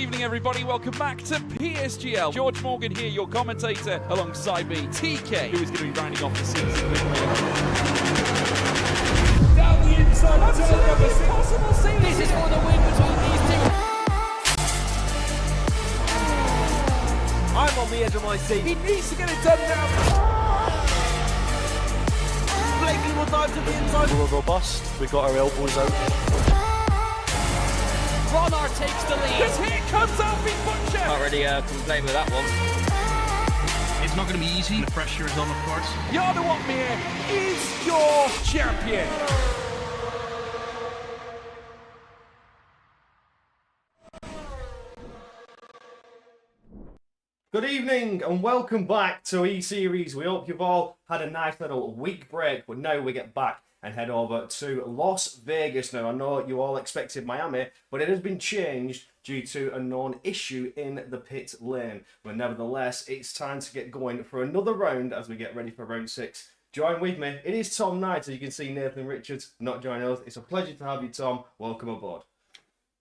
evening, everybody. Welcome back to PSGL. George Morgan here, your commentator, alongside me, TK, who is going to be rounding off the season with me. Down the inside, absolutely impossible scene. This is for the win between these two. I'm on the edge of my seat. He needs to get it done now. Blakely will dive to the inside. We're robust. We got our elbows out. Ronard takes the lead. Because here comes Alfie Butcher. Can't really complain with that one. It's not going to be easy. The pressure is on, of course. Yarda Watmere is your champion. Good evening and welcome back to E-Series. We hope you've all had a nice little week break, but now we get back and head over to Las Vegas. Now, I know you all expected Miami, but it has been changed due to a known issue in the pit lane. But nevertheless, it's time to get going for another round as we get ready for round 6. Join with me. It is Tom Knight, as you can see Nathan Richards not joining us. It's a pleasure to have you, Tom. Welcome aboard.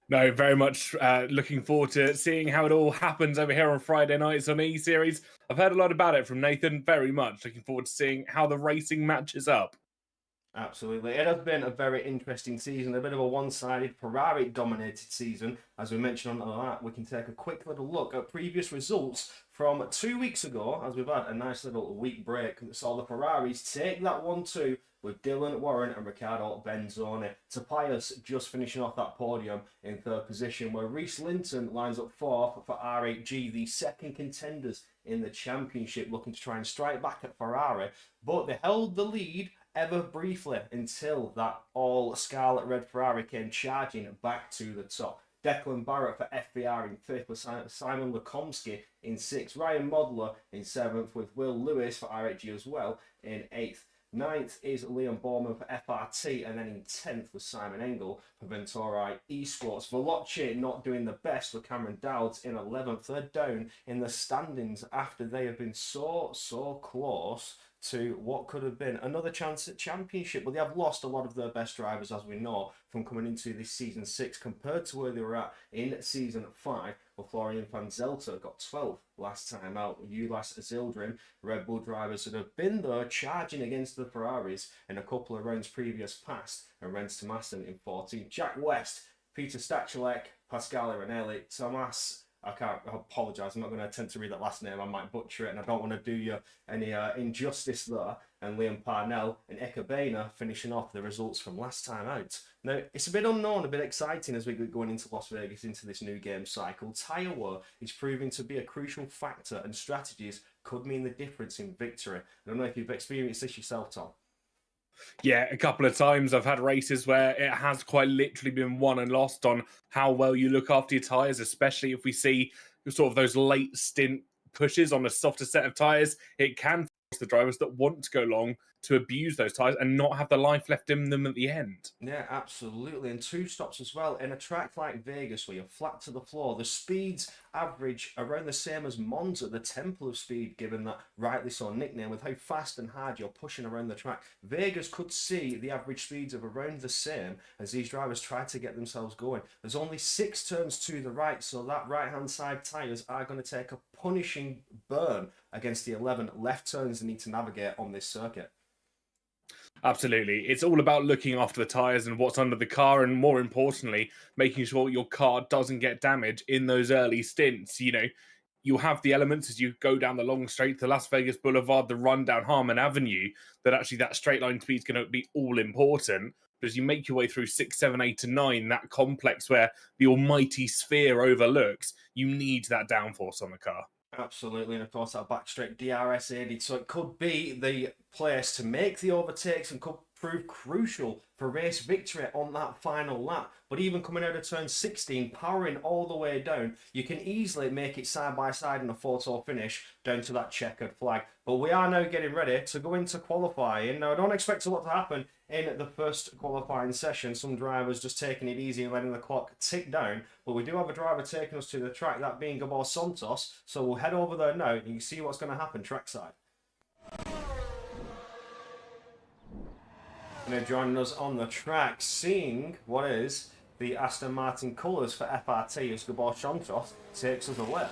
No, very much looking forward to seeing how it all happens over here on Friday nights on E-Series. I've heard a lot about it from Nathan, very much. Looking forward to seeing how the racing matches up. Absolutely. It has been a very interesting season, a bit of a one-sided Ferrari-dominated season. As we mentioned on that, we can take a quick little look at previous results from 2 weeks ago, as we've had a nice little week break that saw the Ferraris take that 1-2 with Dylan Warren and Riccardo Benzoni. Tobias just finishing off that podium in third position, where Reece Linton lines up fourth for R8G, the second contenders in the championship, looking to try and strike back at Ferrari. But they held the lead ever briefly until that all scarlet red Ferrari came charging back to the top. Declan Barrett for FBR in 5th with Simon Lukomsky in 6th. Ryan Modler in 7th with Will Lewis for R8G as well in 8th. 9th is Liam Bowman for FRT, and then in 10th was Simon Engel for Venturi Esports. Veloce not doing the best with Cameron Dowds in 11th. They're down in the standings after they have been so close to what could have been another chance at championship. But they have lost a lot of their best drivers, as we know, from coming into this season 6 compared to where they were at in season 5. Well, Florian van Zelter got 12th last time out. Ulas Zildrim, Red Bull drivers that have been there charging against the Ferraris in a couple of rounds previous past, and Rens Tomassen in 14th. Jack West, Peter Stachelek, Pascal Iranelli, Tomas, I apologise, I'm not going to attempt to read that last name, I might butcher it, and I don't want to do you any injustice there. And Liam Parnell and Eka Bainer finishing off the results from last time out. Now, it's a bit unknown, a bit exciting as we go going into Las Vegas, into this new game cycle. Tyre wear is proving to be a crucial factor, and strategies could mean the difference in victory. I don't know if you've experienced this yourself, Tom. Yeah, a couple of times I've had races where it has quite literally been won and lost on how well you look after your tyres, especially if we see sort of those late stint pushes on a softer set of tyres. It can force the drivers that want to go long to abuse those tyres and not have the life left in them at the end. Yeah, absolutely. And 2 stops as well. In a track like Vegas, where you're flat to the floor, the speeds average around the same as Monza, the Temple of Speed, given that rightly so nickname, with how fast and hard you're pushing around the track. Vegas could see the average speeds of around the same as these drivers try to get themselves going. There's only 6 turns to the right, so that right-hand side tyres are going to take a punishing burn against the 11 left turns they need to navigate on this circuit. Absolutely. It's all about looking after the tyres and what's under the car, and more importantly, making sure your car doesn't get damaged in those early stints. You know, you'll have the elements as you go down the long straight to Las Vegas Boulevard, the run down Harmon Avenue, that actually that straight line speed is going to be all important. But as you make your way through 6, 7, 8 and 9, that complex where the almighty sphere overlooks, you need that downforce on the car. Absolutely, and of course that back straight DRS aided, so it could be the place to make the overtakes and could prove crucial for race victory on that final lap. But even coming out of turn 16, powering all the way down, you can easily make it side by side in a photo finish down to that checkered flag. But we are now getting ready to go into qualifying. Now, I don't expect a lot to happen in the first qualifying session. Some drivers just taking it easy and letting the clock tick down. But we do have a driver taking us to the track, that being Gabor Santos. So we'll head over there now and you can see what's going to happen trackside. Now joining us on the track, seeing what is the Aston Martin colours for FRT as Gabor Santos takes us away.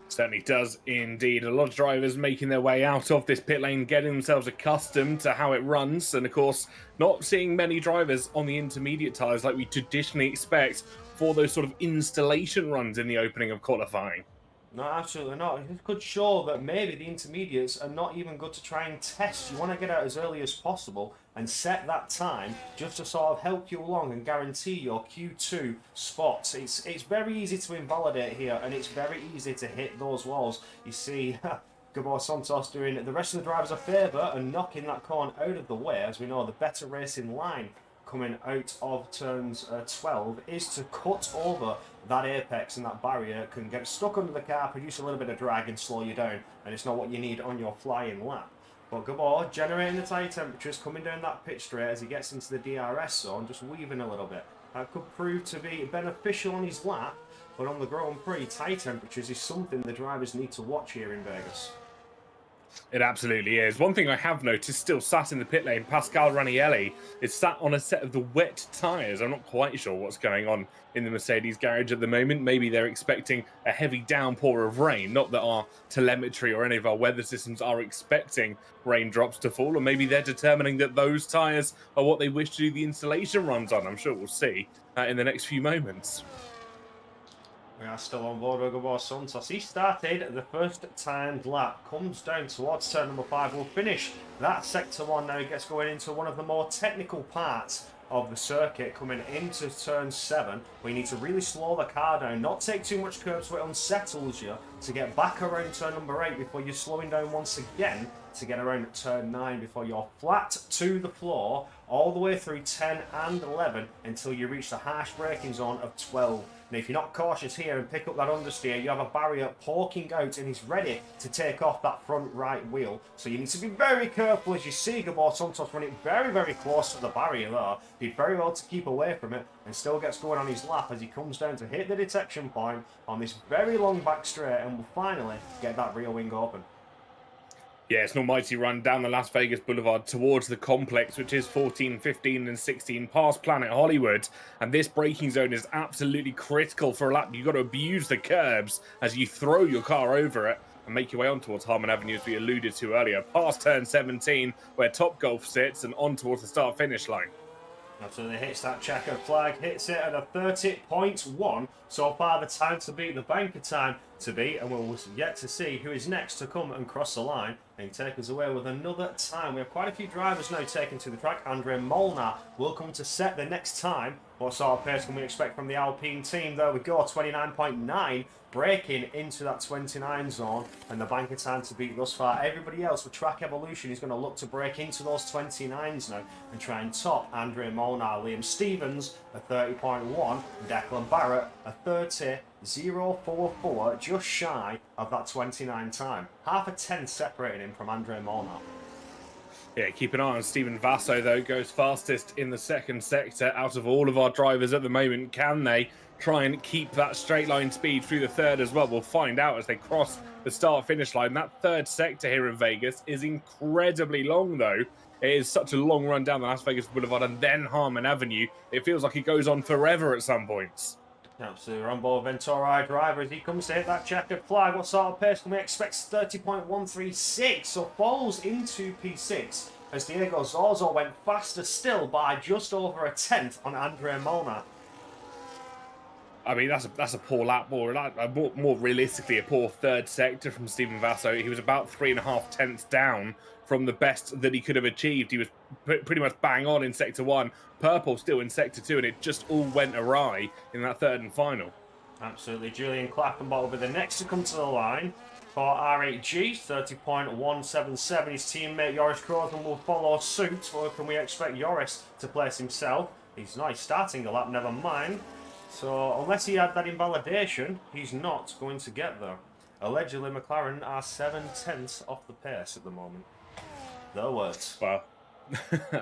Certainly does indeed. A lot of drivers making their way out of this pit lane, getting themselves accustomed to how it runs, and of course not seeing many drivers on the intermediate tyres like we traditionally expect for those sort of installation runs in the opening of qualifying. No, absolutely not. It could show that maybe the intermediates are not even good to try and test. You want to get out as early as possible and set that time just to sort of help you along and guarantee your Q2 spots. It's very easy to invalidate here, and it's very easy to hit those walls. You see Gabor Santos doing the rest of the drivers a favour and knocking that corn out of the way. As we know, the better racing line coming out of turns 12 is to cut over that apex, and that barrier can get stuck under the car, produce a little bit of drag and slow you down, and it's not what you need on your flying lap. But Gabor generating the tyre temperatures, coming down that pit straight as he gets into the DRS zone, just weaving a little bit. That could prove to be beneficial on his lap, but on the Grand Prix, tyre temperatures is something the drivers need to watch here in Vegas. It absolutely is. One thing I have noticed, still sat in the pit lane, Pascal Ranieri is sat on a set of the wet tyres. I'm not quite sure what's going on in the Mercedes garage at the moment. Maybe they're expecting a heavy downpour of rain. Not that our telemetry or any of our weather systems are expecting raindrops to fall, or maybe they're determining that those tyres are what they wish to do the installation runs on. I'm sure we'll see in the next few moments. We are still on board with Gabor Santos. He started the first timed lap, comes down towards turn number 5. We'll finish that sector 1 now. He gets going into one of the more technical parts of the circuit, coming into turn 7. We need to really slow the car down, not take too much curb so it unsettles you, to get back around turn number 8 before you're slowing down once again to get around turn 9 before you're flat to the floor all the way through 10 and 11 until you reach the harsh braking zone of 12. Now, if you're not cautious here and pick up that understeer, you have a barrier poking out and he's ready to take off that front right wheel. So you need to be very careful as you see Gabor Santos running very, very close to the barrier there. Did very well to keep away from it and still gets going on his lap as he comes down to hit the detection point on this very long back straight and will finally get that rear wing open. Yeah, it's an almighty run down the Las Vegas Boulevard towards the complex, which is 14, 15 and 16 past Planet Hollywood. And this braking zone is absolutely critical for a lap. You've got to abuse the curbs as you throw your car over it and make your way on towards Harmon Avenue, as we alluded to earlier, past turn 17, where Top Golf sits, and on towards the start-finish line. Absolutely hits that checkered flag, hits it at a 30.1. So far, the time to beat, the banker time to beat, and we'll yet to see who is next to come and cross the line and take us away with another time. We have quite a few drivers now taken to the track. Andre Molnar will come to set the next time. What sort of pace can we expect from the Alpine team? There we go, 29.9, breaking into that 29 zone, and the banker time to beat thus far. Everybody else with Track Evolution is going to look to break into those 29s now and try and top Andre Molnar. Liam Stevens a 30.1, Declan Barrett a 30.044, just shy of that 29 time. Half a 10 separating him from Andre Molnar. Yeah, keep an eye on Stephen Vasso, though, goes fastest in the second sector out of all of our drivers at the moment. Can they try and keep that straight line speed through the third as well? We'll find out as they cross the start-finish line. That third sector here in Vegas is incredibly long, though. It is such a long run down the Las Vegas Boulevard and then Harmon Avenue. It feels like it goes on forever at some points. Absolutely, on board Venturi driver as he comes to hit that checkered flag. What sort of pace can we expect? 30.136, so falls into P6 as Diego Zorzo went faster still by just over a tenth on Andre Molnar. I mean, that's a poor lap, or more realistically, a poor third sector from Stephen Vasso. He was about 3.5 tenths down from the best that he could have achieved. He was pretty much bang on in sector 1, purple still in sector 2, and it just all went awry in that third and final. Absolutely, Julian Clappenbottom will be the next to come to the line for R8G, 30.177. His teammate Joris Kroosman will follow suit, or can we expect Joris to place himself? He's nice starting the lap, never mind. So unless he had that invalidation, he's not going to get there. Allegedly, McLaren are 7 tenths off the pace at the moment. Their words. Well,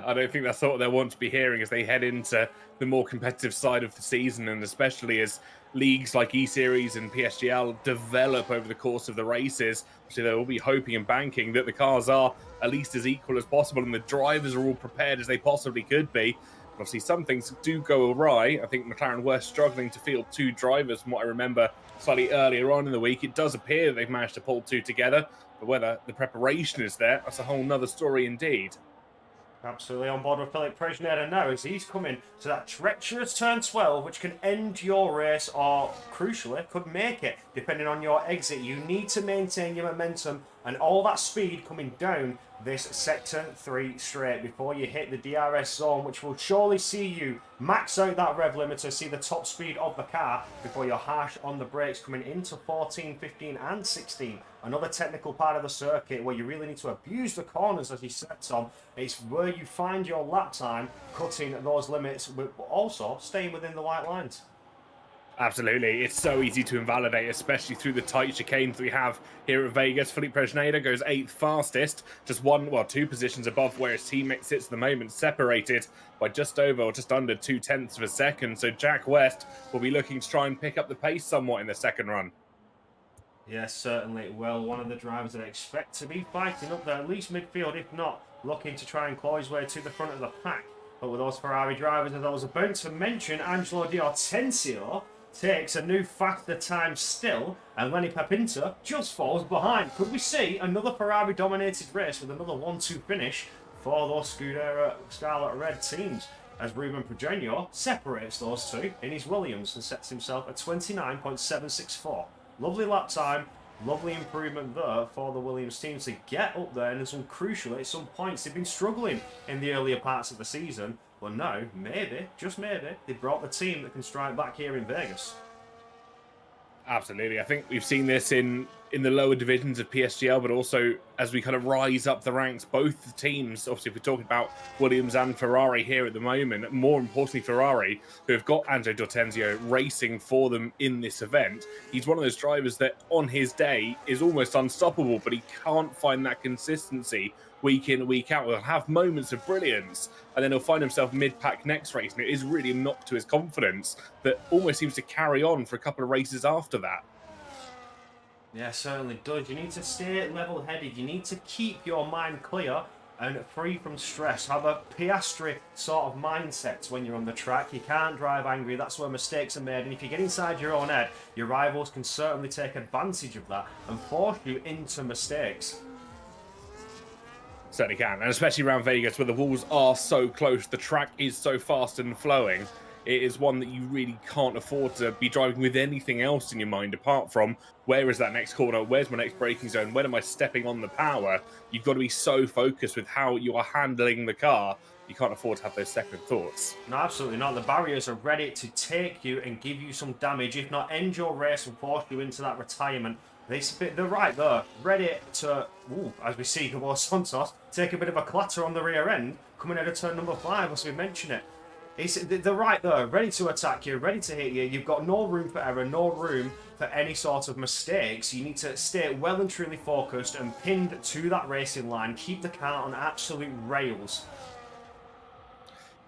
I don't think that's what they want to be hearing as they head into the more competitive side of the season, and especially as leagues like E-Series and PSGL develop over the course of the races. So they will be hoping and banking that the cars are at least as equal as possible and the drivers are all prepared as they possibly could be. Obviously, some things do go awry. I think McLaren were struggling to field 2 drivers from what I remember slightly earlier on in the week. It does appear they've managed to pull 2 together, but whether the preparation is there, that's a whole nother story indeed. Absolutely on board with Philippe Presneda now as he's coming to that treacherous turn 12, which can end your race or, crucially, could make it, depending on your exit. You need to maintain your momentum and all that speed coming down this Sector 3 straight before you hit the DRS zone, which will surely see you max out that rev limiter, see the top speed of the car before you're harsh on the brakes coming into 14, 15 and 16. Another technical part of the circuit where you really need to abuse the corners as you set on. It's where you find your lap time cutting those limits, but also staying within the white lines. Absolutely. It's so easy to invalidate, especially through the tight chicanes we have here at Vegas. Philippe Presneda goes 8th fastest, just 2 positions above where his teammate sits at the moment, separated by just over or just under 0.2 of a second. So Jack West will be looking to try and pick up the pace somewhat in the second run. Yes, certainly. Well, one of the drivers that I expect to be fighting up there, at least midfield, if not looking to try and claw his way to the front of the pack. But with those Ferrari drivers, as I was about to mention, Angelo Di Hortensio takes a new faster time still, and Lenny Papinter just falls behind. Could we see another Ferrari-dominated race with another 1-2 finish for those Scuderia Scarlet Red teams, as Ruben Pergenio separates those two in his Williams and sets himself at 29.764. Lovely lap time, lovely improvement there for the Williams team to get up there, and some crucially, at some points they've been struggling in the earlier parts of the season. Well, now, maybe, just maybe, they brought the team that can strike back here in Vegas. Absolutely. I think we've seen this in the lower divisions of PSGL, but also as we kind of rise up the ranks, both the teams, obviously if we're talking about Williams and Ferrari here at the moment, more importantly Ferrari, who have got Angelo Di Hortensio racing for them in this event. He's one of those drivers that on his day is almost unstoppable, but he can't find that consistency week in, week out. He'll have moments of brilliance, and then he'll find himself mid-pack next race, and it is really a knock to his confidence that almost seems to carry on for a couple of races after that. Yeah, certainly does. You need to stay level-headed. You need to keep your mind clear and free from stress. Have a Piastri sort of mindset when you're on the track. You can't drive angry. That's where mistakes are made. And if you get inside your own head, your rivals can certainly take advantage of that and force you into mistakes. Certainly can, and especially around Vegas where the walls are so close, the track is so fast and flowing. It is one that you really can't afford to be driving with anything else in your mind apart from where is that next corner, where's my next braking zone, when am I stepping on the power? You've got to be so focused with how you are handling the car. You can't afford to have those second thoughts. No, absolutely not. The barriers are ready to take you and give you some damage, if not end your race and force you into that retirement. They're right there, ready to, as we see Gabor Santos take a bit of a clatter on the rear end, coming out of turn number 5, as we mentioned it. They're right there, ready to attack you, ready to hit you. You've got no room for error, no room for any sort of mistakes. You need to stay well and truly focused and pinned to that racing line. Keep the car on absolute rails.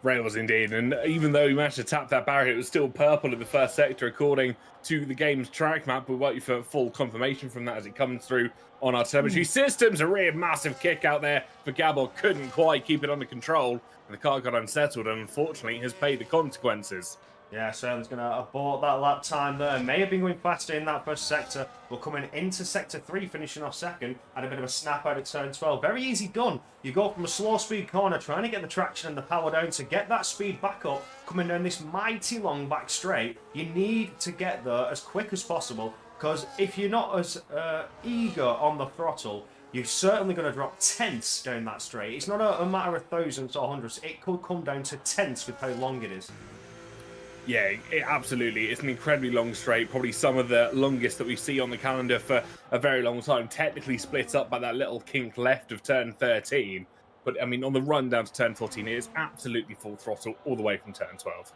Rails indeed, and even though we managed to tap that barrier, it was still purple in the first sector according to the game's track map. We'll wait for full confirmation from that as it comes through on our telemetry systems. A rear massive kick out there for Gabor, couldn't quite keep it under control, and the car got unsettled and unfortunately has paid the consequences. Yeah, Serle's going to abort that lap time there. May have been going faster in that first sector, but coming into sector 3, finishing off second, had a bit of a snap out of turn 12. Very easy done. You go from a slow speed corner, trying to get the traction and the power down to get that speed back up, coming down this mighty long back straight. You need to get there as quick as possible, because if you're not as eager on the throttle, you're certainly going to drop tenths down that straight. It's not a matter of thousands or hundreds. It could come down to tenths with how long it is. Yeah, absolutely. It's an incredibly long straight, probably some of the longest that we see on the calendar for a very long time. Technically split up by that little kink left of turn 13. But, I mean, on the run down to turn 14, it is absolutely full throttle all the way from turn 12.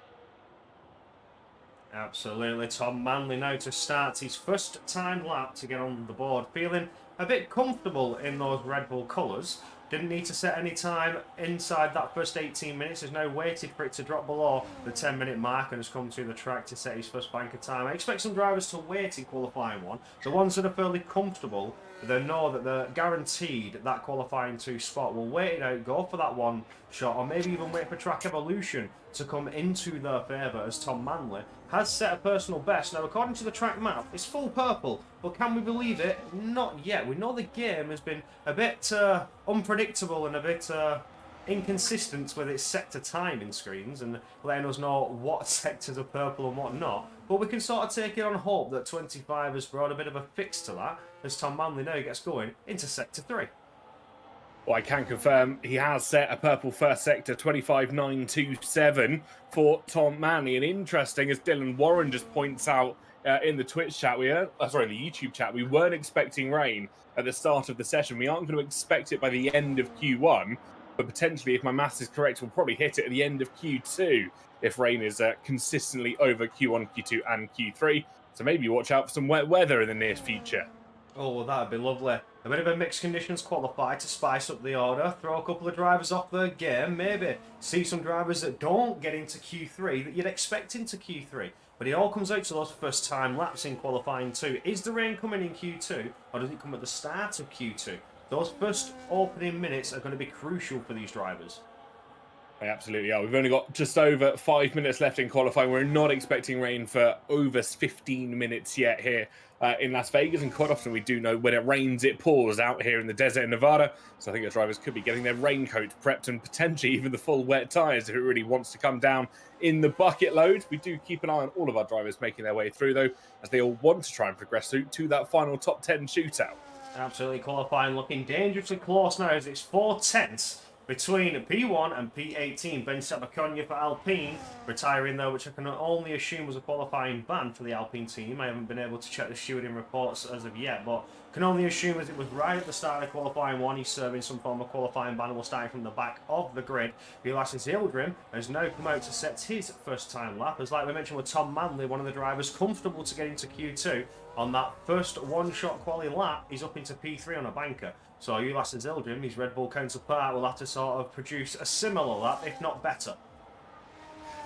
Absolutely. Tom Manley now to start his first time lap to get on the board. Feeling a bit comfortable in those Red Bull colours. Didn't need to set any time inside that first 18 minutes. Has now waited for it to drop below the 10-minute mark and has come to the track to set his first banker time. I expect some drivers to wait in qualifying 1. The ones that are fairly comfortable, they know that they're guaranteed that qualifying 2 spot. Will wait it out, go for that one shot, or maybe even wait for track evolution to come into their favour, as Tom Manley has set a personal best. Now, according to the track map, it's full purple, but can we believe it? Not yet. We know the game has been a bit unpredictable and a bit inconsistent with its sector timing screens and letting us know what sectors are purple and what not. But we can sort of take it on hope that 25 has brought a bit of a fix to that, as Tom Manley now gets going into sector 3. Well, I can confirm he has set a purple first sector, 25.927 for Tom Manley. And interesting, as Dylan Warren just points out in the Twitch chat, in the YouTube chat, we weren't expecting rain at the start of the session. We aren't going to expect it by the end of Q1, but potentially, if my maths is correct, we'll probably hit it at the end of Q2 if rain is consistently over Q1, Q2, and Q3. So maybe watch out for some wet weather in the near future. Oh, well, that'd be lovely. A bit of a mixed conditions qualify to spice up the order, throw a couple of drivers off their game, maybe see some drivers that don't get into Q3 that you'd expect into Q3. But it all comes out to those first time laps in qualifying too. Is the rain coming in Q2, or does it come at the start of Q2? Those first opening minutes are going to be crucial for these drivers. They absolutely are. We've only got just over 5 minutes left in qualifying. We're not expecting rain for over 15 minutes yet here in Las Vegas. And quite often we do know when it rains, it pours out here in the desert in Nevada. So I think the drivers could be getting their raincoat prepped and potentially even the full wet tyres if it really wants to come down in the bucket load. We do keep an eye on all of our drivers making their way through, though, as they all want to try and progress through to that final top 10 shootout. Absolutely, qualifying looking dangerously close now as it's 4/10 between P1 and P18. Ben Sabaconia for Alpine, retiring though, which I can only assume was a qualifying ban for the Alpine team. I haven't been able to check the stewarding reports as of yet, but can only assume as it was right at the start of qualifying one, he's serving some form of qualifying ban and will start from the back of the grid. Ulassis Ildrim has now come out to set his first time lap, as like we mentioned with Tom Manley, one of the drivers comfortable to get into Q2. On that first one-shot quali lap, he's up into P3 on a banker. So Ulassis Ildrim, his Red Bull counterpart, will have to sort of produce a similar lap, if not better.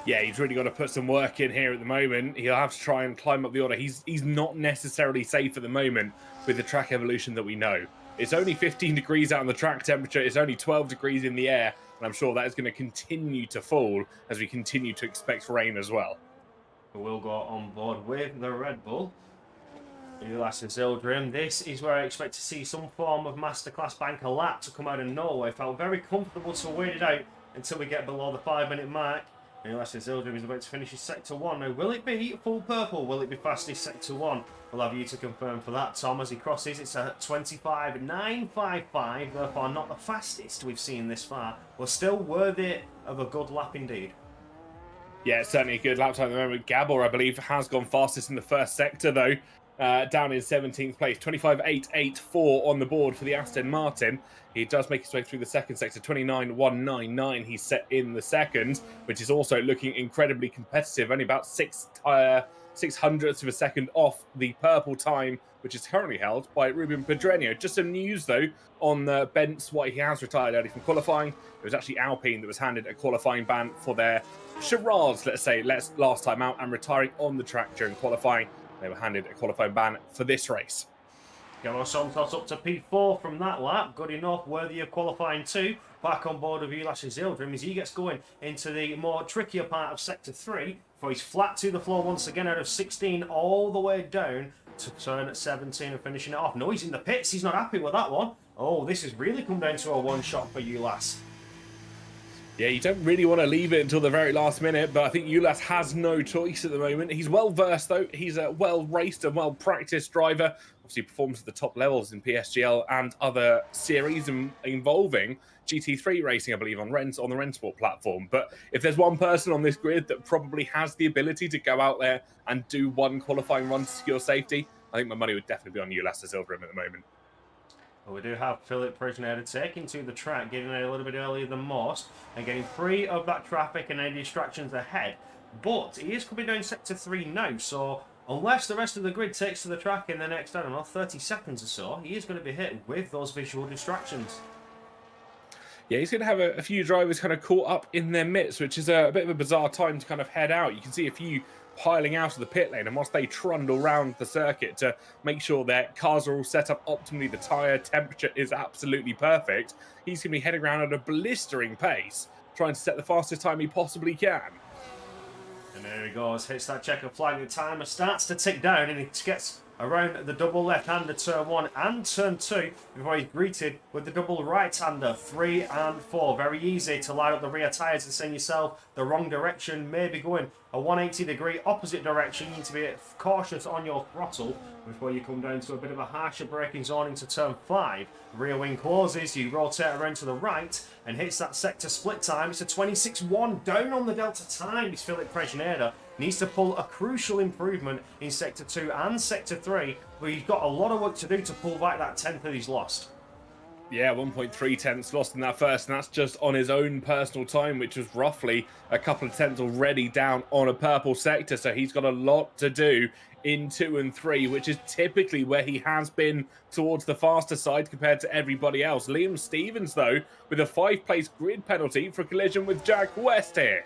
Yeah, he's really got to put some work in here at the moment. He'll have to try and climb up the order. He's not necessarily safe at the moment with the track evolution that we know. It's only 15 degrees out on the track temperature. It's only 12 degrees in the air. And I'm sure that is going to continue to fall as we continue to expect rain as well. We'll go on board with the Red Bull. Ulassis Ildrim. This is where I expect to see some form of masterclass banker lap to come out of nowhere. Felt very comfortable to wait it out until we get below the 5-minute mark. Ulassis Ildrim is about to finish his sector 1. Now, will it be full purple? Will it be fastest sector 1? We'll have you to confirm for that, Tom, as he crosses. It's a 25.955, therefore not the fastest we've seen this far, but still worthy of a good lap indeed. Yeah, certainly a good lap time at the moment. Gabor, I believe, has gone fastest in the first sector, though. Down in 17th place, 25.884 on the board for the Aston Martin. He does make his way through the second sector, 29.199 he's set in the second, which is also looking incredibly competitive, only about 6 hundredths of a second off the purple time, which is currently held by Ruben Pedreño. Just some news, though, on Bent's, why he has retired early from qualifying. It was actually Alpine that was handed a qualifying ban for their charades, let's say, last time out, and retiring on the track during qualifying. They were handed a qualifying ban for this race. Carlos Santos up to P4 from that lap. Good enough, worthy of qualifying too. Back on board of Ulassis Ildrim as he gets going into the more trickier part of Sector 3. For his flat to the floor once again out of 16 all the way down to turn at 17 and finishing it off. No, he's in the pits. He's not happy with that one. Oh, this has really come down to a one-shot for Ulas. Yeah, you don't really want to leave it until the very last minute, but I think Ulas has no choice at the moment. He's well-versed, though. He's a well-raced and well-practiced driver. Obviously performs at the top levels in PSGL and other series involving GT3 racing, I believe, on the Rennsport platform. But if there's one person on this grid that probably has the ability to go out there and do one qualifying run to secure safety, I think my money would definitely be on Ulassis Ildrim at the moment. Well, we do have Philip Prisner taking to the track, getting there a little bit earlier than most, and getting free of that traffic and any distractions ahead. But he is coming down Sector 3 now, so unless the rest of the grid takes to the track in the next, I don't know, 30 seconds or so, he is going to be hit with those visual distractions. Yeah, he's going to have a few drivers kind of caught up in their midst, which is a bit of a bizarre time to kind of head out. You can see a few piling out of the pit lane, and whilst they trundle around the circuit to make sure their cars are all set up optimally, the tyre temperature is absolutely perfect, he's going to be heading around at a blistering pace, trying to set the fastest time he possibly can. And there he goes, hits that checker flag, the timer starts to tick down, and he gets around the double left-hander turn 1 and turn 2 before he's greeted with the double right-hander 3 and 4. Very easy to line up the rear tyres and send yourself the wrong direction, maybe going a 180-degree opposite direction. You need to be cautious on your throttle before you come down to a bit of a harsher braking zone into turn 5. Rear wing closes, you rotate around to the right and hits that sector split time. It's a 26.1 down on the Delta time. It's Philip Presneda. Needs to pull a crucial improvement in Sector 2 and Sector 3, where he's got a lot of work to do to pull back that 10th that he's lost. Yeah, 1.3 tenths lost in that first, and that's just on his own personal time, which was roughly a couple of tenths already down on a purple sector, so he's got a lot to do in 2 and 3, which is typically where he has been towards the faster side compared to everybody else. Liam Stevens, though, with a 5-place grid penalty for a collision with Jack West here.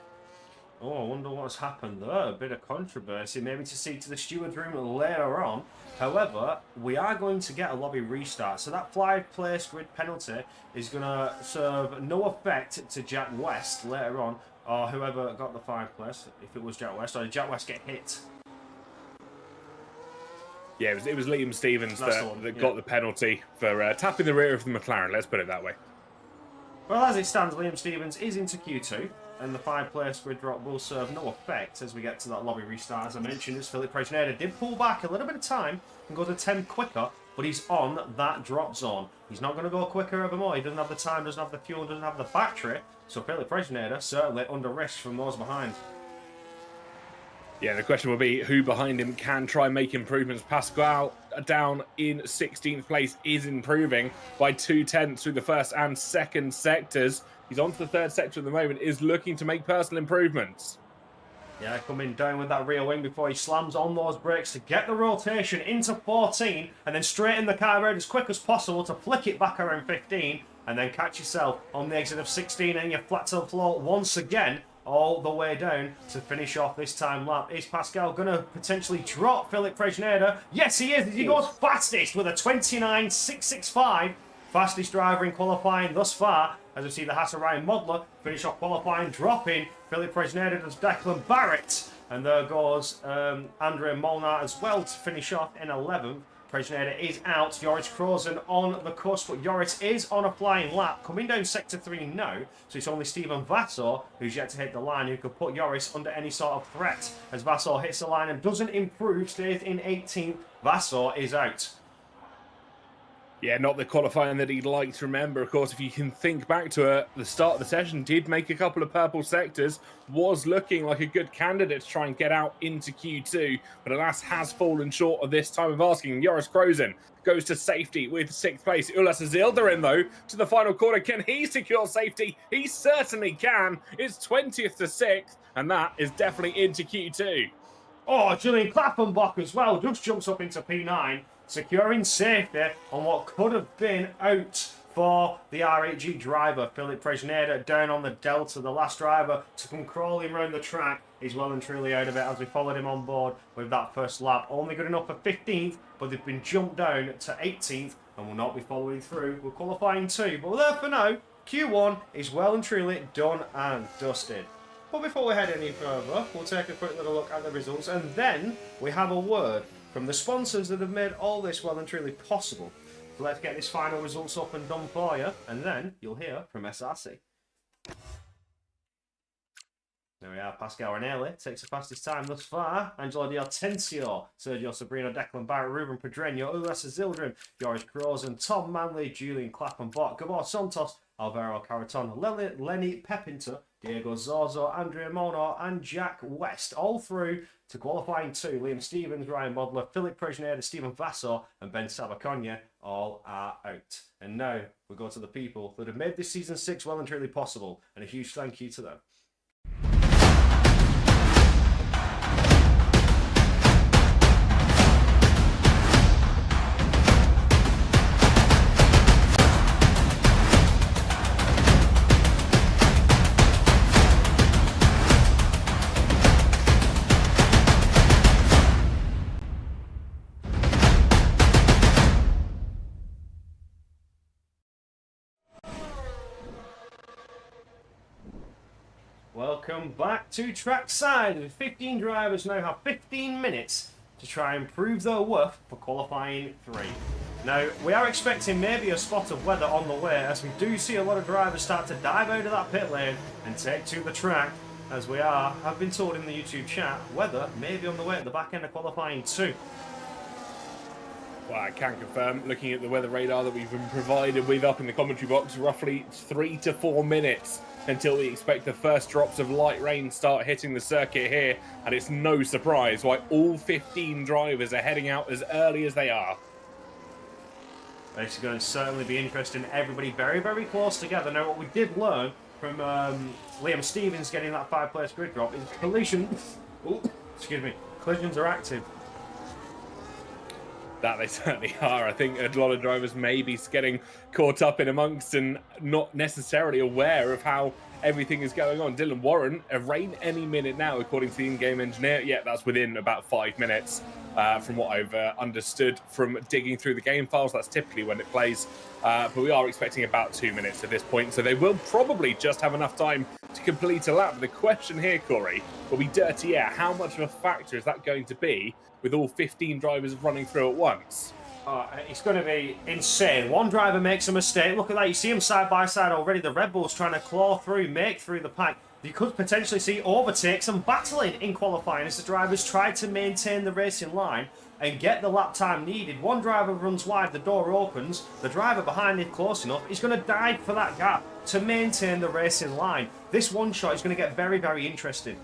Oh, I wonder what's happened there. A bit of controversy, maybe to see to the steward's room later on. However, we are going to get a lobby restart. So that 5-place grid penalty is going to serve no effect to Jack West later on, or whoever got the 5th place, if it was Jack West, or did Jack West get hit? Yeah, it was Liam Stevens that got the penalty for tapping the rear of the McLaren, let's put it that way. Well, as it stands, Liam Stevens is into Q2, and the 5-place grid drop will serve no effect as we get to that lobby restart. As I mentioned, as Philip Presneda did pull back a little bit of time and go to 10 quicker, but he's on that drop zone. He's not going to go quicker evermore. He doesn't have the time, doesn't have the fuel, doesn't have the battery, so Philip Presneda certainly under risk from those behind. Yeah, the question will be who behind him can try and make improvements. Pascal, down in 16th place, is improving by 2 tenths through the first and second sectors. He's on to the third sector at the moment, is looking to make personal improvements. Yeah, coming down with that rear wing before he slams on those brakes to get the rotation into 14 and then straighten the car around as quick as possible to flick it back around 15 and then catch yourself on the exit of 16 and you're flat to the floor once again, all the way down to finish off this time lap. Is Pascal going to potentially drop Philip Presneda? Yes, he is. He goes fastest with a 29.665. Fastest driver in qualifying thus far, as we see the Hatter Ryan Modler finish off qualifying, dropping Philip Presneda does Declan Barrett, and there goes Andrea Molnar as well to finish off in 11th. Presneda is out, Joris Krozen on the cusp, but Joris is on a flying lap, coming down Sector 3 now, so it's only Stephen Vassor who's yet to hit the line, who could put Joris under any sort of threat. As Vassor hits the line and doesn't improve, stays in 18th, Vassor is out. Yeah, not the qualifying that he'd like to remember. Of course, if you can think back to the start of the session, did make a couple of purple sectors, was looking like a good candidate to try and get out into Q2, but alas has fallen short of this time of asking. Joris Krozen goes to safety with 6th place. Ulas Zilderin, though, to the final corner. Can he secure safety? He certainly can. It's 20th to 6th, and that is definitely into Q2. Oh, Julian Klappenbach as well just jumps up into P9, securing safety on what could have been out for the R8G driver. Philip Presneda down on the Delta, the last driver to come crawling around the track. He's well and truly out of it as we followed him on board with that first lap. Only good enough for 15th, but they've been jumped down to 18th and will not be following through. We're qualifying 2, but we're there for now. Q1 is well and truly done and dusted. But before we head any further, we'll take a quick little look at the results, and then we have a word from the sponsors that have made all this well and truly possible. So let's get this final results up and done for you, and then you'll hear from SRC. There we are, Pascal Ranelli takes the fastest time thus far. Angelo Di Hortensio, Sergio Sabrino, Declan Barrett, Ruben Pedreño, Ulas Zildrim, Joris Krozen, Tom Manley, Julian Klappenbach, Gabor Santos, Alvaro Caraton, Lenny Pepinter, Diego Zorzo, Andrea Mono, and Jack West, all through to qualifying 2. Liam Stevens, Ryan Modler, Philip Presneda, Stephen Vassor, and Ben Sabaconia all are out. And now we go to the people that have made this Season 6 well and truly possible, and a huge thank you to them. Welcome back to trackside. The 15 drivers now have 15 minutes to try and prove their worth for qualifying 3. Now, we are expecting maybe a spot of weather on the way, as we do see a lot of drivers start to dive out of that pit lane and take to the track, as we have been told in the YouTube chat, weather may be on the way at the back end of qualifying 2. Well, I can confirm, looking at the weather radar that we've been provided with up in the commentary box, roughly 3 to 4 minutes until we expect the first drops of light rain start hitting the circuit here, and it's no surprise why all 15 drivers are heading out as early as they are. It's going to certainly be interesting. Everybody very, very close together. Now, what we did learn from Liam Stevens getting that 5-place grid drop is collisions. Collisions are active. That they certainly are. I think a lot of drivers may be getting caught up in amongst and not necessarily aware of how everything is going on. Dylan Warren, a rain any minute now, according to the in-game engineer. Yeah, that's within about 5 minutes. From what I've understood from digging through the game files, that's typically when it plays. But we are expecting about 2 minutes at this point, so they will probably just have enough time to complete a lap. But the question here, Corey, will be dirty air. How much of a factor is that going to be with all 15 drivers running through at once? It's going to be insane. One driver makes a mistake. Look at that. You see them side by side already. The Red Bulls trying to claw through, make through the pack. You could potentially see overtakes and battling in qualifying as the drivers try to maintain the racing line and get the lap time needed. One driver runs wide, the door opens. The driver behind it close enough is going to dive for that gap to maintain the racing line. This one shot is going to get very, very interesting.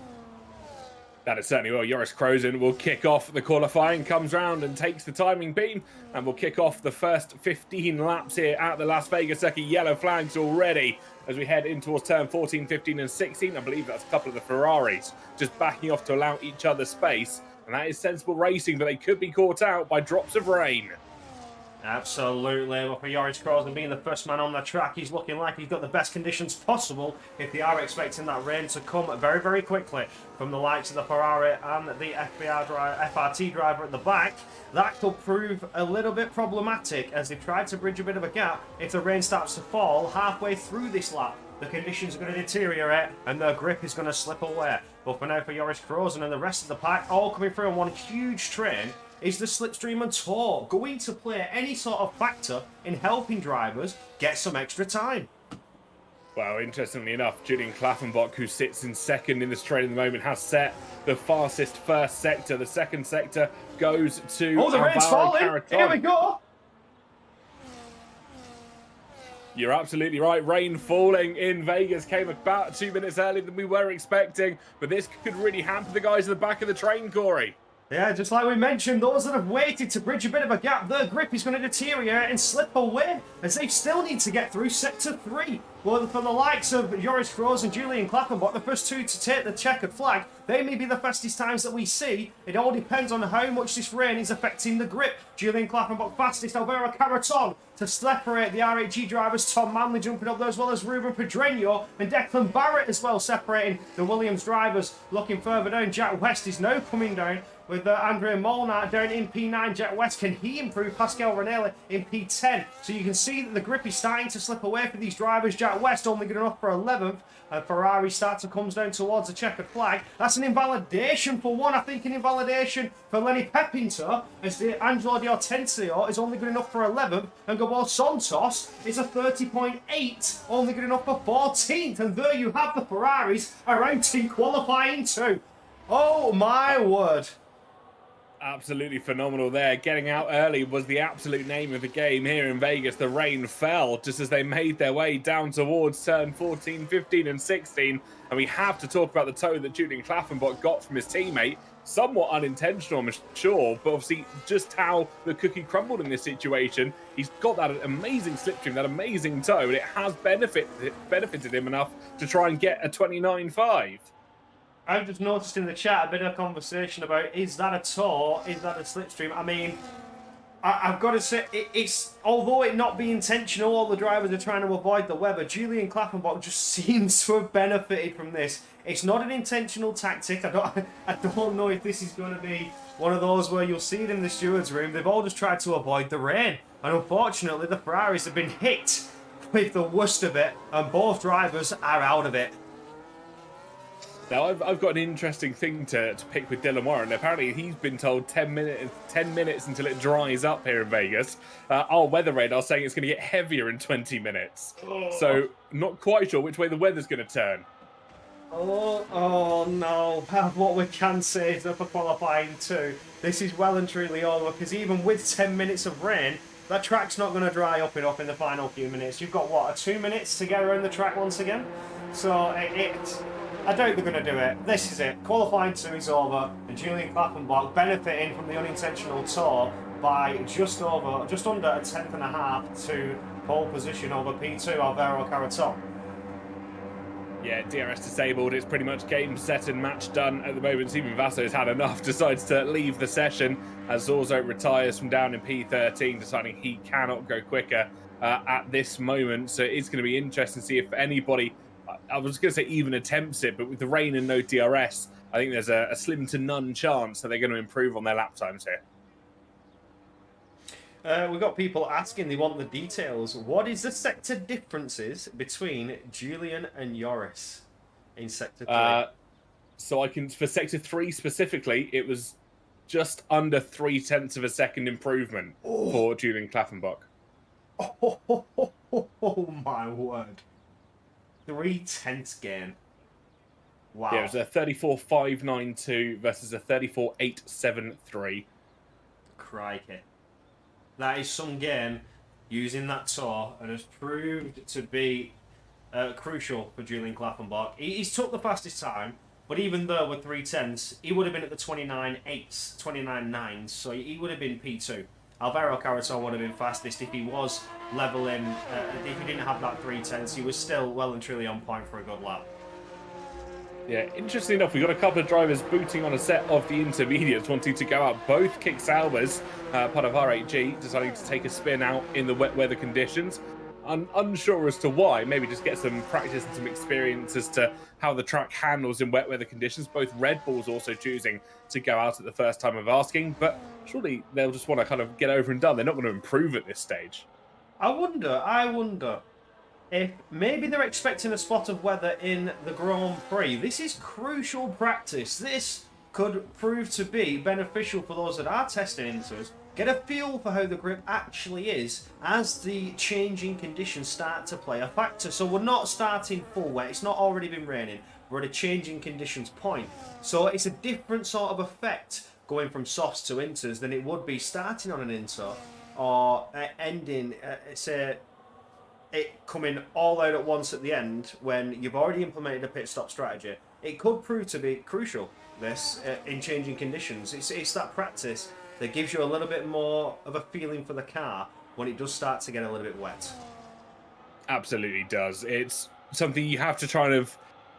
That is certainly well. Joris Krozen will kick off the qualifying, comes round and takes the timing beam, and will kick off the first 15 laps here at the Las Vegas circuit. Yellow flags already as we head in towards turn 14, 15 and 16. I believe that's a couple of the Ferraris just backing off to allow each other space, and that is sensible racing, but they could be caught out by drops of rain. Absolutely. Well, for Joris Krozen being the first man on the track, he's looking like he's got the best conditions possible if they are expecting that rain to come very, very quickly from the likes of the Ferrari and the FRT driver at the back. That could prove a little bit problematic as they've tried to bridge a bit of a gap. If the rain starts to fall halfway through this lap, the conditions are going to deteriorate and their grip is going to slip away. But for now, for Joris Krozen and the rest of the pack, all coming through on one huge train, is the slipstream and tour going to play any sort of factor in helping drivers get some extra time? Well, interestingly enough, Julian Klaffenbach, who sits in second in the straight at the moment, has set the fastest first sector. The second sector goes to the rain's falling! Caraton. Here we go! You're absolutely right. Rain falling in Vegas came about 2 minutes earlier than we were expecting, but this could really hamper the guys at the back of the train, Corey. Yeah, just like we mentioned, those that have waited to bridge a bit of a gap, their grip is going to deteriorate and slip away as they still need to get through Sector 3. Well, for the likes of Joris Krozen and Julian Klappenbach, the first two to take the checkered flag, they may be the fastest times that we see. It all depends on how much this rain is affecting the grip. Julian Klappenbach fastest, Alvaro Caraton to separate the RHG drivers. Tom Manley jumping up there as well as Ruben Pedreño and Declan Barrett as well separating the Williams drivers. Looking further down, Jack West is now coming down with Andrea Molnar down in P9. Jack West, can he improve Pascal Ranelli in P10? So you can see that the grip is starting to slip away for these drivers. Jack West only good enough for 11th. Ferrari starts and comes down towards the checkered flag. That's an invalidation for one. I think an invalidation for Lenny Pepinter as the Angelo Di Hortensio is only good enough for 11th. And Gabor Santos is a 30.8, only good enough for 14th. And there you have the Ferraris around in qualifying too. Oh my word. Absolutely phenomenal there. Getting out early was the absolute name of the game here in Vegas. The rain fell just as they made their way down towards turn 14, 15 and 16. And we have to talk about the toe that Julian Klaffenbach got from his teammate. Somewhat unintentional, I'm sure, but obviously just how the cookie crumbled in this situation. He's got that amazing slipstream, that amazing toe, and it has benefited him enough to try and get a 29.5. I've just noticed in the chat a bit of conversation about, is that a toe, is that a slipstream? I mean, I've got to say, it's although it not be intentional, all the drivers are trying to avoid the weather, Julian Klappenbach just seems to have benefited from this. It's not an intentional tactic. I don't know if this is going to be one of those where you'll see it in the steward's room. They've all just tried to avoid the rain. And unfortunately, the Ferraris have been hit with the worst of it, and both drivers are out of it. Now, I've got an interesting thing to pick with Dylan Warren. Apparently, he's been told 10 minutes until it dries up here in Vegas. Our weather radar saying it's going to get heavier in 20 minutes. So, not quite sure which way the weather's going to turn. Oh no. What we can say is that for qualifying 2, this is well and truly over, because even with 10 minutes of rain, that track's not going to dry up enough in the final few minutes. You've got, what, 2 minutes to get around the track once again? So, I doubt they're going to do it. This is it. Qualifying 2 is over, and Julian Klappenbach benefiting from the unintentional tour by just under a tenth and a half to pole position over P2 Alvaro Caraton. Yeah, DRS disabled. It's pretty much game, set, and match done at the moment. Steven Vasso's had enough, decides to leave the session as Zorzo retires from down in P13, deciding he cannot go quicker at this moment. So it's going to be interesting to see if anybody, I was going to say even attempts it, but with the rain and no DRS, I think there's a slim to none chance that they're going to improve on their lap times here. We've got people asking, they want the details. What is the sector differences between Julian and Joris in Sector 3? So for Sector 3 specifically, it was just under 0.3 of a second improvement for Julian Klappenbach. Oh my word. 0.3 gain. Wow. Yeah, it was a 34.592 versus a 34.873. Crikey. That is some gain using that tour, and has proved to be crucial for Julian Klappenbach. He's took the fastest time, but even though with 0.3, he would have been at the 29.8s, 29.9s, so he would have been P2. Alvaro Caraton would have been fastest if he was leveling, if he didn't have that 0.3, he was still well and truly on point for a good lap. Yeah, interesting enough, we've got a couple of drivers booting on a set of the intermediates, wanting to go out. Both Kick Salvers, part of R8G, deciding to take a spin out in the wet weather conditions. I'm unsure as to why. Maybe just get some practice and some experience as to how the track handles in wet weather conditions. Both Red Bulls also choosing to go out at the first time of asking, but surely they'll just want to kind of get over and done. They're not going to improve at this stage. I wonder if maybe they're expecting a spot of weather in the Grand Prix. This is crucial practice. This could prove to be beneficial for those that are testing inters. Get a feel for how the grip actually is as the changing conditions start to play a factor. So we're not starting full wet. It's not already been raining. We're at a changing conditions point. So it's a different sort of effect going from softs to inters than it would be starting on an inter or ending, say, it coming all out at once at the end when you've already implemented a pit stop strategy. It could prove to be crucial, this, in changing conditions. It's that practice that gives you a little bit more of a feeling for the car when it does start to get a little bit wet. Absolutely does. It's something you have to try and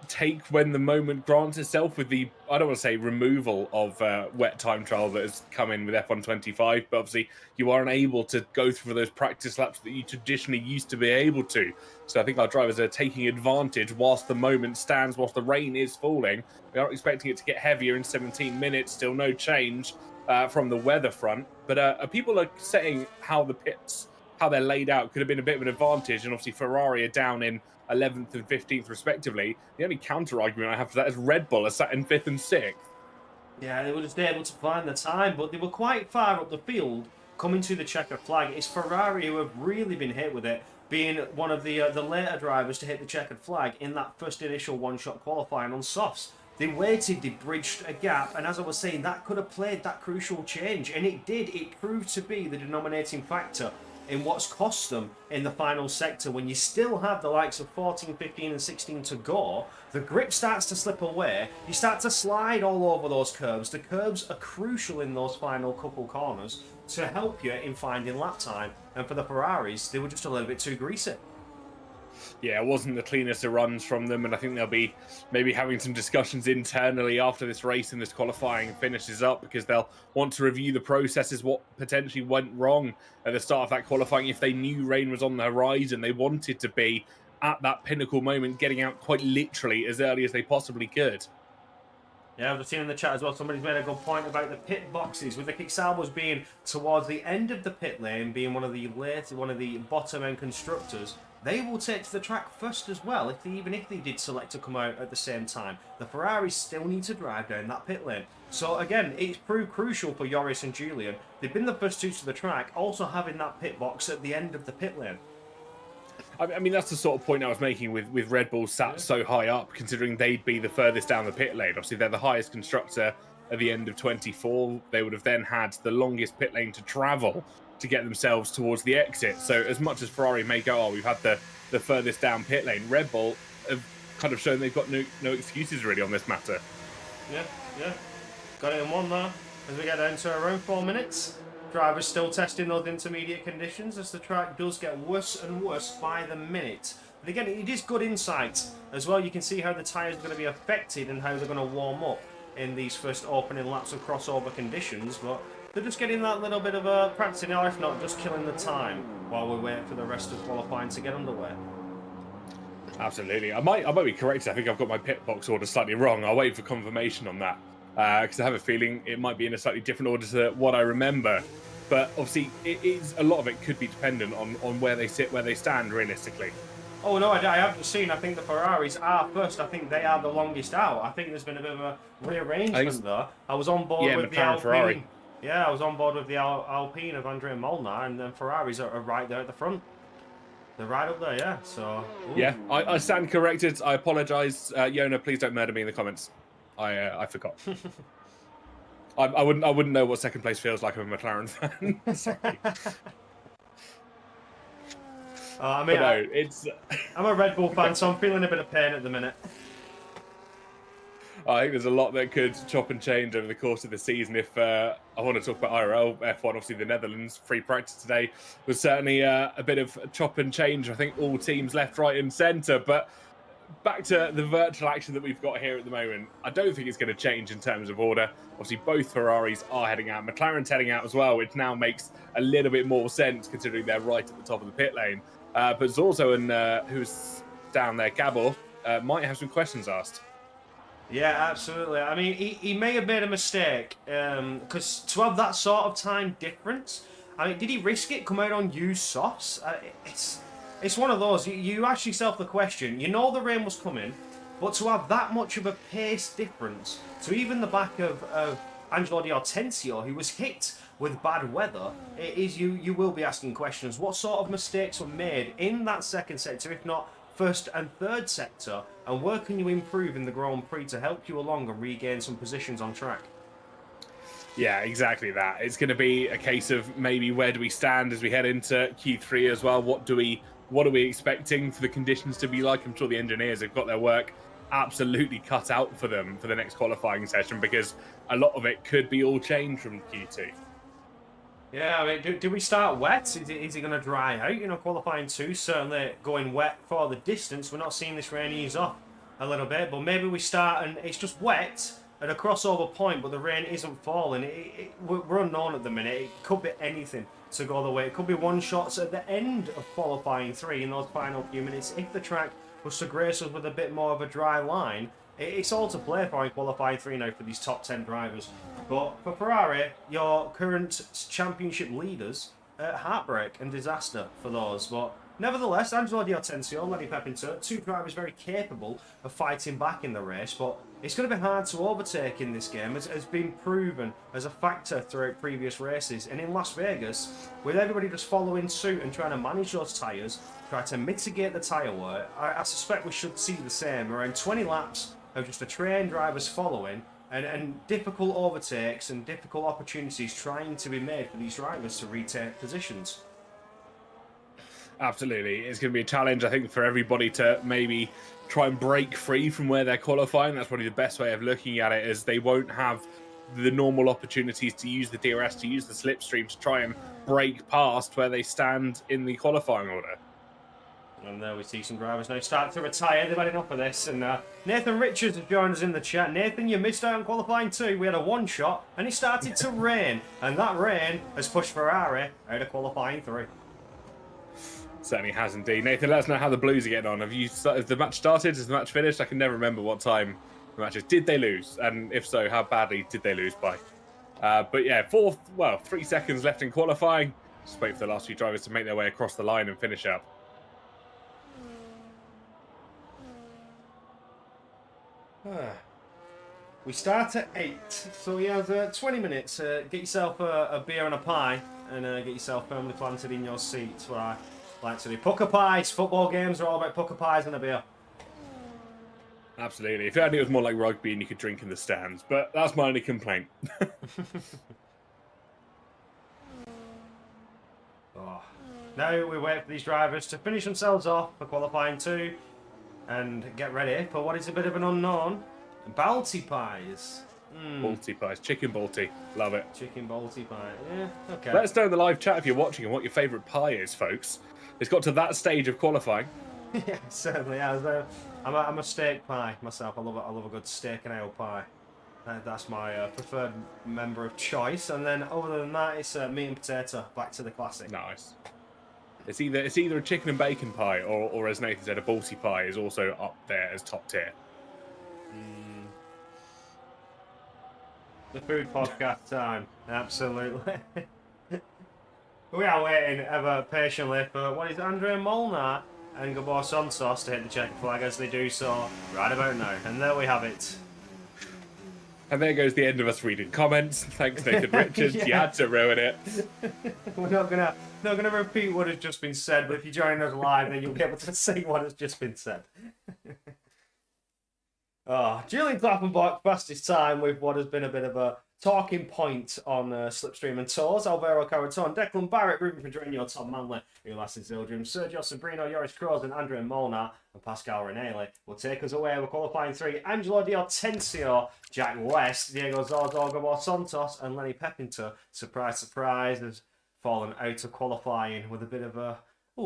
take when the moment grants itself, with the, I don't want to say removal of wet time trial that has come in with F1 25, but obviously you are unable to go through those practice laps that you traditionally used to be able to. So I think our drivers are taking advantage whilst the moment stands, whilst the rain is falling. We are expecting it to get heavier in 17 minutes, still no change from the weather front. But people are saying how the pits, how they're laid out, could have been a bit of an advantage, and obviously Ferrari are down in 11th and 15th respectively. The only counter argument I have for that is Red Bull are sat in 5th and 6th. Yeah, they were just able to find the time, but they were quite far up the field coming to the checkered flag. It's Ferrari who have really been hit with it, being one of the later drivers to hit the checkered flag in that first initial one-shot qualifying on softs. They waited, they bridged a gap, and as I was saying, that could have played that crucial change, and it did. It proved to be the denominating factor in what's cost them in the final sector. When you still have the likes of 14, 15 and 16 to go, the grip starts to slip away, you start to slide all over those curves. The curves are crucial in those final couple corners to help you in finding lap time, and for the Ferraris, they were just a little bit too greasy. Yeah, it wasn't the cleanest of runs from them, and I think they'll be maybe having some discussions internally after this race and this qualifying finishes up, because they'll want to review the processes, what potentially went wrong at the start of that qualifying. If they knew rain was on the horizon, they wanted to be at that pinnacle moment, getting out quite literally as early as they possibly could. Yeah, I've just seen in the chat as well, somebody's made a good point about the pit boxes, with the Kicksabos being towards the end of the pit lane, being one of the bottom end constructors. They will take to the track first as well, even if they did select to come out at the same time. The Ferraris still need to drive down that pit lane. So again, it's proved crucial for Joris and Julian. They've been the first two to the track, also having that pit box at the end of the pit lane. I mean, that's the sort of point I was making with Red Bull sat so high up, considering they'd be the furthest down the pit lane. Obviously, they're the highest constructor at the end of 24. They would have then had the longest pit lane to travel to get themselves towards the exit. So as much as Ferrari may go, oh, we've had the furthest down pit lane, Red Bull have kind of shown they've got no excuses really on this matter. Yeah. Got it in one there. As we get down to around 4 minutes. Drivers still testing those intermediate conditions as the track does get worse and worse by the minute. But again, it is good insight as well. You can see how the tyres are going to be affected and how they're going to warm up in these first opening laps of crossover conditions. But they're just getting that little bit of a practicing, or if not, just killing the time while we wait for the rest of qualifying to get underway. Absolutely. I might be corrected. I think I've got my pit box order slightly wrong. I'll wait for confirmation on that because I have a feeling it might be in a slightly different order to what I remember. But obviously, a lot of it could be dependent on where they sit, where they stand, realistically. Oh no, I haven't seen. I think the Ferraris are first. I think they are the longest out. I think there's been a bit of a rearrangement there. I was on board with the Alpine. Ferrari. Yeah, I was on board with the Alpine of Andrea Molnar, and then Ferraris are right there at the front. They're right up there, yeah. So. Ooh. Yeah, I stand corrected. I apologise, Yona. Please don't murder me in the comments. I forgot. I wouldn't know what second place feels like. I'm a McLaren fan. Sorry. I mean, no, I'm a Red Bull fan, so I'm feeling a bit of pain at the minute. I think there's a lot that could chop and change over the course of the season. If I want to talk about IRL, F1, obviously the Netherlands free practice today was certainly a bit of chop and change. I think all teams left, right and centre. But back to the virtual action that we've got here at the moment, I don't think it's going to change in terms of order. Obviously, both Ferraris are heading out. McLaren's heading out as well, which now makes a little bit more sense considering they're right at the top of the pit lane. But there's also who's down there, Gabor, might have some questions asked. Yeah, absolutely. I mean, he may have made a mistake because to have that sort of time difference, I mean, did he risk it? Come out on used softs? It's one of those. You ask yourself the question. You know the rain was coming, but to have that much of a pace difference to even the back of Angelo Di Hortensio, who was hit with bad weather, it is you will be asking questions. What sort of mistakes were made in that second sector, if not first and third sector, and where can you improve in the Grand Prix to help you along and regain some positions on track? Yeah, exactly that. It's going to be a case of maybe where do we stand as we head into Q3 as well. What are we expecting for the conditions to be like? I'm sure the engineers have got their work absolutely cut out for them for the next qualifying session, because a lot of it could be all changed from Q2. Yeah, I mean, do we start wet? Is it going to dry out? You know, qualifying 2, certainly going wet for the distance. We're not seeing this rain ease off a little bit, but maybe we start and it's just wet at a crossover point, but the rain isn't falling. We're unknown at the minute. It could be anything to go the way. It could be one shots at the end of qualifying 3 in those final few minutes. If the track was to grace us with a bit more of a dry line, it's all to play for in qualifying 3 now for these top 10 drivers. But for Ferrari, your current championship leaders, heartbreak and disaster for those. But nevertheless, Angelo Di Hortensio, Lenny Pepinter, 2 drivers very capable of fighting back in the race. But it's going to be hard to overtake in this game, as has been proven as a factor throughout previous races. And in Las Vegas, with everybody just following suit and trying to manage those tyres, try to mitigate the tyre wear, I suspect we should see the same. Around 20 laps of just the trained drivers following, and difficult overtakes and difficult opportunities trying to be made for these drivers to retake positions. Absolutely. It's going to be a challenge, I think, for everybody to maybe try and break free from where they're qualifying. That's probably the best way of looking at it, is they won't have the normal opportunities to use the DRS, to use the slipstream, to try and break past where they stand in the qualifying order. And there we see some drivers now start to retire. They've had enough of this. And Nathan Richards has joined us in the chat. Nathan, you missed out on qualifying 2. We had a one shot and it started to rain. And that rain has pushed Ferrari out of qualifying 3. Certainly has indeed. Nathan, let us know how the Blues are getting on. Has the match started? Has the match finished? I can never remember what time matches. Did they lose? And if so, how badly did they lose by? But yeah, 3 seconds left in qualifying. Just wait for the last few drivers to make their way across the line and finish up. We start at 8, so we have 20 minutes. Get yourself a beer and a pie, and get yourself firmly planted in your seats. What I like to do. Pucker pies. Football games are all about pucker pies and a beer. Absolutely. If only it was more like rugby and you could drink in the stands, but that's my only complaint. Now we wait for these drivers to finish themselves off for qualifying 2 and get ready for what is a bit of an unknown. Balti pies. Balti pies. Chicken balti. Love it. Chicken balti pie. Yeah, okay. Let us know in the live chat if you're watching and what your favourite pie is, folks. It's got to that stage of qualifying. Yeah, certainly has. I'm a steak pie myself. I love a good steak and ale pie. That's my preferred member of choice. And then other than that, it's meat and potato. Back to the classic. Nice. It's either a chicken and bacon pie or as Nathan said, a balti pie is also up there as top tier. The food podcast time. Absolutely. We are waiting ever patiently for what is Andrea Molnar and Gabor Santos to hit the checkered flag as they do so right about now. And there we have it. And there goes the end of us reading comments. Thanks, Nathan Richards. Yeah. You had to ruin it. We're not gonna repeat what has just been said, but if you join us live, then you'll be able to see what has just been said. Julian Klappenbach passed his time with what has been a bit of a talking point on Slipstream and Tours. Alvaro Caraton, Declan Barrett, Ruben Pedrinho, Tom Manley, Ulysses Zildjian, Sergio Sabrino, Joris Kroos, and Andrea Molnar and Pascal Renali will take us away. We're qualifying 3. Angelo Di Hortensio, Jack West, Diego Zordo, Gabor Santos, and Lenny Pepinter. Surprise, surprise, has fallen out of qualifying with a bit of a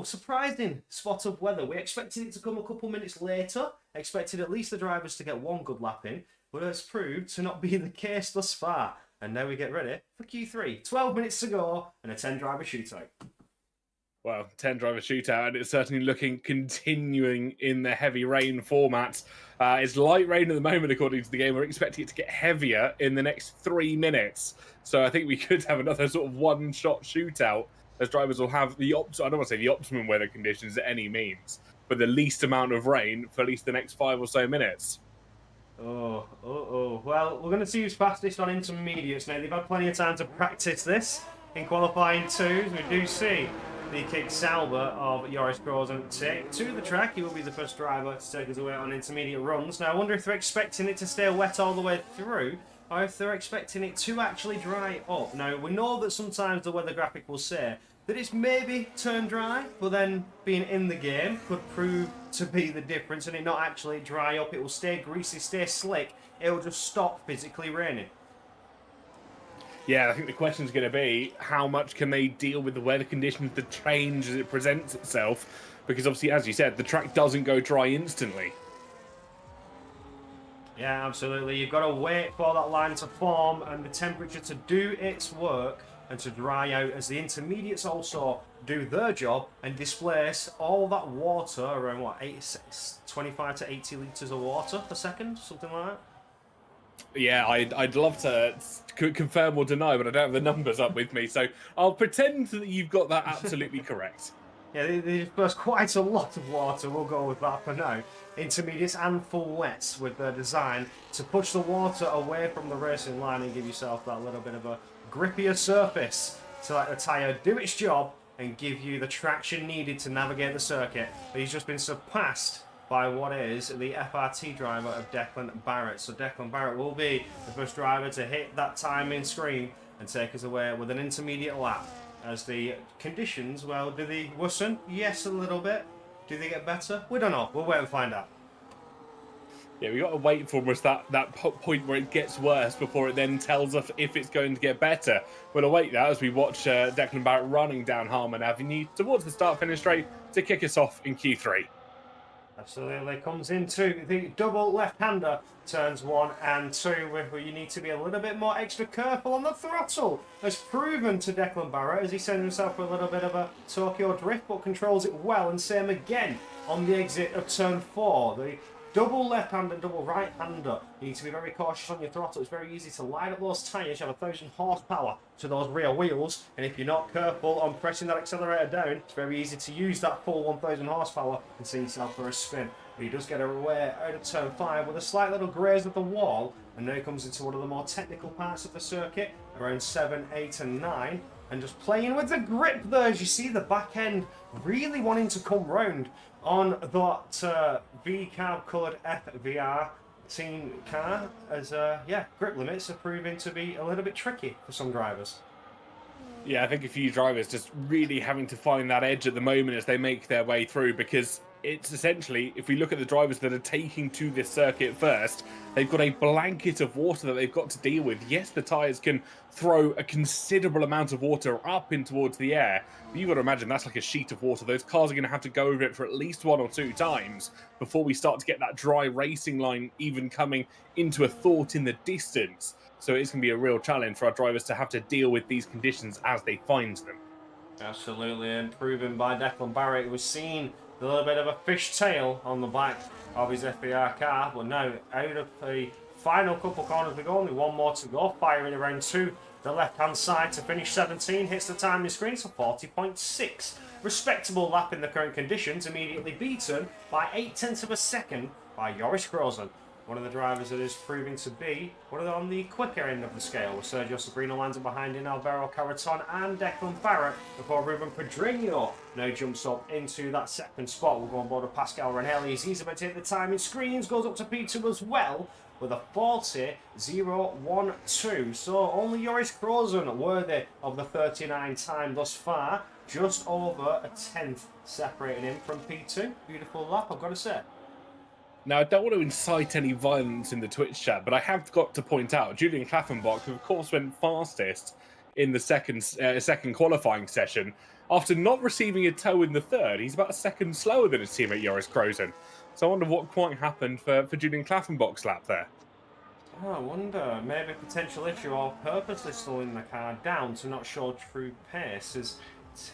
surprising spot of weather. We expected it to come a couple minutes later. Expected at least the drivers to get one good lap in, but it's proved to not be the case thus far. And now we get ready for Q3. 12 minutes to go and a 10-driver shootout. Well, 10-driver shootout, and it's certainly continuing in the heavy rain format. It's light rain at the moment, according to the game. We're expecting it to get heavier in the next 3 minutes. So I think we could have another sort of one-shot shootout, as drivers will have I don't want to say the optimum weather conditions at any means, but the least amount of rain for at least the next 5 or so minutes. Well, we're going to see who's fastest on intermediates now. They've had plenty of time to practice this in qualifying 2s. We do see the kick Sauber of Joris Kroos and take to the track. He will be the first driver to take us away on intermediate runs. Now, I wonder if they're expecting it to stay wet all the way through, or if they're expecting it to actually dry up. Now, we know that sometimes the weather graphic will say that it's maybe turned dry, but then being in the game could prove to be the difference and it not actually dry up. It will stay greasy, stay slick. It will just stop physically raining. Yeah, I think the question is going to be how much can they deal with the weather conditions, the change as it presents itself, because obviously, as you said, the track doesn't go dry instantly. Yeah, absolutely. You've got to wait for that line to form and the temperature to do its work and to dry out, as the intermediates also do their job and displace all that water, around 25 to 80 litres of water per second, something like that. Yeah, I'd love to confirm or deny, but I don't have the numbers up with me, so I'll pretend that you've got that absolutely correct. Yeah, they disperse quite a lot of water, we'll go with that for now. Intermediates and full wets with their design to push the water away from the racing line and give yourself that little bit of a grippier surface to let the tyre do its job and give you the traction needed to navigate the circuit. But he's just been surpassed by what is the FRT driver of Declan Barrett. So Declan Barrett will be the first driver to hit that timing screen and take us away with an intermediate lap. As the conditions, well, do they worsen? Yes, a little bit. Do they get better? We don't know. We'll wait and find out. Yeah, we got to wait for almost that point where it gets worse before it then tells us if it's going to get better. We'll await that as we watch Declan Barrett running down Harman Avenue towards the start-finish straight to kick us off in Q3. Absolutely. Comes into the double left-hander, turns 1 and 2, where you need to be a little bit more extra careful on the throttle. As proven to Declan Barrett as he sends himself for a little bit of a Tokyo drift, but controls it well. And same again on the exit of turn 4. The double left-hander and double right-hander. You need to be very cautious on your throttle. It's very easy to line up those tyres. You have 1,000 horsepower to those rear wheels, and if you're not careful on pressing that accelerator down, it's very easy to use that full 1,000 horsepower and send yourself for a spin. But he does get away out of turn 5 with a slight little graze of the wall, and now he comes into one of the more technical parts of the circuit, around 7, 8 and 9, and just playing with the grip there. As you see the back end really wanting to come round on that V-carb coloured FVR team car, as grip limits are proving to be a little bit tricky for some drivers. Yeah, I think a few drivers just really having to find that edge at the moment as they make their way through, because it's essentially, if we look at the drivers that are taking to this circuit first, they've got a blanket of water that they've got to deal with. Yes, the tyres can throw a considerable amount of water up in towards the air, but you've got to imagine that's like a sheet of water. Those cars are going to have to go over it for at least 1 or 2 times before we start to get that dry racing line even coming into a thought in the distance. So it's going to be a real challenge for our drivers to have to deal with these conditions as they find them. Absolutely, and proven by Declan Barrett, who was seen a little bit of a fishtail on the back of his FBR car, but now out of the final couple corners we go, only 1 more to go, firing around to the left-hand side to finish 17, hits the timing screen, so 40.6. Respectable lap in the current conditions, immediately beaten by 0.8 of a second by Joris Krozen. One of the drivers that is proving to be on the quicker end of the scale, with Sergio Sabrino lands behind in Alvaro Caraton and Declan Barrett, before Ruben Pedrinho now jumps up into that second spot. We'll go on board with Pascal Ranelli as he's about to hit the timing screens, goes up to P2 as well with a 40.012. So only Joris Krozen worthy of the 39 time thus far, just over a 10th separating him from P2. Beautiful lap, I've got to say. Now, I don't want to incite any violence in the Twitch chat, but I have got to point out Julian Klaffenbach, who of course went fastest in the second qualifying session, after not receiving a tow in the third, he's about a second slower than his teammate Joris Krozen. So I wonder what quite happened for Julian Klaffenbach's lap there. Oh, I wonder, maybe a potential issue of purposely slowing the car down to not show true pace, as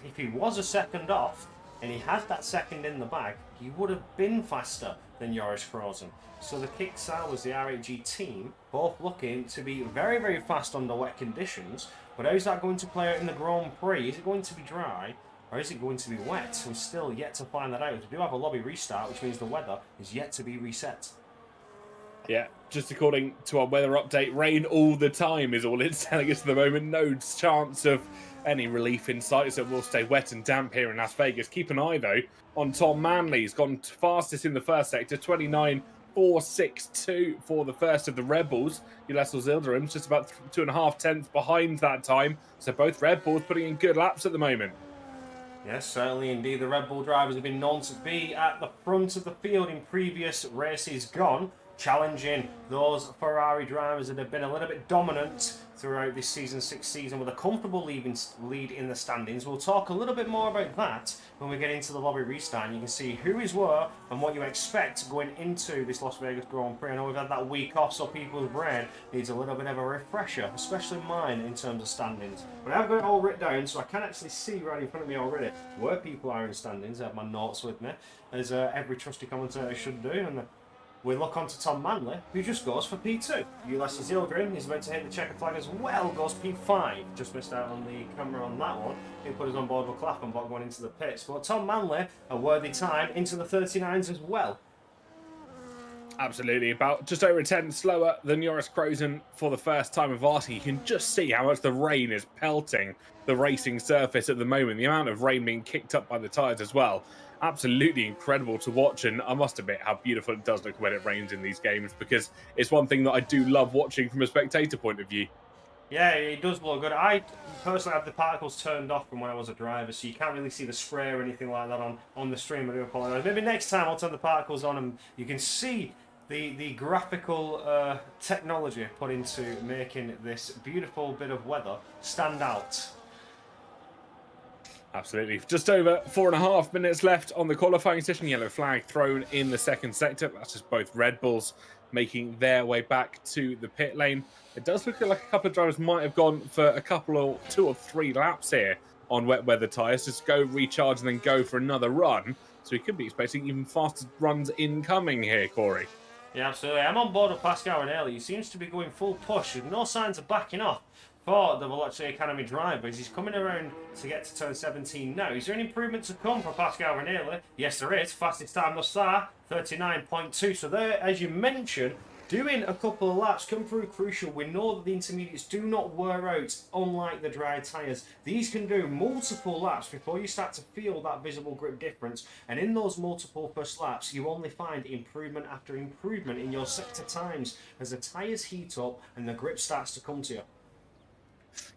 if he was a second off and he had that second in the bag, he would have been faster than Joris Krozen. So the Kicksar was the RAG team, both looking to be very, very fast under wet conditions. But how is that going to play out in the Grand Prix? Is it going to be dry, or is it going to be wet? We're still yet to find that out. We do have a lobby restart, which means the weather is yet to be reset. Yeah, just according to our weather update, rain all the time is all it's telling us at the moment. No chance of any relief in sight, so it will stay wet and damp here in Las Vegas. Keep an eye, though, on Tom Manley. He's gone fastest in the first sector, 29.462 for the first of the Red Bulls. Ulesel Zilderum's just about 2.5 tenths behind that time. So both Red Bulls putting in good laps at the moment. Yes, certainly indeed. The Red Bull drivers have been known to be at the front of the field in previous races gone, challenging those Ferrari drivers that have been a little bit dominant throughout this season 6 season with a comfortable lead in the standings. We'll talk a little bit more about that when we get into the lobby restart. You can see who is where and what you expect going into this Las Vegas Grand Prix. I know we've had that week off, so people's brain needs a little bit of a refresher, especially mine in terms of standings. But I've got it all written down, so I can actually see right in front of me already where people are in standings. I have my notes with me, as every trusty commentator should do. And we look on to Tom Manley, who just goes for P2. Ulysses Ilgrim is about to hit the checker flag as well, goes P5. Just missed out on the camera on that one. He put us on board with Klaffenbach going into the pits. But Tom Manley, a worthy time, into the 39s as well. Absolutely, about just over a 10 slower than Joris Krozen for the first time of Artie. You can just see how much the rain is pelting the racing surface at the moment. The amount of rain being kicked up by the tyres as well. Absolutely incredible to watch, and I must admit how beautiful it does look when it rains in these games, because it's one thing that I do love watching from a spectator point of view. Yeah, it does look good. I personally have the particles turned off from when I was a driver, so you can't really see the spray or anything like that on the stream. I do apologise. Maybe next time I'll turn the particles on and you can see the graphical technology put into making this beautiful bit of weather stand out. Absolutely. Just over 4.5 minutes left on the qualifying session. Yellow flag thrown in the second sector. That's just both Red Bulls making their way back to the pit lane. It does look like a couple of drivers might have gone for a couple or 2 or 3 laps here on wet weather tyres. Just go recharge and then go for another run. So we could be expecting even faster runs incoming here, Corey. Yeah, absolutely. I'm on board with Pascal Ranelli. He seems to be going full push with no signs of backing off for the Veloce Academy driver as he's coming around to get to turn 17 now. Is there any improvement to come for Pascal Ranelli? Yes, there is. Fastest time thus far, 39.2. So there, as you mentioned, doing a couple of laps can prove crucial. We know that the intermediates do not wear out, unlike the dry tyres. These can do multiple laps before you start to feel that visible grip difference. And in those multiple first laps, you only find improvement after improvement in your sector times as the tyres heat up and the grip starts to come to you.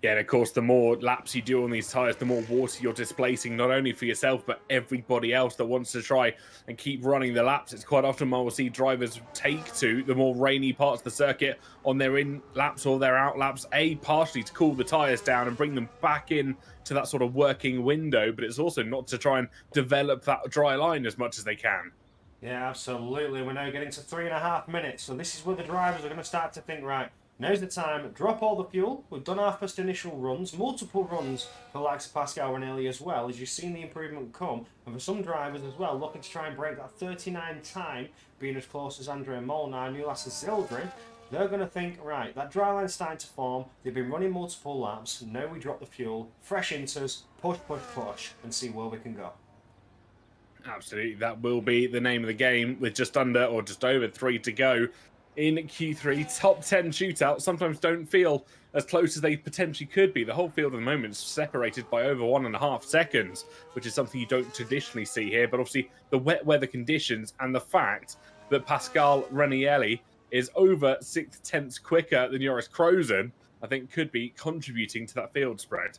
Yeah, and of course, the more laps you do on these tyres, the more water you're displacing, not only for yourself, but everybody else that wants to try and keep running the laps. It's quite often we'll see drivers take to the more rainy parts of the circuit on their in laps or their out laps, partially to cool the tyres down and bring them back in to that sort of working window, but it's also not to try and develop that dry line as much as they can. Yeah, absolutely. We're now getting to 3.5 minutes, so this is where the drivers are going to start to think, right, now's the time, drop all the fuel. We've done our first initial runs, multiple runs for the likes of Pascal Ranelli as well, as you've seen the improvement come. And for some drivers as well, looking to try and break that 39 time, being as close as Andrea Molnar, Nulas and Sildren, they're going to think, right, that dry line's starting to form. They've been running multiple laps. Now we drop the fuel, fresh inters, push, push, push, and see where we can go. Absolutely, that will be the name of the game with just under or just over 3 to go. In Q3, top 10 shootouts sometimes don't feel as close as they potentially could be. The whole field at the moment is separated by over 1.5 seconds, which is something you don't traditionally see here. But obviously, the wet weather conditions and the fact that Pascal Ranelli is over 6/10 quicker than Joris Krozen, I think could be contributing to that field spread.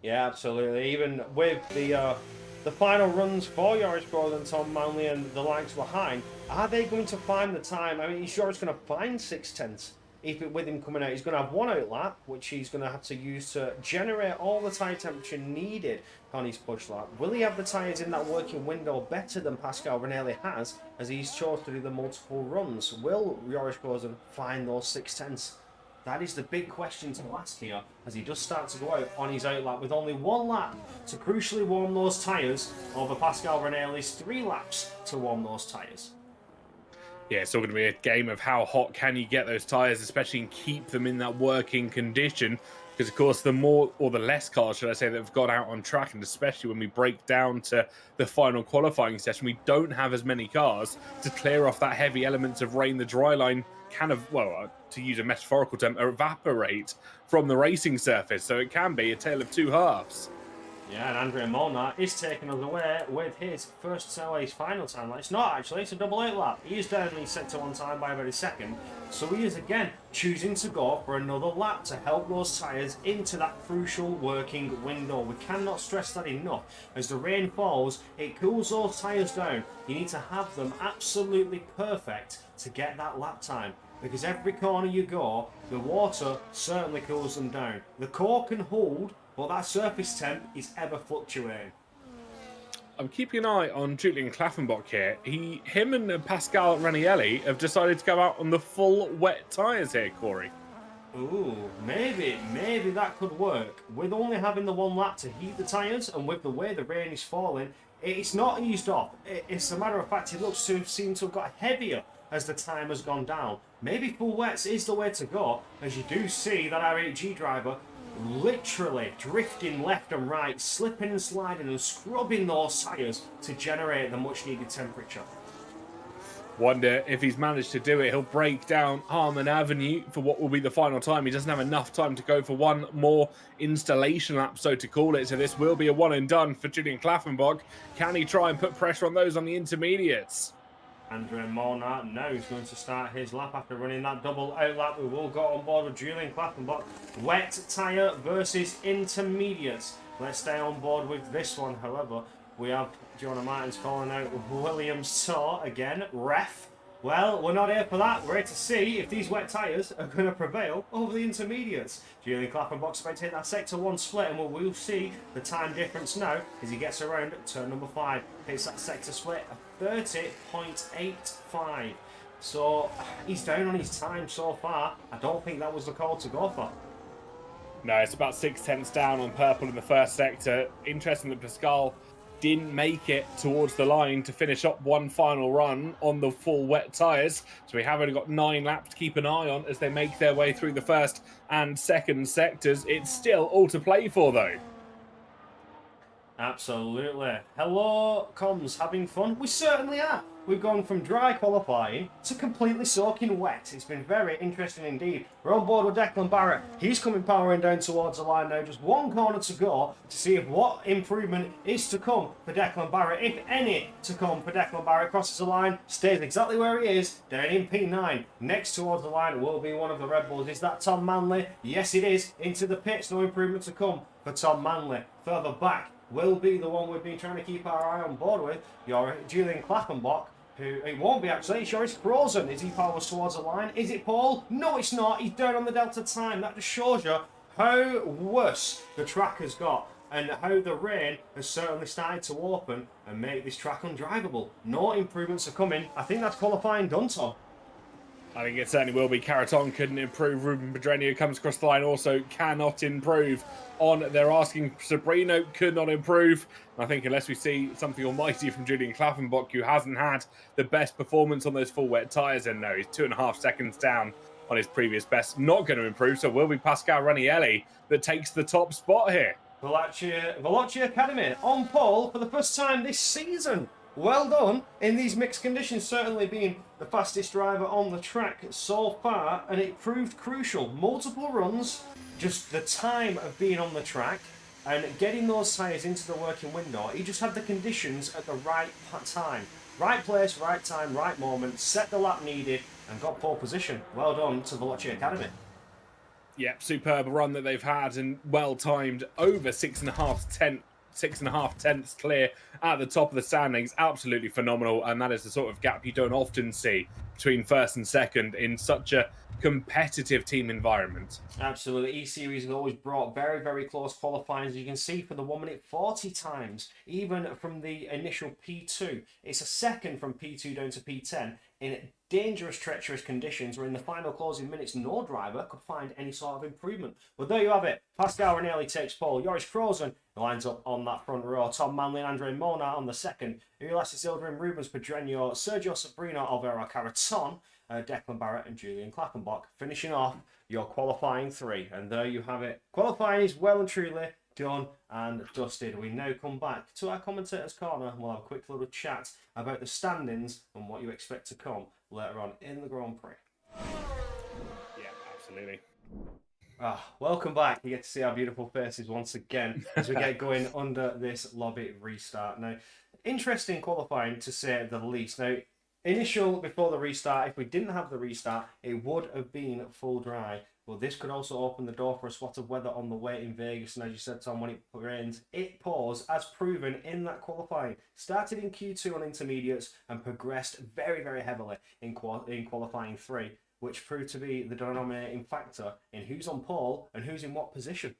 Yeah, absolutely. Even with the final runs for Joris Krozen, Tom Manley and the likes behind, are they going to find the time? I mean, is Joris going to find 6/10 with him coming out? He's going to have one outlap, which he's going to have to use to generate all the tyre temperature needed on his push lap. Will he have the tyres in that working window better than Pascal Ranelli has, as he's chose to do the multiple runs? Will Joris Krozen find those 6/10? That is the big question to ask here, as he does start to go out on his outlap with only one lap to crucially warm those tyres over Pascal Ranelli's 3 laps to warm those tyres. Yeah, it's all going to be a game of how hot can you get those tyres, especially and keep them in that working condition. Because, of course, the more or the less cars, should I say, that have got out on track, and especially when we break down to the final qualifying session, we don't have as many cars to clear off that heavy elements of rain. The dry line kind of, well, to use a metaphorical term, evaporate from the racing surface. So it can be a tale of two halves. Yeah, and Andrea Molnar is taking us away with his his final time. It's not actually, it's a double 8 lap. He is down in sector 1 time by about a second. So he is again choosing to go for another lap to help those tyres into that crucial working window. We cannot stress that enough. As the rain falls, it cools those tyres down. You need to have them absolutely perfect to get that lap time. Because every corner you go, the water certainly cools them down. The core can hold, but that surface temp is ever fluctuating. I'm keeping an eye on Julian Klaffenbach here. Him and Pascal Ranelli have decided to go out on the full wet tyres here, Corey. Ooh, maybe that could work. With only having the one lap to heat the tyres, and with the way the rain is falling, it's not eased off. It's a matter of fact, it looks to seem to have got heavier as the time has gone down. Maybe full wets is the way to go, as you do see that R8G driver literally drifting left and right, slipping and sliding and scrubbing those tyres to generate the much needed temperature. Wonder if he's managed to do it. He'll break down Harmon Avenue for what will be the final time. He doesn't have enough time to go for one more installation lap, so to call it. So this will be a one and done for Julian Klaffenbach. Can he try and put pressure on those on the intermediates? Andrea Molnar now is going to start his lap after running that double out lap. We will go on board with Julian Klaffenbach. Wet tyre versus intermediates. Let's stay on board with this one, however. We have Jonah Martins calling out Williams Saw again. Ref. Well, we're not here for that. We're here to see if these wet tyres are going to prevail over the intermediates. Julian Klaffenbach's about to hit that sector 1 split, and we'll see the time difference now as he gets around turn number 5. Hits that sector split of 30.85. So he's down on his time so far. I don't think that was the call to go for. No, it's about 6/10 down on purple in the first sector. Interesting that Pascal didn't make it towards the line to finish up one final run on the full wet tyres. So we have only got 9 laps to keep an eye on as they make their way through the first and second sectors. It's still all to play for, though. Absolutely. Hello, comms, having fun? We certainly are. We've gone from dry qualifying to completely soaking wet. It's been very interesting indeed. We're on board with Declan Barrett. He's coming powering down towards the line now. Just one corner to go to see if what improvement is to come for Declan Barrett. If any to come for Declan Barrett. Crosses the line, stays exactly where he is, down in P9. Next towards the line will be one of the Red Bulls. Is that Tom Manley? Yes, it is. Into the pits. No improvement to come for Tom Manley. Further back will be the one we've been trying to keep our eye on board with, your Julian Klappenbach, who, it won't be actually, sure it's frozen. Is he powers towards the line? Is it Paul? No, it's not. He's down on the Delta time. That just shows you how worse the track has got and how the rain has certainly started to open and make this track undrivable. No improvements are coming. I think that's qualifying done, Tom. I think it certainly will be. Caraton couldn't improve. Ruben Pedreño comes across the line, also cannot improve on their asking. Sabrino could not improve. I think unless we see something almighty from Julian Klaffenbach, who hasn't had the best performance on those full wet tyres, and no, he's 2.5 seconds down on his previous best. Not going to improve, so will be Pascal Ranieri that takes the top spot here. Veloci Academy on pole for the first time this season. Well done in these mixed conditions, certainly being the fastest driver on the track so far, and it proved crucial. Multiple runs, just the time of being on the track and getting those tyres into the working window. He just had the conditions at the right time. Right place, right time, right moment, set the lap needed and got pole position. Well done to Veloci Academy. Yep, superb run that they've had and well timed, over 6.5 tenths clear at the top of the standings. Absolutely phenomenal, and that is the sort of gap you don't often see between first and second in such a competitive team environment. Absolutely. E-Series has always brought very, very close qualifying, as you can see, for the 1 minute 40 times, even from the initial P2. It's a second from P2 down to P10 in dangerous, treacherous conditions where in the final closing minutes no driver could find any sort of improvement. But there you have it. Pascal Ranieri takes pole. Joris Frozen lines up on that front row. Tom Manley and Andre Mona on the second. Ulises Ildrim, Rubens Pedreño, Sergio Sabrino, Alvaro Caraton, Declan Barrett and Julian Klappenbach finishing off your qualifying 3. And there you have it. Qualifying is well and truly done and dusted. We now come back to our commentators' corner and we'll have a quick little chat about the standings and what you expect to come later on in the Grand Prix. Yeah, absolutely. Welcome back. You get to see our beautiful faces once again as we get going under this lobby restart. Now, interesting qualifying to say the least. Now, initial before the restart, if we didn't have the restart, it would have been full dry. Well, this could also open the door for a spot of weather on the way in Vegas. And as you said, Tom, when it rains, it pours, as proven in that qualifying. Started in Q2 on intermediates and progressed very, very heavily in qualifying 3, which proved to be the dominating factor in who's on pole and who's in what position.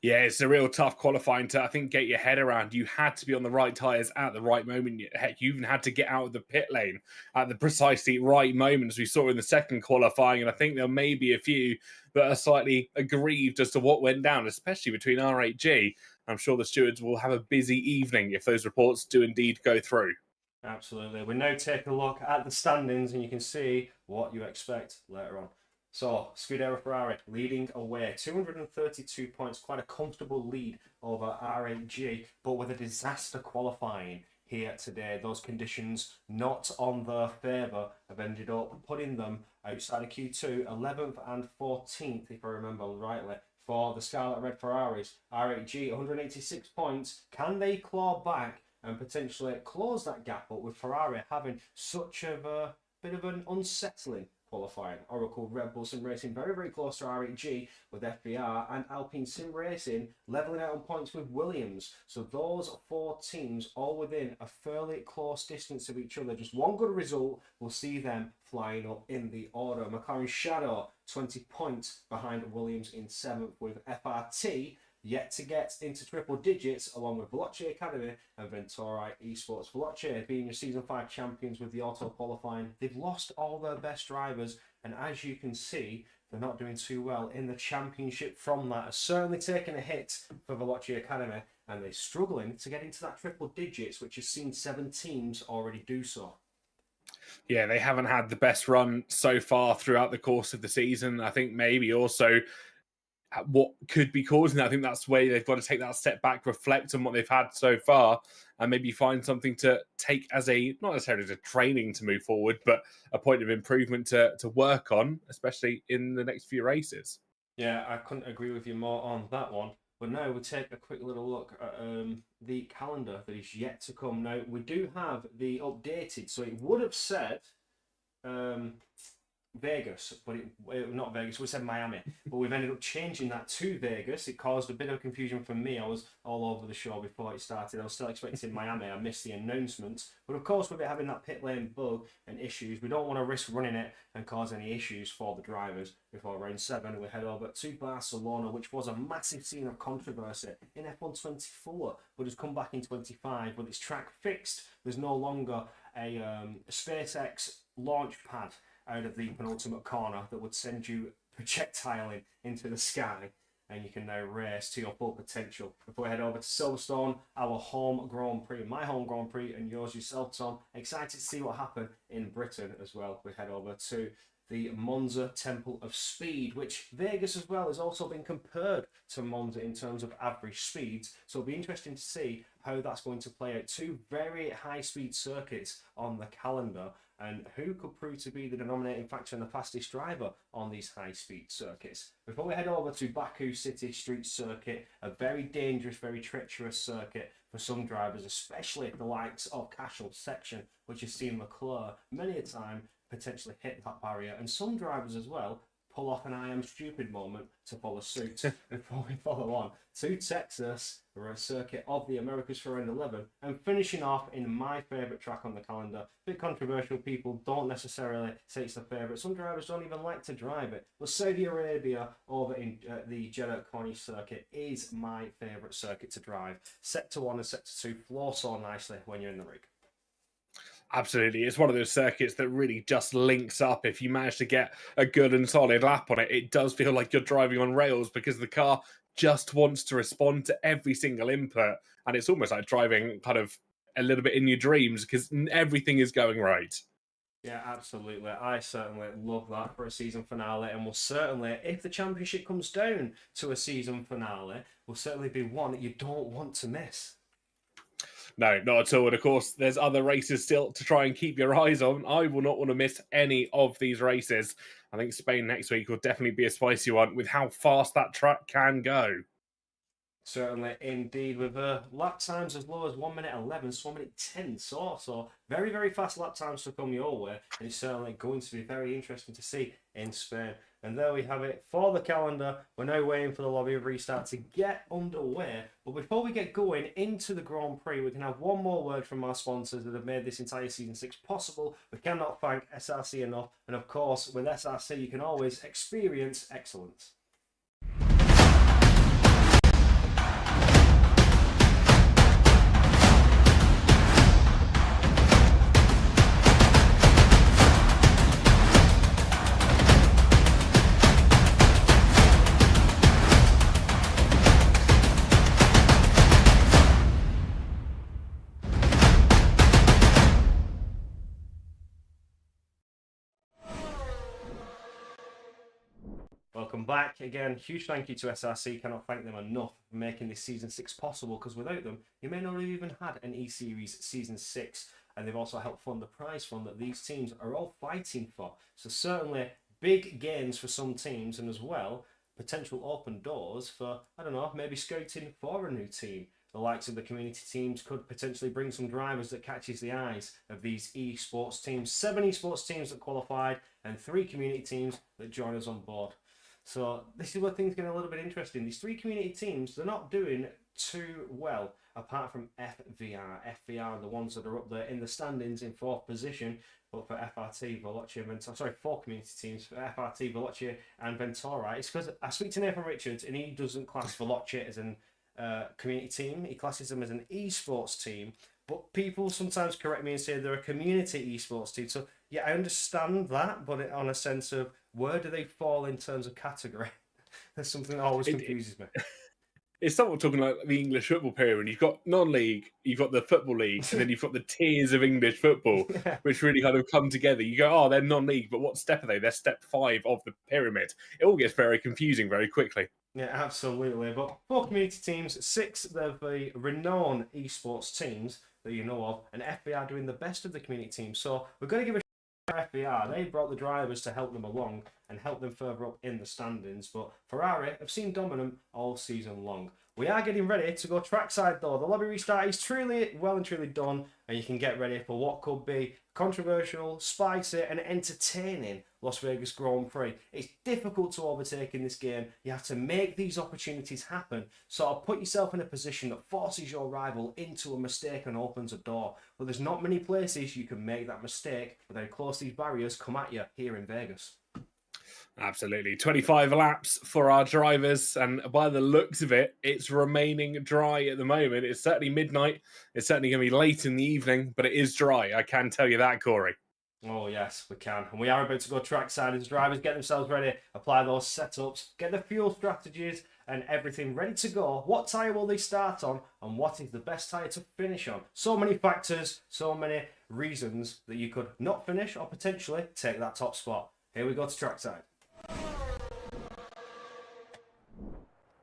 Yeah, it's a real tough qualifying to, I think, get your head around. You had to be on the right tyres at the right moment. Heck, you even had to get out of the pit lane at the precisely right moment, as we saw in the second qualifying. And I think there may be a few that are slightly aggrieved as to what went down, especially between R8G. I'm sure the stewards will have a busy evening if those reports do indeed go through. Absolutely. We now take a look at the standings and you can see what you expect later on. So, Scuderia Ferrari leading away, 232 points, quite a comfortable lead over R8G, but with a disaster qualifying here today. Those conditions not on their favour have ended up putting them outside of Q2, 11th and 14th, if I remember rightly, for the Scarlet Red Ferraris. R8G, 186 points. Can they claw back and potentially close that gap up with Ferrari having such a bit of an unsettling qualifying? Oracle, Red Bull Sim Racing very, very close to R8G with FBR, and Alpine Sim Racing levelling out on points with Williams. So those 4 teams all within a fairly close distance of each other. Just one good result will see them flying up in the order. McLaren Shadow 20 points behind Williams in 7th, with FRT yet to get into triple digits, along with Veloci Academy and Venturi Esports. Veloci being your Season 5 champions with the auto qualifying. They've lost all their best drivers And as you can see, they're not doing too well in the championship from that. Has certainly taken a hit for Veloci Academy, and they're struggling to get into that triple digits, which has seen 7 teams already do so. Yeah, they haven't had the best run so far throughout the course of the season. I think maybe also what could be causing that. I think that's where they've got to take that step back, reflect on what they've had so far, and maybe find something to take as a, not necessarily as a training to move forward, but a point of improvement to work on, especially in the next few races. Yeah, I couldn't agree with you more on that one. But now we'll take a quick little look at the calendar that is yet to come. Now, we do have the updated, so it would have said Vegas, but not Vegas, we said Miami, but we've ended up changing that to Vegas. It caused a bit of confusion for me. I was all over the show before it started. I was still expecting Miami. I missed the announcements. But of course, with it having that pit lane bug and issues, we don't want to risk running it and cause any issues for the drivers before round 7. We head over to Barcelona, which was a massive scene of controversy in F1 24, but has come back in 25 with its track fixed. There's no longer a SpaceX launch pad out of the penultimate corner that would send you projectiling into the sky, and you can now race to your full potential. Before we head over to Silverstone, our home Grand Prix, my home Grand Prix, and yours yourself, Tom. Excited to see what happened in Britain as well. We head over to the Monza Temple of Speed, which Vegas as well has also been compared to Monza in terms of average speeds. So it'll be interesting to see how that's going to play out. 2 very high-speed circuits on the calendar, and who could prove to be the denominating factor and the fastest driver on these high-speed circuits. Before we head over to Baku City Street Circuit, a very dangerous, very treacherous circuit for some drivers, especially the likes of Cashel section, which has seen Leclerc many a time potentially hit that barrier, and some drivers as well pull off an I am stupid moment to follow suit. Before we follow on to Texas, a circuit of the Americas for round 11, and finishing off in my favourite track on the calendar. A bit controversial, people don't necessarily say it's their favourite. Some drivers don't even like to drive it. But Saudi Arabia over in the Jeddah Corniche circuit is my favourite circuit to drive. Sector 1 and Sector 2 flow so nicely when you're in the rig. Absolutely. It's one of those circuits that really just links up. If you manage to get a good and solid lap on it, it does feel like you're driving on rails because the car just wants to respond to every single input. And it's almost like driving kind of a little bit in your dreams because everything is going right. Yeah, absolutely. I certainly love that for a season finale, and will certainly, if the championship comes down to a season finale, will certainly be one that you don't want to miss. No, not at all. And of course, there's other races still to try and keep your eyes on. I will not want to miss any of these races. I think Spain next week will definitely be a spicy one with how fast that track can go. Certainly, indeed, with lap times as low as 1 minute 11, so 1 minute 10. So very, very fast lap times to come your way, and it's certainly going to be very interesting to see in Spain. And there we have it for the calendar. We're now waiting for the lobby of restart to get underway. But before we get going into the Grand Prix, we can have one more word from our sponsors that have made this entire Season 6 possible. We cannot thank SRC enough. And of course, with SRC, you can always experience excellence. Welcome back again. Huge thank you to SRC. Cannot thank them enough for making this Season 6 possible, because without them, you may not have even had an E-Series Season 6. And they've also helped fund the prize fund that these teams are all fighting for. So certainly big gains for some teams, and as well, potential open doors for, I don't know, maybe scouting for a new team. The likes of the community teams could potentially bring some drivers that catches the eyes of these esports teams. 7 esports teams that qualified and 3 community teams that join us on board. So this is where things get a little bit interesting. These 3 community teams, they're not doing too well, apart from FVR. FVR are the ones that are up there in the standings in 4th position, but for FRT, Veloci, and Ventura, sorry, 4 community teams, for FRT, Veloci, and Ventura. It's because I speak to Nathan Richards, and he doesn't class Veloci as an community team. He classes them as an esports team, But people sometimes correct me and say they're a community esports team. So yeah, I understand that, but on a sense of where do they fall in terms of category? That's something that always confuses me. It's somewhat talking like the English football pyramid. You've got non-league, you've got the football league, and then you've got the tiers of English football, Yeah. which really kind of come together. You go, oh, they're non-league, but what step are they? They're step 5 of the pyramid. It all gets very confusing very quickly. Yeah, absolutely. But 4 community teams, 6 of the renowned esports teams that you know of, and FBR doing the best of the community teams. So we're going to give a FBR. They brought the drivers to help them along and help them further up in the standings, but Ferrari have seen dominant all season long. We are getting ready to go trackside though. The lobby restart is truly well and truly done, and you can get ready for what could be controversial, spicy and entertaining Las Vegas Grand Prix. It's difficult to overtake in this game. You have to make these opportunities happen. So put yourself in a position that forces your rival into a mistake and opens a door. But there's not many places you can make that mistake without close these barriers come at you here in Vegas. Absolutely. 25 laps for our drivers, and by the looks of it, it's remaining dry at the moment. It's certainly midnight. It's certainly going to be late in the evening, but it is dry. I can tell you that, Corey. Oh yes, we can. And we are about to go trackside as drivers get themselves ready, apply those setups, get the fuel strategies and everything ready to go. What tyre will they start on, and what is the best tyre to finish on? So many factors, so many reasons that you could not finish or potentially take that top spot. Here we go to trackside.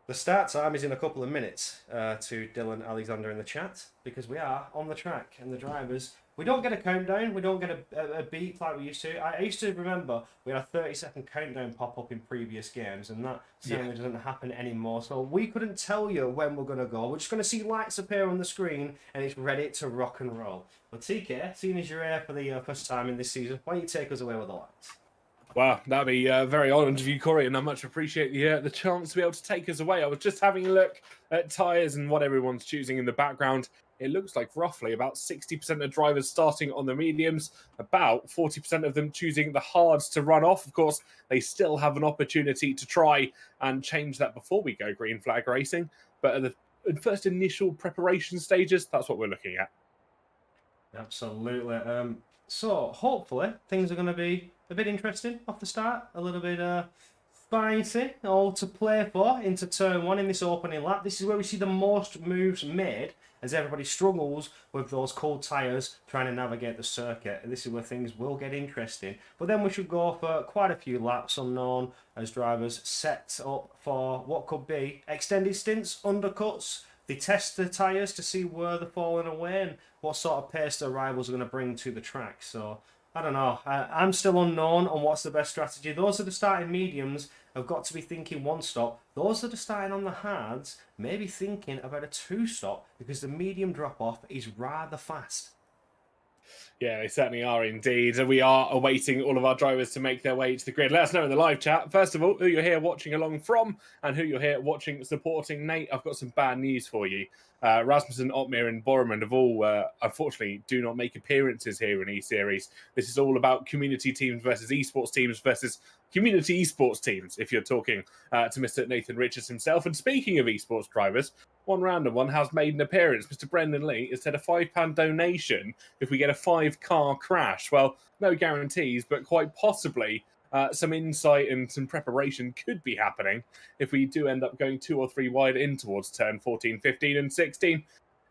The start time is in a couple of minutes to Dylan Alexander in the chat, because we are on the track and the drivers, we don't get a countdown, we don't get a beat like we used to. I used to remember we had a 30-second countdown pop up in previous games, and that certainly doesn't happen anymore. So we couldn't tell you when we're going to go. We're just going to see lights appear on the screen and it's ready to rock and roll. But TK, seeing as you're here for the first time in this season, why don't you take us away with the lights? Wow, that'd be very honoured of you, Corey, and I much appreciate the chance to be able to take us away. I was just having a look at tyres and what everyone's choosing in the background. It looks like roughly about 60% of drivers starting on the mediums, about 40% of them choosing the hards to run off. Of course, they still have an opportunity to try and change that before we go green flag racing. But at the first initial preparation stages, that's what we're looking at. Absolutely. So hopefully things are going to be a bit interesting off the start, a little bit spicy, all to play for into turn 1 in this opening lap. This is where we see the most moves made as everybody struggles with those cold tyres trying to navigate the circuit. And this is where things will get interesting. But then we should go for quite a few laps unknown as drivers set up for what could be extended stints, undercuts. They test the tyres to see where they're falling away and what sort of pace their rivals are going to bring to the track. So I don't know. I'm still unknown on what's the best strategy. Those that are starting mediums have got to be thinking 1 stop. Those that are starting on the hards may be thinking about a 2 stop, because the medium drop off is rather fast. Yeah, they certainly are indeed. We are awaiting all of our drivers to make their way to the grid. Let us know in the live chat, first of all, who you're here watching along from and who you're here watching supporting. Nate, I've got some bad news for you. Rasmussen, Otmir and Borman have all, unfortunately, do not make appearances here in E-Series. This is all about community teams versus esports teams versus community esports teams, if you're talking to Mr. Nathan Richards himself. And speaking of esports drivers, one random one has made an appearance. Mr. Brendan Lee has said a £5 donation if we get a 5-car crash. Well, no guarantees, but quite possibly some insight and some preparation could be happening if we do end up going 2 or 3 wide in towards turn 14, 15 and 16.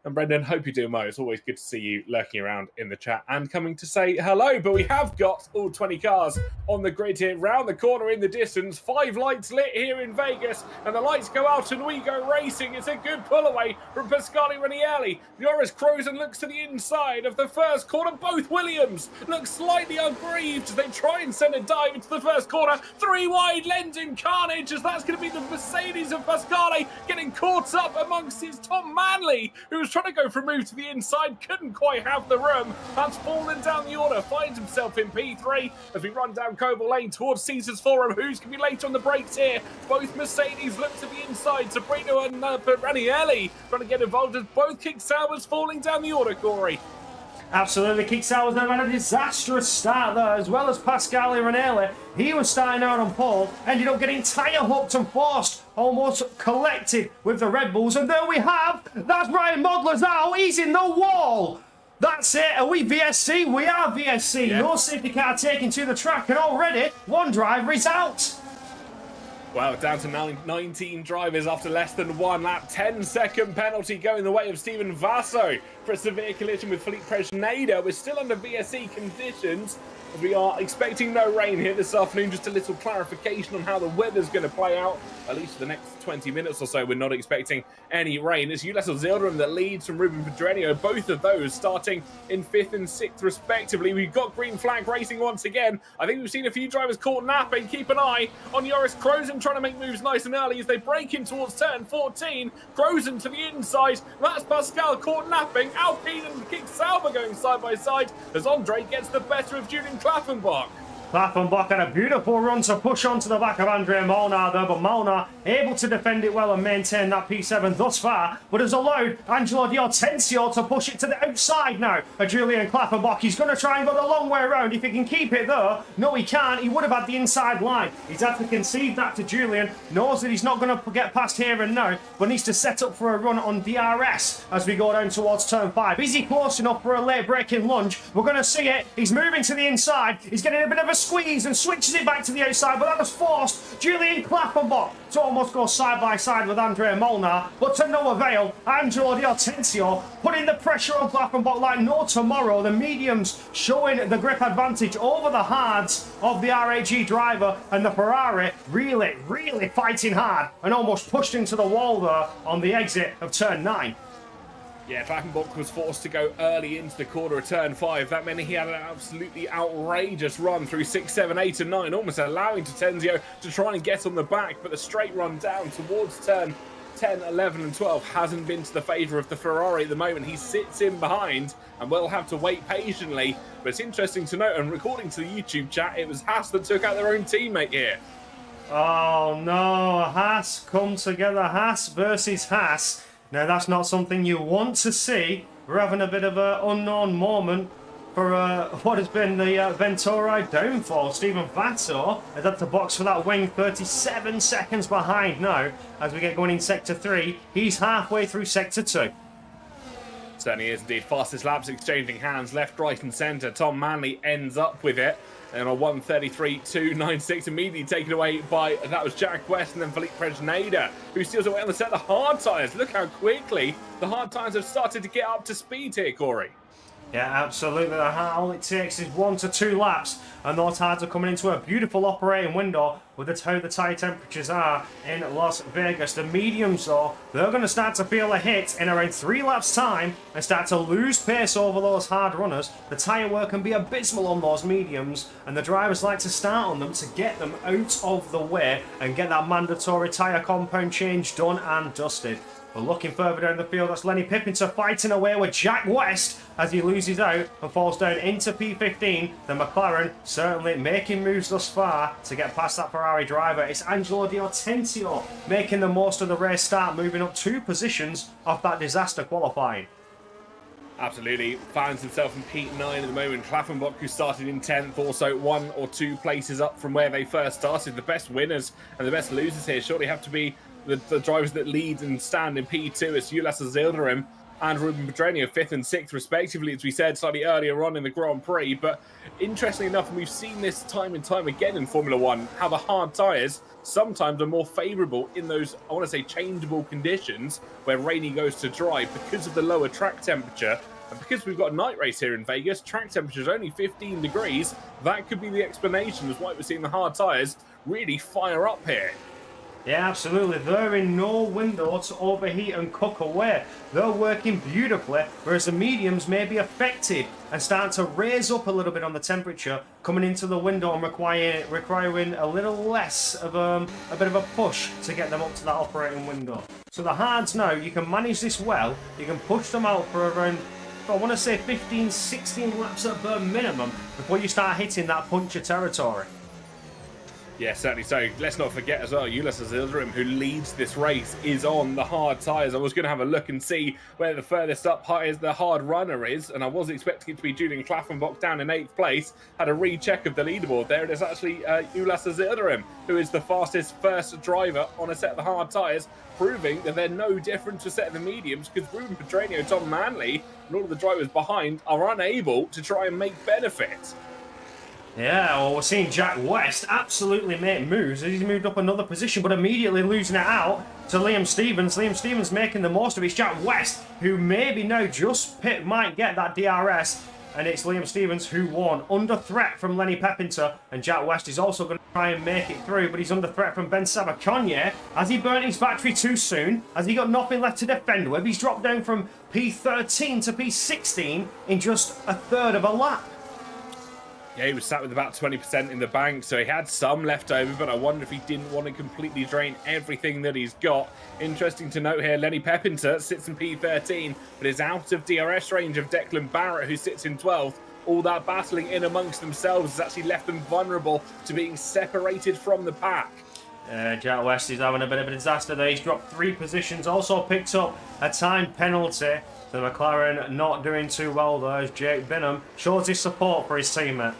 And Brendan, hope you're doing well. It's always good to see you lurking around in the chat and coming to say hello. But we have got all 20 cars on the grid here, round the corner in the distance. 5 lights lit here in Vegas, and the lights go out and we go racing. It's a good pull away from Pasquale Ranieri. Norris crows and looks to the inside of the first corner. Both Williams look slightly aggrieved as they try and send a dive into the first corner. 3 wide, Lendon carnage, as that's going to be the Mercedes of Pasquale getting caught up amongst his Tom Manley, who was trying to go for a move to the inside, couldn't quite have the room. That's fallen down the order, finds himself in P3 as we run down Coble Lane towards Caesars Forum. Who's going to be late on the brakes here? Both Mercedes look to the inside. Sabrino and Ranieri trying to get involved as both kick Sauers falling down the order, Corey. Absolutely, Keith Sauers had a disastrous start there, as well as Pasquale Ranieri. He was starting out on pole, ended up getting tyre hooked and forced, almost collected with the Red Bulls. And there we have, that's Ryan Modler's out, he's in the wall. That's it. Are we VSC? We are VSC. Yeah. No safety car taken to the track, and already one driver is out. Well, down to 19 drivers after less than 1 lap. 10-second penalty going the way of Steven Vasso for a severe collision with Felipe Presneda. We're still under VSC conditions. We are expecting no rain here this afternoon. Just a little clarification on how the weather's going to play out. At least for the next 20 minutes or so, we're not expecting any rain. It's Ulysses Zilderman that leads from Ruben Pedreño. Both of those starting in 5th and 6th respectively. We've got green flag racing once again. I think we've seen a few drivers caught napping. Keep an eye on Joris Krozen trying to make moves nice and early as they break in towards turn 14. Krozen to the inside. That's Pascal caught napping. Alpine and Kick Sauber going side by side as Andre gets the better of Julian Klaffenbach. Klaffenbach had a beautiful run to push onto the back of Andre Molnar there, but Molnar able to defend it well and maintain that P7 thus far, but has allowed Angelo Di Hortensio to push it to the outside now. Julian Klaffenbach, he's going to try and go the long way around. If he can keep it though, no he can't. He would have had the inside line. He's had to concede that to Julian, knows that he's not going to get past here and now, but needs to set up for a run on DRS as we go down towards turn 5. Is he close enough for a late braking lunge? We're going to see it. He's moving to the inside. He's getting a bit of a squeeze and switches it back to the outside, but that has forced Julian Klaffenbach to almost go side by side with Andre Molnar, but to no avail. Angelo Di Hortensio putting the pressure on Klaffenbach like no tomorrow. The mediums showing the grip advantage over the hards of the RAG driver, and the Ferrari really fighting hard and almost pushed into the wall there on the exit of turn 9. Yeah, Klaffenbach was forced to go early into the corner of turn 5. That meant he had an absolutely outrageous run through 6, 7, 8 and 9, almost allowing Tenzio to try and get on the back, but the straight run down towards turn 10, 11 and 12 hasn't been to the favour of the Ferrari at the moment. He sits in behind and will have to wait patiently, but it's interesting to note, and according to the YouTube chat, it was Haas that took out their own teammate here. Oh no, Haas come together, Haas versus Haas. Now that's not something you want to see. We're having a bit of an unknown moment for what has been the Venturi downfall. Steven Vasso has had to box for that wing, 37 seconds behind now as we get going in Sector 3. He's halfway through Sector 2. Certainly is indeed. Fastest laps exchanging hands left, right and centre. Tom Manley ends up with it. And a 1:33.296 immediately taken away by, that was Jack West and then Felipe Presneda, who steals away on the set of hard tyres. Look how quickly the hard tyres have started to get up to speed here, Corey. Yeah, absolutely. All it takes is 1 to 2 laps, and those hards are coming into a beautiful operating window with how the tyre temperatures are in Las Vegas. The mediums, though, they're going to start to feel a hit in around 3 laps' time and start to lose pace over those hard runners. The tyre wear can be abysmal on those mediums, and the drivers like to start on them to get them out of the way and get that mandatory tyre compound change done and dusted. But looking further down the field, that's Lenny Pippinter fighting away with Jack West as he loses out and falls down into P15. The McLaren certainly making moves thus far to get past that Ferrari driver. It's Angelo Di Hortensio making the most of the race start, moving up 2 positions off that disaster qualifying. Absolutely. Finds himself in P9 at the moment. Klaffenbach, who started in 10th, also 1 or 2 places up from where they first started. The best winners and the best losers here surely have to be the drivers that lead and stand in P2. It's Ulysses Zilderman and Ruben Pedreño, 5th and 6th respectively, as we said slightly earlier on in the Grand Prix. But interestingly enough, and we've seen this time and time again in Formula 1, how the hard tyres sometimes are more favourable in those, I want to say, changeable conditions where rainy goes to dry because of the lower track temperature. And because we've got a night race here in Vegas, track temperature is only 15 degrees. That could be the explanation as why we're seeing the hard tyres really fire up here. Yeah, absolutely. They're in no window to overheat and cook away. They're working beautifully, whereas the mediums may be affected and start to raise up a little bit on the temperature, coming into the window and requiring a little less of a bit of a push to get them up to that operating window. So the hards now, you can manage this well. You can push them out for around, I want to say 15, 16 laps at bare minimum before you start hitting that puncture territory. Yeah, certainly so. Let's not forget as well, Ulysses Ilderim, who leads this race, is on the hard tyres. I was going to have a look and see where the furthest up the hard runner is, and I was expecting it to be Julian Klaffenbach down in 8th place. Had a recheck of the leaderboard there. It is actually Ulysses Ilderim, who is the fastest first driver on a set of the hard tyres, proving that they're no different to a set of the mediums, because Ruben Pedreño, Tom Manley, and all of the drivers behind are unable to try and make benefit. Yeah, well, we're seeing Jack West absolutely make moves as he's moved up another position, but immediately losing it out to Liam Stevens. Liam Stevens making the most of it. It's Jack West, who maybe now just might get that DRS, and it's Liam Stevens who won. Under threat from Lenny Pepinter, and Jack West is also going to try and make it through, but he's under threat from Ben Sabaconye. Has he burnt his battery too soon? Has he got nothing left to defend with? He's dropped down from P13 to P16 in just a third of a lap. Yeah, he was sat with about 20% in the bank, so he had some left over, but I wonder if he didn't want to completely drain everything that he's got. Interesting to note here, Lenny Pepinter sits in P13, but is out of DRS range of Declan Barrett, who sits in 12th. All that battling in amongst themselves has actually left them vulnerable to being separated from the pack. Jack West is having a bit of a disaster there. He's dropped 3 positions, also picked up a time penalty. So McLaren not doing too well though, as Jake Bingham shows his support for his teammate.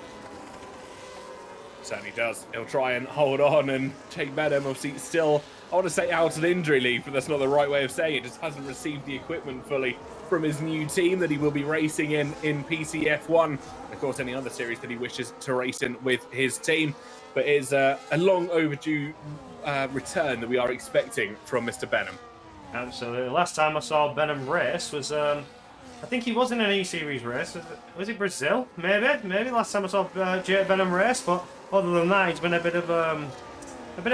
Certainly does. He'll try and hold on, and Jake Bingham obviously still, I want to say out of injury leave, but that's not the right way of saying it. Just hasn't received the equipment fully from his new team that he will be racing in PCF1. Of course, any other series that he wishes to race in with his team. But it is a long overdue return that we are expecting from Mr. Benham. Absolutely. Last time I saw Benham race was, I think he was in an E-Series race. Was it Brazil? Maybe. Last time I saw Jake Benham race, but other than that, he's been a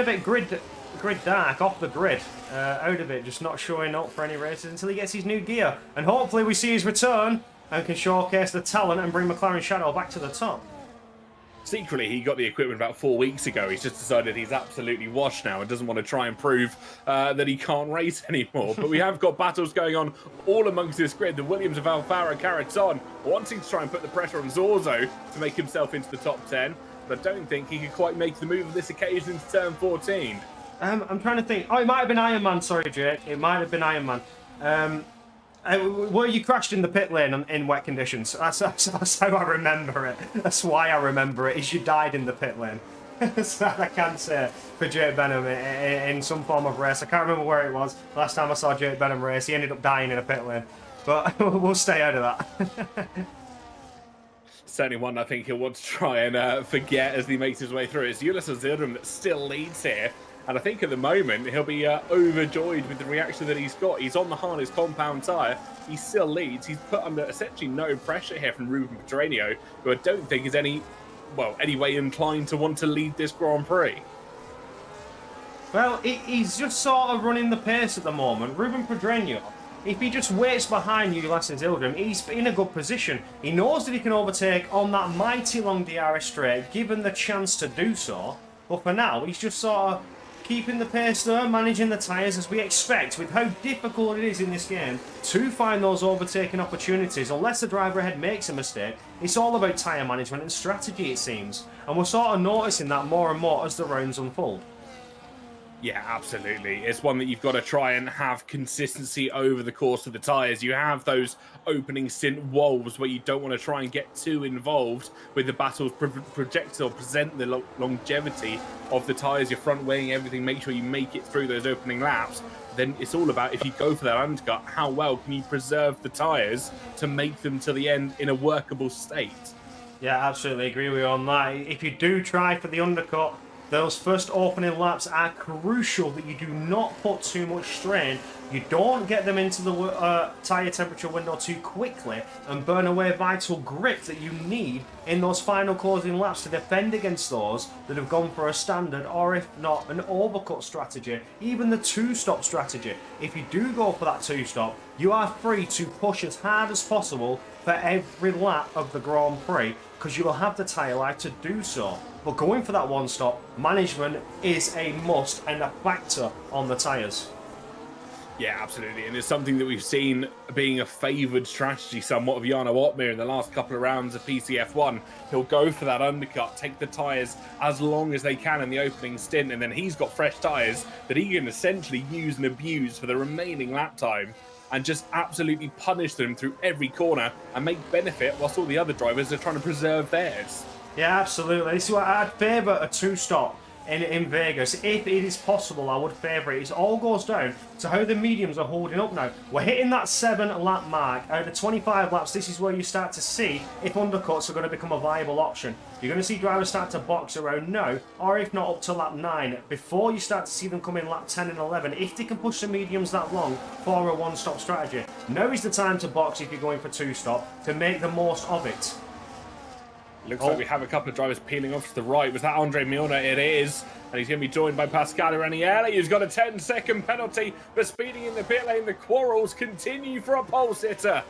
bit grid dark, off the grid, out of it, just not showing up for any races until he gets his new gear. And hopefully we see his return and can showcase the talent and bring McLaren Shadow back to the top. Secretly, he got the equipment about 4 weeks ago. He's just decided he's absolutely washed now and doesn't want to try and prove that he can't race anymore. But we have got battles going on all amongst this grid. The Williams of Alfaro Caraton wanting to try and put the pressure on Zorzo to make himself into the top 10. But I don't think he could quite make the move of this occasion into turn 14. I'm trying to think. Oh, it might have been Iron Man. Sorry, Jake. It might have been Iron Man. Well, you crashed in the pit lane in wet conditions. That's how I remember it. That's why I remember it, is you died in the pit lane. That's that I can say for Jake Benham in some form of race. I can't remember where it was. Last time I saw Jake Benham race, he ended up dying in a pit lane. But we'll stay out of that. Certainly one I think he'll want to try and forget as he makes his way through. It's Ulysses Ilderim that still leads here. And I think at the moment, he'll be overjoyed with the reaction that he's got. He's on the hardest compound tyre. He still leads. He's put under essentially no pressure here from Ruben Pedreño, who I don't think is any way inclined to want to lead this Grand Prix. Well, he's just sort of running the pace at the moment. Ruben Pedreño, if he just waits behind Ulysses Ilderim, he's in a good position. He knows that he can overtake on that mighty long DRS straight, given the chance to do so. But for now, he's just sort of keeping the pace there, managing the tyres as we expect, with how difficult it is in this game to find those overtaking opportunities. Unless the driver ahead makes a mistake, it's all about tyre management and strategy, it seems. And we're sort of noticing that more and more as the rounds unfold. Yeah, absolutely. It's one that you've got to try and have consistency over the course of the tyres. You have those opening stint walls where you don't want to try and get too involved with the battles, project or present the longevity of the tyres. You're front weighing everything, make sure you make it through those opening laps. Then it's all about, if you go for that undercut, how well can you preserve the tyres to make them to the end in a workable state? Yeah, absolutely agree with you on that. If you do try for the undercut, those first opening laps are crucial that you do not put too much strain. You don't get them into the tyre temperature window too quickly and burn away vital grip that you need in those final closing laps to defend against those that have gone for a standard, or if not, an overcut strategy, even the two-stop strategy. If you do go for that two-stop, you are free to push as hard as possible for every lap of the Grand Prix, because you will have the tyre life to do so. But going for that one stop, management is a must and a factor on the tyres. Yeah, absolutely. And it's something that we've seen being a favoured strategy somewhat of Jarno Opmeer in the last couple of rounds of PCF1. He'll go for that undercut, take the tyres as long as they can in the opening stint, and then he's got fresh tyres that he can essentially use and abuse for the remaining lap time and just absolutely punish them through every corner and make benefit whilst all the other drivers are trying to preserve theirs. Yeah, absolutely. This is what I'd favour a two-stop in Vegas. If it is possible, I would favour it. It all goes down to how the mediums are holding up now. We're hitting that 7-lap mark. Out of 25 laps, this is where you start to see if undercuts are going to become a viable option. You're going to see drivers start to box around now, or if not, up to lap 9, before you start to see them come in lap 10 and 11, if they can push the mediums that long for a one-stop strategy. Now is the time to box if you're going for two-stop, to make the most of it. Looks like we have a couple of drivers peeling off to the right. Was that Andre Milner? It is. And he's going to be joined by Pascal Ranieri, who's got a 10-second penalty for speeding in the pit lane. The quarrels continue for a pole sitter.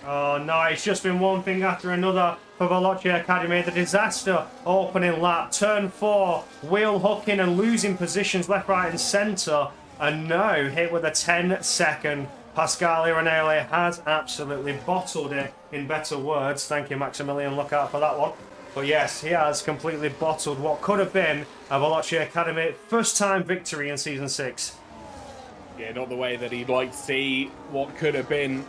Oh no, it's just been one thing after another for Veloce Academy. The disaster opening lap. Turn 4, wheel hooking and losing positions left, right and centre. And now hit with a 10-second. Pascal Ranieri has absolutely bottled it, in better words. Thank you, Maximilian. Look out for that one. But yes, he has completely bottled what could have been a Veloce Academy first-time victory in Season 6. Yeah, not the way that he'd like to see what could have been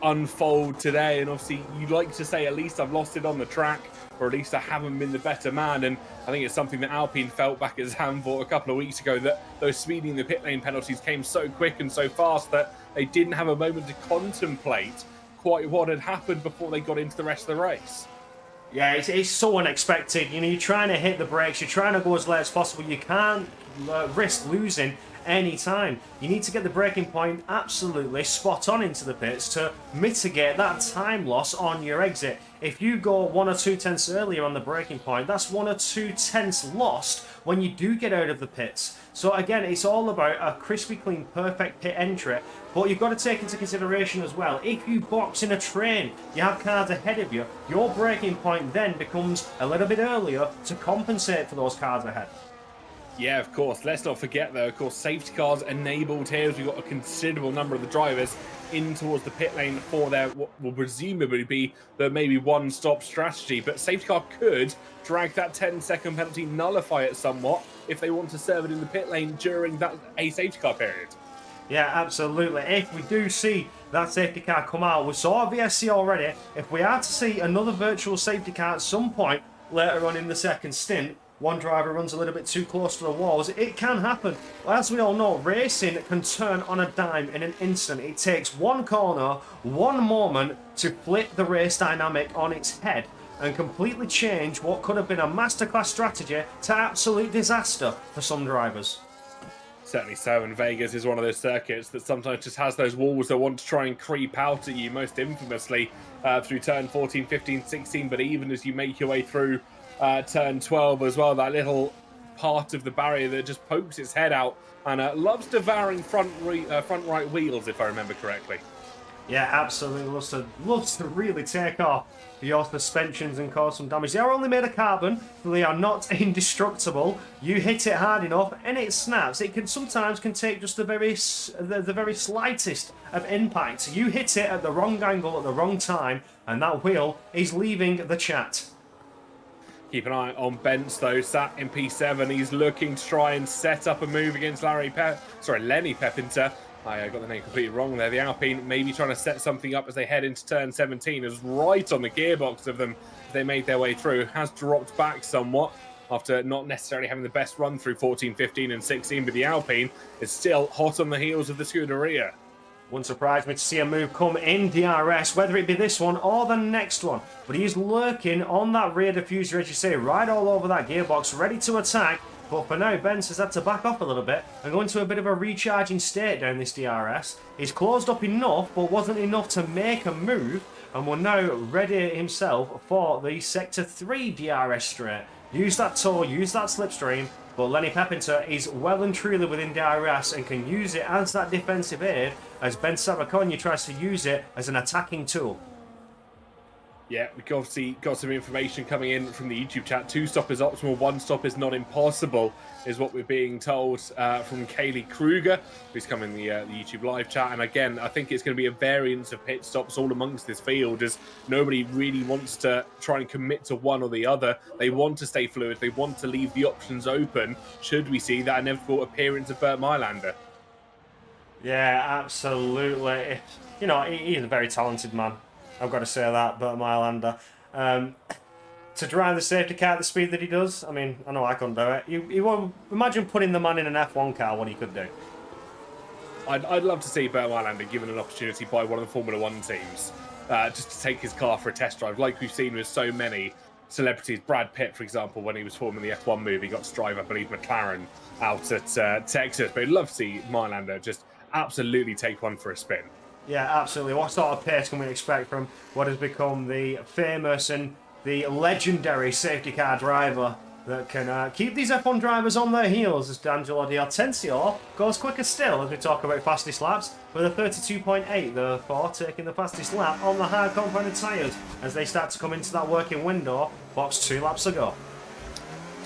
unfold today. And obviously, you'd like to say, at least I've lost it on the track, or at least I haven't been the better man. And I think it's something that Alpine felt back at Zandvoort a couple of weeks ago, that those speeding in the pit lane penalties came so quick and so fast that they didn't have a moment to contemplate quite what had happened before they got into the rest of the race. Yeah, it's so unexpected. You know, you're trying to hit the brakes, you're trying to go as late as possible. You can't risk losing any time. You need to get the braking point absolutely spot on into the pits to mitigate that time loss on your exit. If you go 1 or 2 tenths earlier on the braking point, that's 1 or 2 tenths lost when you do get out of the pits. So again, it's all about a crispy clean, perfect pit entry. But you've got to take into consideration as well, if you box in a train, you have cars ahead of you, your braking point then becomes a little bit earlier to compensate for those cars ahead. Yeah, of course. Let's not forget, though, of course, safety cars enabled here as we've got a considerable number of the drivers in towards the pit lane for their what will presumably be the maybe one-stop strategy. But safety car could drag that 10-second penalty, nullify it somewhat if they want to serve it in the pit lane during that a safety car period. Yeah, absolutely. If we do see that safety car come out, we saw VSC already. If we are to see another virtual safety car at some point later on in the second stint, one driver runs a little bit too close to the walls, it can happen. As we all know, racing can turn on a dime in an instant. It takes one corner, one moment to flip the race dynamic on its head and completely change what could have been a masterclass strategy to absolute disaster for some drivers. Certainly so, and Vegas is one of those circuits that sometimes just has those walls that want to try and creep out at you, most infamously through turn 14, 15, 16, but even as you make your way through turn 12 as well, that little part of the barrier that just pokes its head out and loves devouring front right wheels, if I remember correctly. Yeah, absolutely. Loves to really take off your suspensions and cause some damage. They are only made of carbon, so they are not indestructible. You hit it hard enough and it snaps. It can sometimes take just the very slightest of impact. You hit it at the wrong angle at the wrong time, and that wheel is leaving the chat. Keep an eye on Bence, though, sat in P7. He's looking to try and set up a move against Lenny Pepinter. I got the name completely wrong there. The Alpine maybe trying to set something up as they head into turn 17. It was right on the gearbox of them as they made their way through. Has dropped back somewhat after not necessarily having the best run through 14, 15 and 16. But the Alpine is still hot on the heels of the Scuderia. Wouldn't surprise me to see a move come in DRS, whether it be this one or the next one. But he is lurking on that rear diffuser, as you say, right all over that gearbox, ready to attack. But for now, Benz has had to back off a little bit and go into a bit of a recharging state down this DRS. He's closed up enough, but wasn't enough to make a move, and will now ready himself for the Sector 3 DRS straight. Use that toe, use that slipstream, but Lenny Pepinter is well and truly within DRS and can use it as that defensive aid, as Ben Saraconia tries to use it as an attacking tool. Yeah, we've obviously got some information coming in from the YouTube chat. 2 stop is optimal, 1 stop is not impossible, is what we're being told from Kaylee Kruger, who's come in the YouTube live chat. And again, I think it's going to be a variance of pit stops all amongst this field, as nobody really wants to try and commit to one or the other. They want to stay fluid. They want to leave the options open should we see that inevitable appearance of Bert Mylander. Yeah, absolutely. You know, he's a very talented man. I've got to say that, Bert Mylander. To drive the safety car at the speed that he does, I mean, I know I couldn't do it. You won't imagine putting the man in an F1 car, what he could do. I'd love to see Bert Mylander given an opportunity by one of the Formula One teams, just to take his car for a test drive, like we've seen with so many celebrities. Brad Pitt, for example, when he was forming the F1 movie, got to drive, I believe, McLaren out at Texas. But I'd love to see Mylander just absolutely take one for a spin. Yeah, absolutely. What sort of pace can we expect from what has become the famous and the legendary safety car driver that can keep these F1 drivers on their heels, as D'Angelo D'Artensio goes quicker still as we talk about fastest laps, with a 32.8, therefore taking the fastest lap on the hard compounded tyres as they start to come into that working window, box 2 laps ago.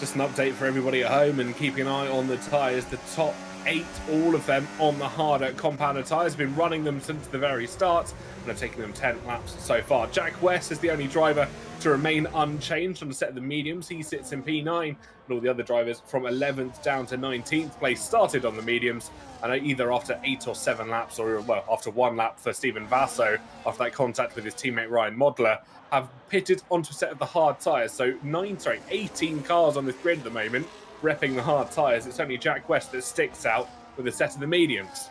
Just an update for everybody at home and keeping an eye on the tyres. The top 8, all of them on the harder compounded tyres, been running them since the very start and have taken them 10 laps so far. Jack West is the only driver to remain unchanged on the set of the mediums. He sits in P9, and all the other drivers from 11th down to 19th place started on the mediums, and either after 8 or 7 laps, or well, after 1 lap for Stephen Vasso, after that contact with his teammate Ryan Modler, have pitted onto a set of the hard tyres. So 18 cars on this grid at the moment repping the hard tyres. It's only Jack West that sticks out with a set of the mediums.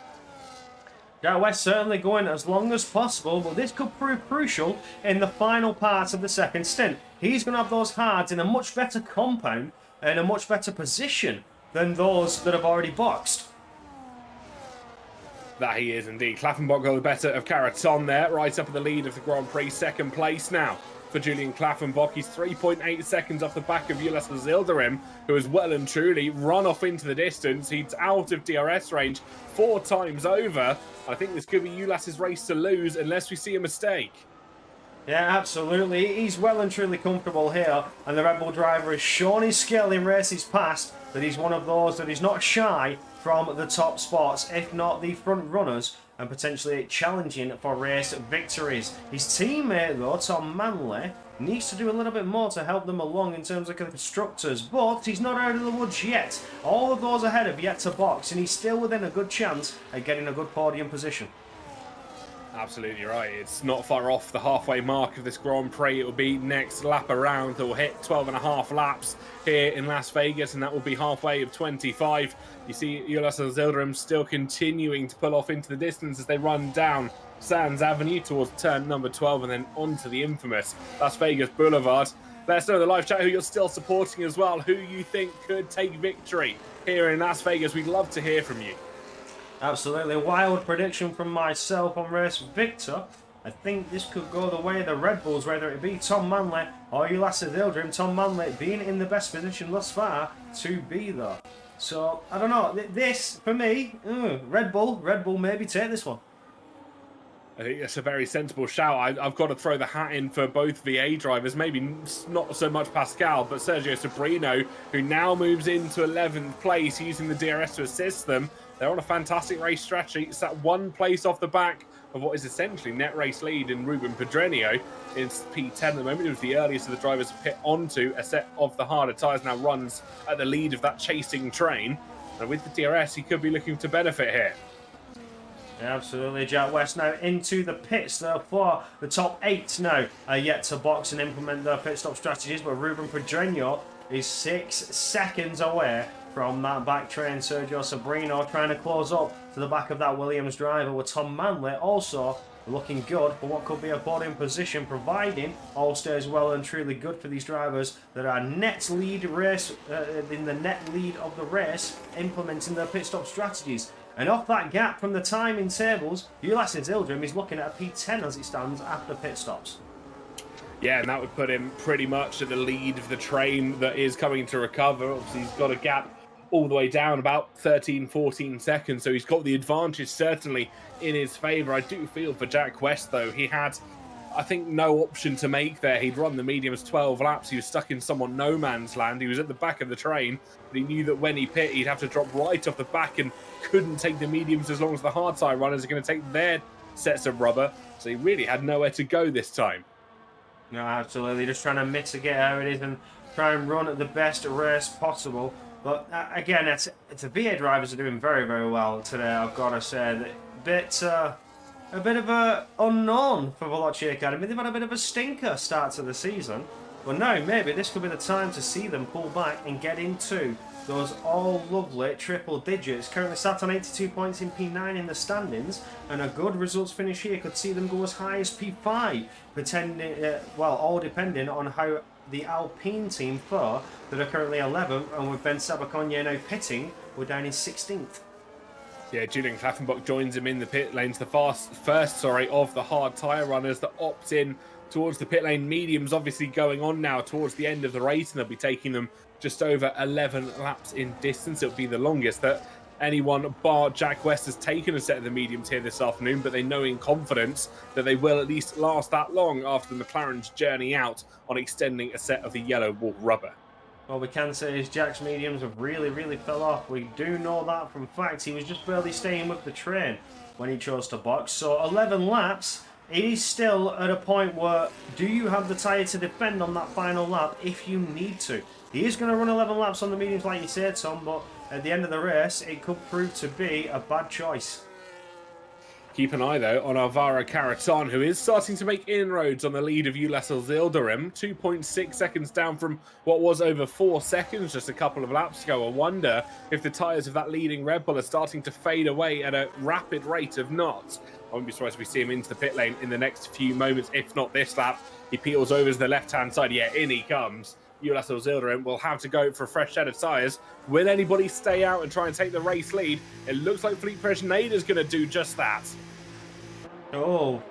Jack West certainly going as long as possible, but this could prove crucial in the final part of the second stint. He's going to have those hards in a much better compound and a much better position than those that have already boxed. That he is indeed. Klaffenbach got the better of Caraton there, right up at the lead of the Grand Prix, second place now for Julian Klaffenbach. He's 3.8 seconds off the back of Ulas Zilderim, who has well and truly run off into the distance. He's out of DRS range 4 times over. I think this could be Ulas's race to lose unless we see a mistake. Yeah, absolutely. He's well and truly comfortable here, and the Red Bull driver has shown his skill in races past, that he's one of those that is not shy from the top spots, if not the front runners, and potentially challenging for race victories. His teammate, though, Tom Manley, needs to do a little bit more to help them along in terms of constructors, but he's not out of the woods yet. All of those ahead have yet to box, and he's still within a good chance at getting a good podium position. Absolutely right. It's not far off the halfway mark of this Grand Prix. It will be next lap around. They'll hit 12.5 laps here in Las Vegas, and that will be halfway of 25. You see Ulas Zilderim still continuing to pull off into the distance as they run down Sands Avenue towards turn number 12 and then onto the infamous Las Vegas Boulevard. Let us know in the live chat who you're still supporting as well, who you think could take victory here in Las Vegas. We'd love to hear from you. Absolutely. Wild prediction from myself on race Victor. I think this could go the way of the Red Bulls, whether it be Tom Manley or Ulas Zilderim. Tom Manley being in the best position thus far to be there. So, I don't know. This, for me, Red Bull maybe take this one. I think that's a very sensible shout. I've got to throw the hat in for both VA drivers, maybe not so much Pascal, but Sergio Sobrino, who now moves into 11th place using the DRS to assist them. They're on a fantastic race strategy. It's that 1 place off the back of what is essentially net race lead in Ruben Pedreño. It's P10 at the moment. It was the earliest of the drivers to pit onto a set of the harder tyres, now runs at the lead of that chasing train. And with the DRS, he could be looking to benefit here. Yeah, absolutely. Jack West now into the pits. Therefore, the top 8 now are yet to box and implement their pit stop strategies, but Ruben Pedreño is 6 seconds away from that back train. Sergio Sobrino trying to close up to the back of that Williams driver, with Tom Manley also looking good for what could be a podium position, providing all stays well and truly good for these drivers that are net lead race in the net lead of the race, implementing their pit stop strategies. And off that gap from the timing tables, Ulas Zilderim is looking at a P10 as it stands after pit stops. Yeah, and that would put him pretty much at the lead of the train that is coming to recover. Obviously, he's got a gap all the way down about 13-14 seconds, so he's got the advantage certainly in his favour. I do feel for Jack West, though. He had I think no option to make there. He'd run the mediums 12 laps. He was stuck in somewhat no man's land. He was at the back of the train, but he knew that when he pit, he'd have to drop right off the back and couldn't take the mediums as long as the hard tire runners are going to take their sets of rubber. So he really had nowhere to go this time. No, absolutely. Just trying to mitigate how it is and try and run at the best race possible. But again, it's the VA drivers are doing very, very well today. I've got to say that a bit of a unknown for Veloci Academy. They've had a bit of a stinker start to the season, but now maybe this could be the time to see them pull back and get into those all lovely triple digits. Currently sat on 82 points in P9 in the standings, and a good results finish here could see them go as high as P5, all depending on how the Alpine team fare, that are currently 11th, and with Ben Sabaconye now pitting, we're down in 16th. Yeah, Julian Klaffenbach joins him in the pit lanes, the first of the hard tyre runners that opt in towards the pit lane. Mediums obviously going on now towards the end of the race, and they'll be taking them just over 11 laps in distance. It'll be the longest that anyone bar Jack West has taken a set of the mediums here this afternoon, but they know in confidence that they will at least last that long after the McLaren's journey out on extending a set of the yellow wool rubber. What we can say is Jack's mediums have really, really fell off. We do know that from fact. He was just barely staying with the train when he chose to box. So 11 laps, it is still at a point where do you have the tyre to defend on that final lap if you need to? He is going to run 11 laps on the mediums like you said, Tom, but at the end of the race, it could prove to be a bad choice. Keep an eye, though, on Alvaro Caraton, who is starting to make inroads on the lead of Ulasel Zilderim. 2.6 seconds down from what was over 4 seconds just a couple of laps ago. I wonder if the tyres of that leading Red Bull are starting to fade away at a rapid rate of knots. I wouldn't be surprised if we see him into the pit lane in the next few moments, if not this lap. He peels over to the left-hand side. Yeah, in he comes. Ulasel Zilderim will have to go for a fresh set of tyres. Will anybody stay out and try and take the race lead? It looks like Philippe Presneda is going to do just that. Oh.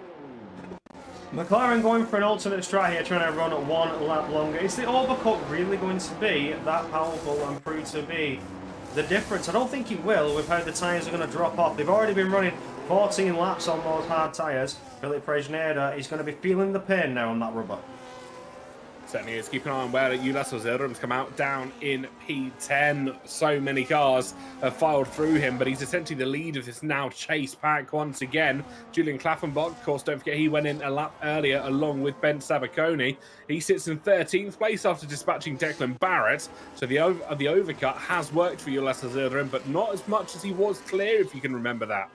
McLaren going for an alternate strat here, trying to run at 1 lap longer. Is the overcut really going to be that powerful and prove to be the difference? I don't think it will with how the tyres are going to drop off. They've already been running 14 laps on those hard tyres. Philippe Presneda is going to be feeling the pain now on that rubber. Certainly is. Keep an eye on where Ulasel Zilderim's come out down in P10. So many cars have filed through him, but he's essentially the lead of this now chase pack once again. Julian Klaffenbach, of course, don't forget he went in a lap earlier along with Ben Sabaconi. He sits in 13th place after dispatching Declan Barrett. So the overcut has worked for Ulasel Zilderim, but not as much as he was clear, if you can remember that.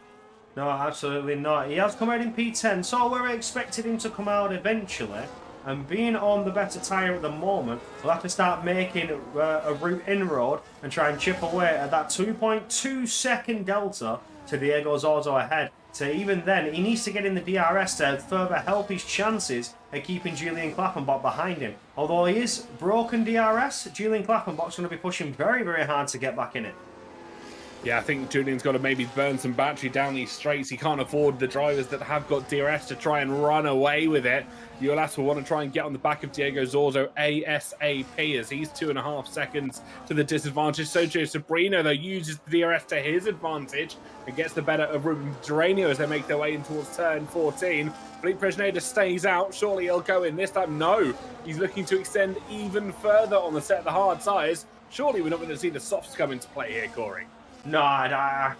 No, absolutely not. He has come out in P10, so we're expecting him to come out eventually. And being on the better tyre at the moment, we'll have to start making a route inroad and try and chip away at that 2.2 second delta to Diego Zorzo ahead. So even then, he needs to get in the DRS to further help his chances at keeping Julian Klaffenbach behind him. Although he is broken DRS, Julian Klaffenbach's going to be pushing very, very hard to get back in it. Yeah, I think Julian's got to maybe burn some battery down these straights. He can't afford the drivers that have got DRS to try and run away with it. Ulas will want to try and get on the back of Diego Zorzo ASAP as he's 2.5 seconds to the disadvantage. Sergio Sabrino, though, uses the DRS to his advantage and gets the better of Ruben Duranio as they make their way in towards turn 14. Philippe Presneda stays out. Surely he'll go in this time. No, he's looking to extend even further on the set of the hard tyres. Surely we're not going to see the softs come into play here, Corey. No, I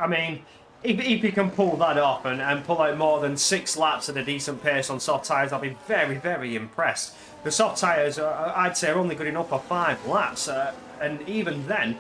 mean, if he can pull that off and pull out more than 6 laps at a decent pace on soft tyres, I'll be very, very impressed. The soft tyres, I'd say, are only good enough for 5 laps, and even then,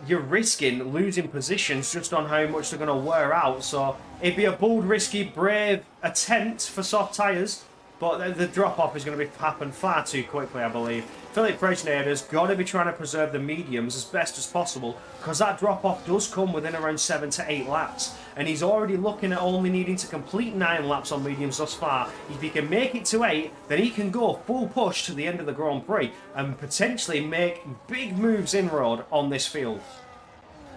you're risking losing positions just on how much they're going to wear out. So it'd be a bold, risky, brave attempt for soft tyres, but the drop-off is going to happen far too quickly, I believe. Philippe Presneda's got to be trying to preserve the mediums as best as possible, because that drop-off does come within around 7 to 8 laps. And he's already looking at only needing to complete 9 laps on mediums thus far. If he can make it to 8, then he can go full push to the end of the Grand Prix and potentially make big moves inroad on this field.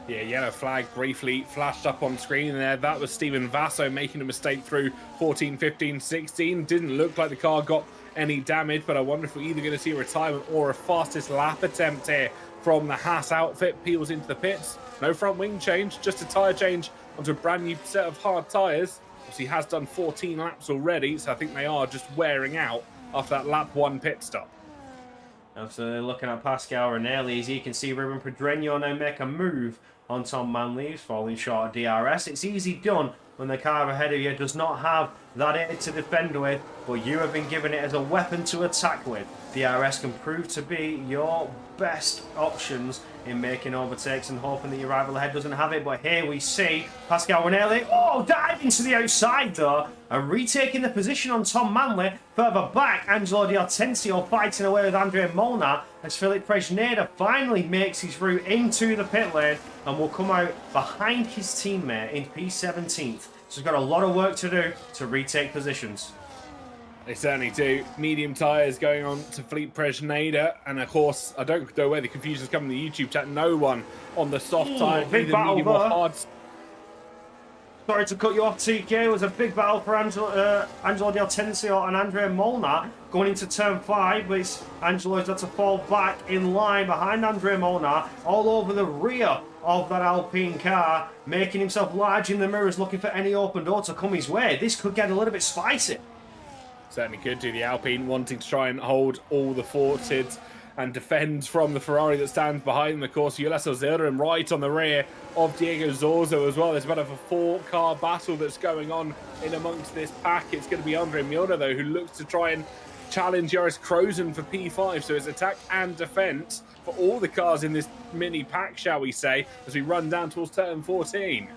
Yeah, yellow flag briefly flashed up on screen there. That was Steven Vasso making a mistake through 14, 15, 16. Didn't look like the car got any damage, but I wonder if we're either going to see a retirement or a fastest lap attempt here from the Haas outfit. Peels into the pits. No front wing change, just a tyre change onto a brand new set of hard tyres. So he has done 14 laps already, so I think they are just wearing out after that lap 1 pit stop. Absolutely, looking at Pascal Ranelli, as you can see Ruben Pedreño now make a move on Tom Manley, who's falling short of DRS. It's easy done when the car ahead of you does not have that aid to defend with, but you have been given it as a weapon to attack with. DRS can prove to be your best options in making overtakes and hoping that your rival ahead doesn't have it. But here we see Pascal Ranelli, diving to the outside though, and retaking the position on Tom Manley. Further back, Angelo Di Hortensio fighting away with Andrea Molnar as Philippe Prejneda finally makes his route into the pit lane and will come out behind his teammate in P17th. So he's got a lot of work to do to retake positions. They certainly do. Medium tyres going on to Philippe Prejneda. And of course, I don't know where the confusion's coming in the YouTube chat. No one on the soft tyre, big either battle medium or there. hard. Sorry to cut you off, TK. It was a big battle for Angelo Di Hortensio and Andrea Molnar going into turn 5, but it's Angelo's had to fall back in line behind Andrea Molnar, all over the rear of that Alpine car, making himself large in the mirrors, looking for any open door to come his way. This could get a little bit spicy. Certainly could do. The Alpine wanting to try and hold all the forwarded and defend from the Ferrari that stands behind them. Of course, Ulysse Zilderim right on the rear of Diego Zorzo as well. There's a bit of a 4-car battle that's going on in amongst this pack. It's going to be Andre Miura, though, who looks to try and challenge Joris Krozen for P5. So it's attack and defense for all the cars in this mini pack, shall we say, as we run down towards turn 14.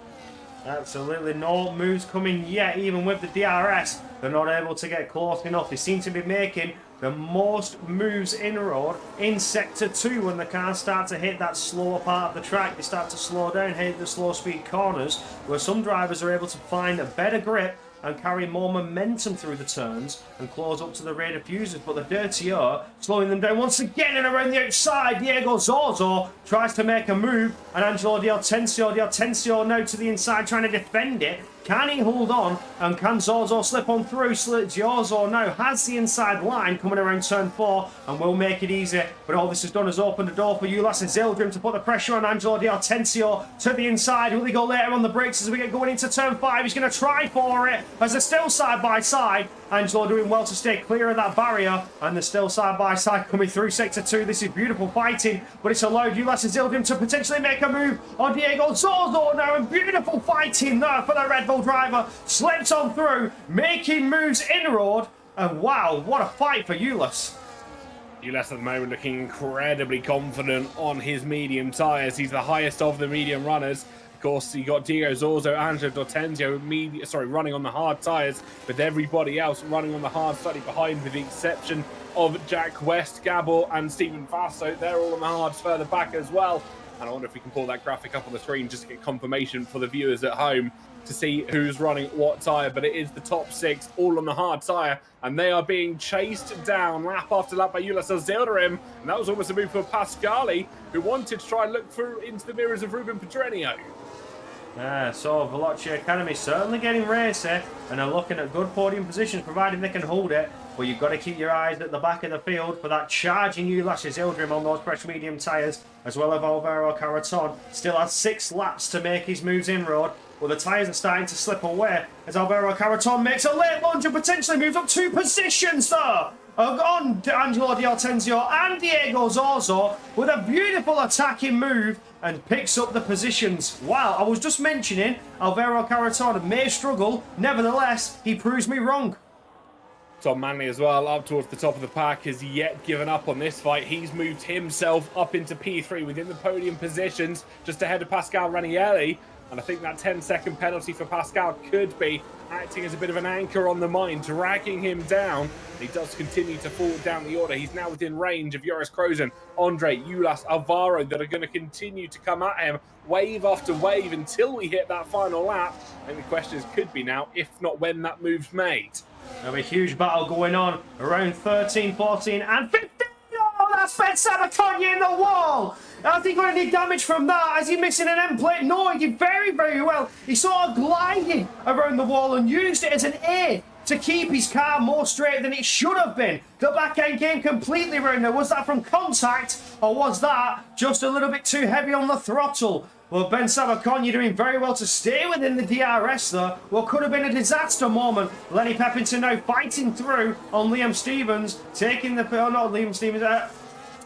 Absolutely no moves coming yet, even with the DRS. They're not able to get close enough. They seem to be making the most moves in road in Sector 2 when the cars start to hit that slower part of the track. They start to slow down, hit the slow speed corners, where some drivers are able to find a better grip and carry more momentum through the turns and close up to the rear diffusers. But the Dirtier slowing them down once again, and around the outside Diego Zorzo tries to make a move, and Angelo Di Hortensio now to the inside trying to defend it. Can he hold on, and can Zorzo slip on through? Zorzo now has the inside line coming around turn 4 and will make it easy, but all this has done is open the door for Ulysse Zilderim to put the pressure on Angelo Di Hortensio to the inside. Will he go later on the brakes as we get going into turn 5? He's going to try for it as they're still side by side. Angelo doing well to stay clear of that barrier, and they're still side by side coming through Sector 2. This is beautiful fighting, but it's allowed Ulysse Zilderim to potentially make a move on Diego Zorzo now, and beautiful fighting there for the Red Bull driver. Slips on through, making moves in road, and wow, what a fight for Ulysse. Ulysse at the moment looking incredibly confident on his medium tyres. He's the highest of the medium runners. Of course, you got Diego Zorzo, Angelo D'Ortenzio, running on the hard tyres, with everybody else running on the hard slightly behind, with the exception of Jack West, Gabor, and Stephen Fasto. They're all on the hards further back as well. And I wonder if we can pull that graphic up on the screen just to get confirmation for the viewers at home to see who's running what tyre. But it is the top 6, all on the hard tyre, and they are being chased down lap after lap by Ulysse Zilderim. And that was almost a move for Pascali, who wanted to try and look through into the mirrors of Ruben Pedreño. So Veloce Academy certainly getting racy, and are looking at good podium positions, providing they can hold it. But you've got to keep your eyes at the back of the field for that charging Ulysse Zilderim on those fresh medium tyres, as well as Alvaro Caraton. Still has 6 laps to make his moves in road. Well, the tyres are starting to slip away as Alvaro Caraton makes a late lunge and potentially moves up 2 positions there on Angelo Di Hortensio and Diego Zorzo with a beautiful attacking move and picks up the positions. Wow, I was just mentioning Alvaro Caraton may struggle. Nevertheless, he proves me wrong. Tom Manley as well, up towards the top of the pack, has yet given up on this fight. He's moved himself up into P3 within the podium positions, just ahead of Pascal Ranieri. And I think that 10-second penalty for Pascal could be acting as a bit of an anchor on the mine, dragging him down. He does continue to fall down the order. He's now within range of Joris Krozen, Andre, Ulysse, Alvaro, that are going to continue to come at him wave after wave until we hit that final lap. And the questions could be now, if not when, that move's made. There'll be a huge battle going on around 13, 14 and 15. Oh, that's Ben Sabatogna in the wall. Has he got any damage from that? Is he missing an end plate? No, he did very, very well. He sort of glided around the wall and used it as an aid to keep his car more straight than it should have been. The back end came completely round there. Was that from contact, or was that just a little bit too heavy on the throttle? Well, Ben Sabacon, you're doing very well to stay within the DRS there. What could have been a disaster moment. Lenny Pepington now fighting through on Liam Stevens, taking the... Oh, not Liam Stevens.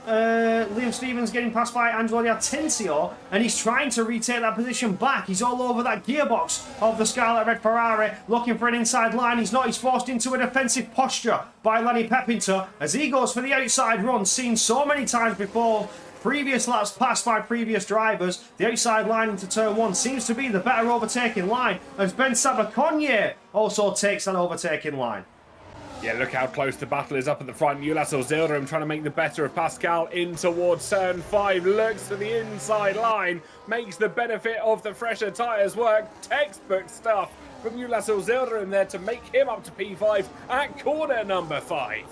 Liam Stevens getting passed by Angelo Di Atencio, and he's trying to retake that position back. He's all over that gearbox of the Scarlet Red Ferrari, looking for an inside line. He's not. He's forced into a defensive posture by Lenny Pepington as he goes for the outside run, seen so many times before. Previous laps passed by previous drivers. The outside line into turn 1 seems to be the better overtaking line as Ben Sabaconye also takes that overtaking line. Yeah, look how close the battle is up at the front. Ulas Ozildirim trying to make the better of Pascal in towards turn 5. Looks for the inside line. Makes the benefit of the fresher tyres work. Textbook stuff from Ulas Ozildirim there to make him up to P5 at corner number 5.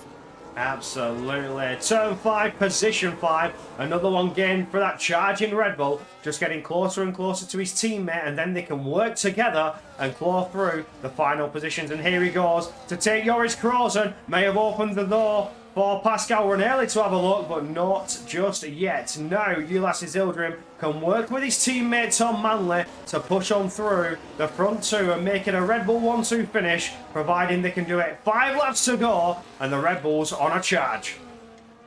Absolutely. Turn 5, position 5. Another one gained for that charging Red Bull. Just getting closer and closer to his teammate, and then they can work together and claw through the final positions. And here he goes to take Joris Krozen. May have opened the door for Pascal Ranelli to have a look, but not just yet. Now, Ulas Ozildirim can work with his teammate Tom Manley to push on through the front 2 and make it a Red Bull 1-2 finish, providing they can do it. 5 laps to go, and the Red Bulls on a charge.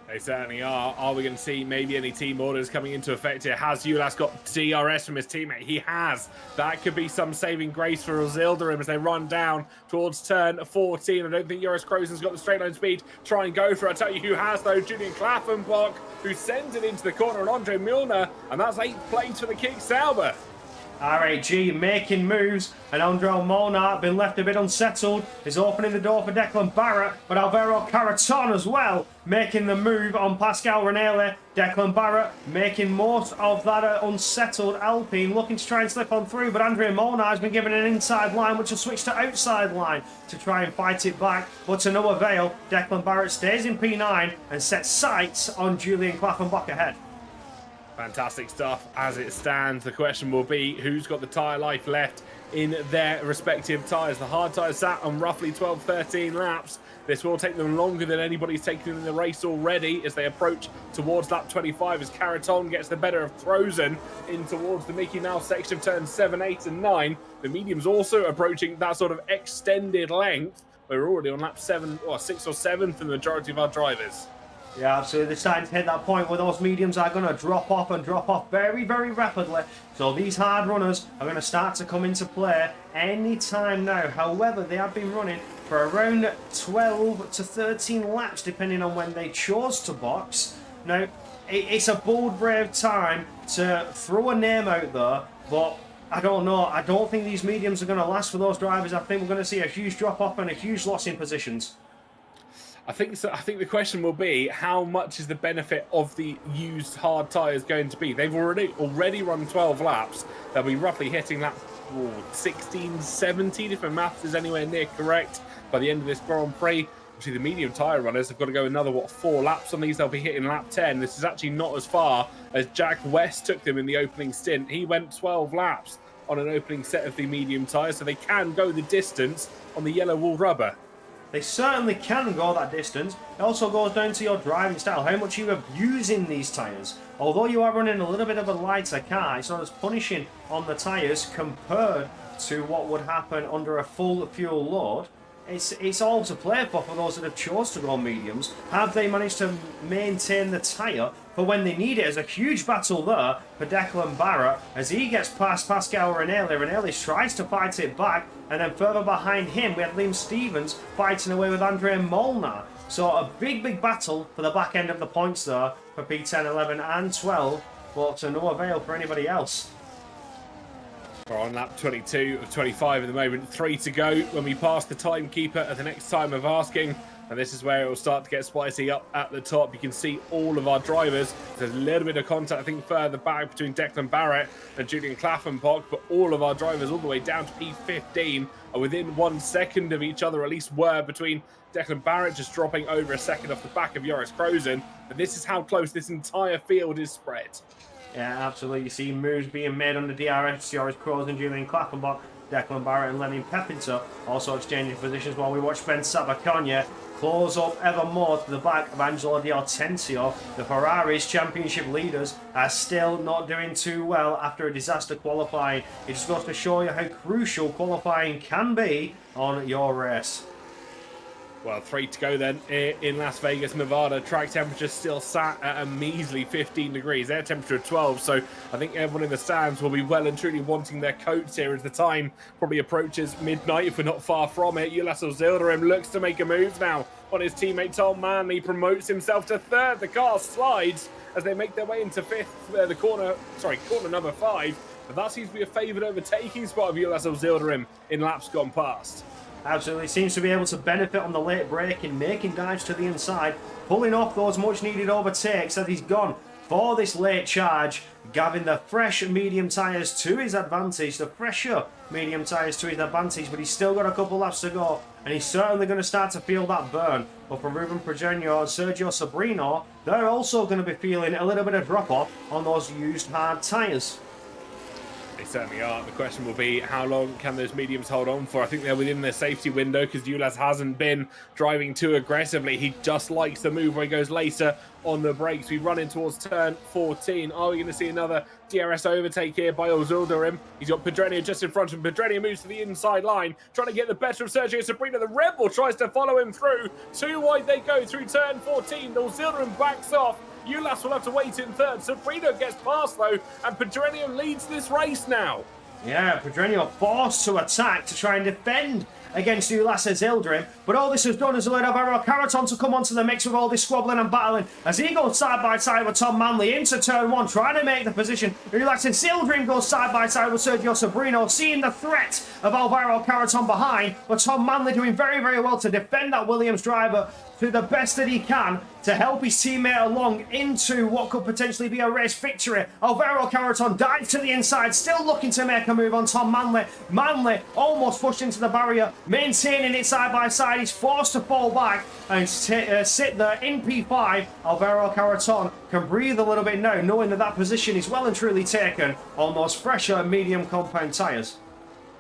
They certainly are. Are we going to see maybe any team orders coming into effect here? Has Ulas got DRS from his teammate? He has. That could be some saving grace for Ozildirim as they run down towards turn 14. I don't think Joris Krozen's got the straight line speed. Try and go for it. I'll tell you who has, though. Julian Klaffenbach, who sends it into the corner, and Andre Milner, and that's 8th place for the Kick Sauber. RAG making moves, and Andre Molnar been left a bit unsettled. Is opening the door for Declan Barrett, but Alvaro Caraton as well making the move on Pascal Ranelli. Declan Barrett making most of that unsettled Alpine, looking to try and slip on through, but Andre Molnar has been given an inside line, which will switch to outside line to try and fight it back, but to no avail. Declan Barrett stays in P9 and sets sights on Julian Klaffenbach ahead. Fantastic stuff as it stands. The question will be who's got the tyre life left in their respective tyres. The hard tyres sat on roughly 12-13 laps. This will take them longer than anybody's taken in the race already as they approach towards lap 25 as Caraton gets the better of Krozen in towards the Mickey Mouse section of turns 7, 8 and 9. The medium's also approaching that sort of extended length. We're already on lap 7 or 6 or 7 for the majority of our drivers. Yeah, absolutely. They're starting to hit that point where those mediums are going to drop off and drop off very, very rapidly. So these hard runners are going to start to come into play any time now. However, they have been running for around 12 to 13 laps, depending on when they chose to box. Now, it's a bold, brave time to throw a name out there, but I don't know. I don't think these mediums are going to last for those drivers. I think we're going to see a huge drop off and a huge loss in positions. I think so. I think the question will be how much is the benefit of the used hard tyres going to be? They've already run 12 laps. They'll be roughly hitting that 16, 17 if my maths is anywhere near correct by the end of this Grand Prix. Obviously, the medium tyre runners have got to go another 4 laps on these. They'll be hitting lap 10. This is actually not as far as Jack West took them in the opening stint. He went 12 laps on an opening set of the medium tyres, so they can go the distance on the yellow wool rubber. They certainly can go that distance. It also goes down to your driving style, how much you are using these tyres. Although you are running a little bit of a lighter car, it's not as punishing on the tyres compared to what would happen under a full fuel load. It's all to play for those that have chose to go mediums. Have they managed to maintain the tyre for when they need it? There's a huge battle there for Declan Barrett as he gets past Pascal Ranelli. Ranelli tries to fight it back, and then further behind him we had Liam Stevens fighting away with Andre Molnar. So a big battle for the back end of the points there for P10, 11 and 12, but to no avail for anybody else. We're on lap 22 of 25 at the moment. 3 to go when we pass the timekeeper at the next time of asking. And this is where it will start to get spicy up at the top. You can see all of our drivers. There's a little bit of contact, I think, further back between Declan Barrett and Julian Klaffenbach. But all of our drivers all the way down to P15 are within 1 second of each other, at least were, between Declan Barrett just dropping over a second off the back of Joris Krozen. But this is how close this entire field is spread. Yeah, absolutely. You see moves being made on the DRS. Joris Krozen, Julian Klaffenbach Declan Barrett and Lenny Pepinter also exchanging positions while we watch Ben Sabaconia close up ever more to the back of Angelo Di Hortensio. The Ferraris, championship leaders, are still not doing too well after a disaster qualifying. It just goes to show you how crucial qualifying can be on your race. Well, 3 to go then in Las Vegas, Nevada. Track temperature still sat at a measly 15 degrees. Air temperature 12, so I think everyone in the stands will be well and truly wanting their coats here as the time probably approaches midnight if we're not far from it. Ulas Zilderim looks to make a move now on his teammate Tom Manley, promotes himself to 3rd. The car slides as they make their way into 5th, corner number 5. But that seems to be a favoured overtaking spot of Ulas Zilderim in laps gone past. Absolutely seems to be able to benefit on the late braking, making dives to the inside, pulling off those much needed overtakes as he's gone for this late charge, giving the fresh medium tyres to his advantage, the fresher medium tyres to his advantage, but he's still got a couple laps to go, and he's certainly going to start to feel that burn. But for Ruben Progenio and Sergio Sobrino, they're also going to be feeling a little bit of drop-off on those used hard tyres. They certainly are. The question will be, how long can those mediums hold on for? I think they're within their safety window because Ulas hasn't been driving too aggressively. He just likes the move where he goes later on the brakes. We run in towards turn 14. Are we going to see another DRS overtake here by Zilderim? He's got Pedrenia just in front of him. Pedrenia moves to the inside line, trying to get the better of Sergio Sobrino. The Red Bull tries to follow him through. Too wide they go through turn 14. Zilderim backs off. Ulas will have to wait in 3rd. Sobrino gets past though, and Pedrenia leads this race now. Yeah, Pedrenia forced to attack to try and defend against Ulas Zilderim, but all this has done is allowed Alvaro Caraton to come onto the mix with all this squabbling and battling as he goes side by side with Tom Manley into turn 1, trying to make the position. Ulas Zilderim goes side by side with Sergio Sobrino, seeing the threat of Alvaro Caraton behind, but Tom Manley doing very, very well to defend that Williams driver to the best that he can to help his teammate along into what could potentially be a race victory. Alvaro Caraton dives to the inside, still looking to make a move on Tom Manley. Manley almost pushed into the barrier, maintaining it side by side. He's forced to fall back and sit there in P5. Alvaro Caraton can breathe a little bit now, knowing that that position is well and truly taken on those fresher medium compound tyres.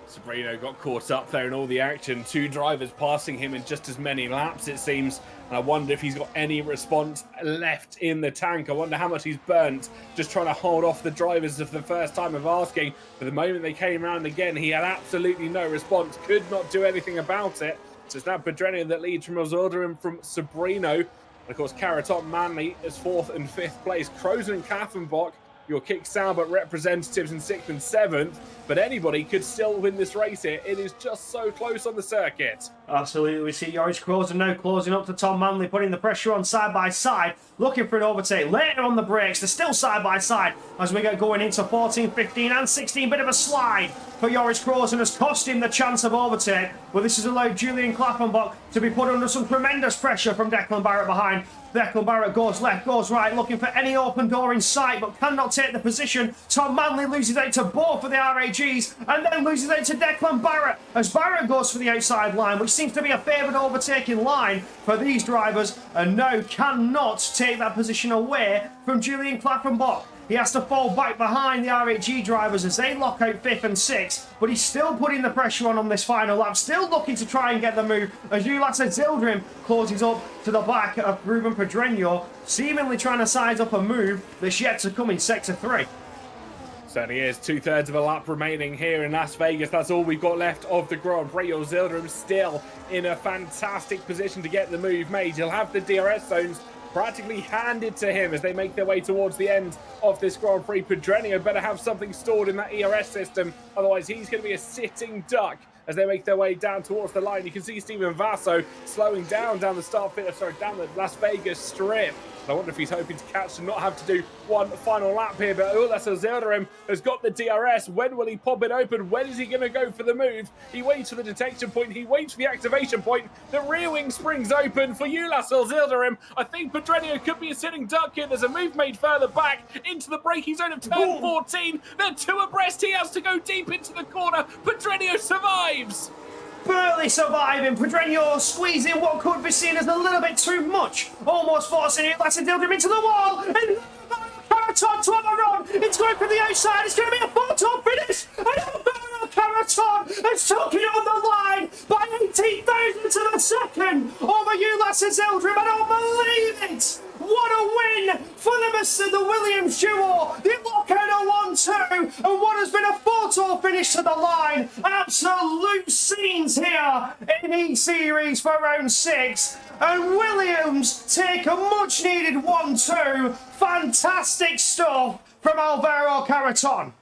Sobrino got caught up there in all the action. 2 drivers passing him in just as many laps, it seems. And I wonder if he's got any response left in the tank. I wonder how much he's burnt just trying to hold off the drivers for the first time of asking. But the moment they came around again, he had absolutely no response, could not do anything about it. So it's now Pedrenia that leads from Zilderim from Sobrino. And of course, Caraton Manley is 4th and 5th place. Krozen and Kaffenbach, your Kick Sauber representatives in 6th and 7th, but anybody could still win this race here. It is just so close on the circuit. Absolutely. We see Joris Krozen now closing up to Tom Manley, putting the pressure on side by side, looking for an overtake. Later on the brakes, they're still side by side as we get going into 14, 15 and 16. Bit of a slide for Joris Krozen has cost him the chance of overtake, but this has allowed Julian Klaffenbach to be put under some tremendous pressure from Declan Barrett behind. Declan Barrett goes left, goes right, looking for any open door in sight, but cannot take the position. Tom Manley loses out to both of the RAGs, and then loses out to Declan Barrett, as Barrett goes for the outside line, which seems to be a favoured overtaking line for these drivers, and now cannot take that position away from Julian Klaffenbach. He has to fall back behind the RAG drivers as they lock out 5th and 6th, but he's still putting the pressure on this final lap, still looking to try and get the move as Ulas Zilderim closes up to the back of Ruben Pedreno, seemingly trying to size up a move that's yet to come in Sector 3. Certainly is. 2/3 of a lap remaining here in Las Vegas. That's all we've got left of the Grand Prix. Zilderim still in a fantastic position to get the move made. He'll have the DRS zones practically handed to him as they make their way towards the end of this Grand Prix. Pedreno better have something stored in that ERS system, otherwise he's going to be a sitting duck as they make their way down towards the line. You can see Steven Vasso slowing down the down the Las Vegas Strip. I wonder if he's hoping to catch and not have to do one final lap here. But Ulas Zilderim has got the DRS. When will he pop it open? When is he going to go for the move? He waits for the detection point. He waits for the activation point. The rear wing springs open for Ulas Zilderim. I think Pedreno could be a sitting duck here. There's a move made further back into the braking zone of turn 14. They're 2 abreast. He has to go deep into the corner. Pedreno survives. Barely surviving. Pedreno squeezing what could be seen as a little bit too much, almost forcing Ulas Zilderim into the wall, and Caraton to have a run. It's going for the outside. It's going to be a photo finish. And Caraton Lasses Eldrim, I don't believe it! What a win for the Williams duo! They look at a 1-2, and what has been a photo finish to the line. Absolute scenes here in E-Series for round 6. And Williams take a much needed 1-2. Fantastic stuff from Alvaro Carreton.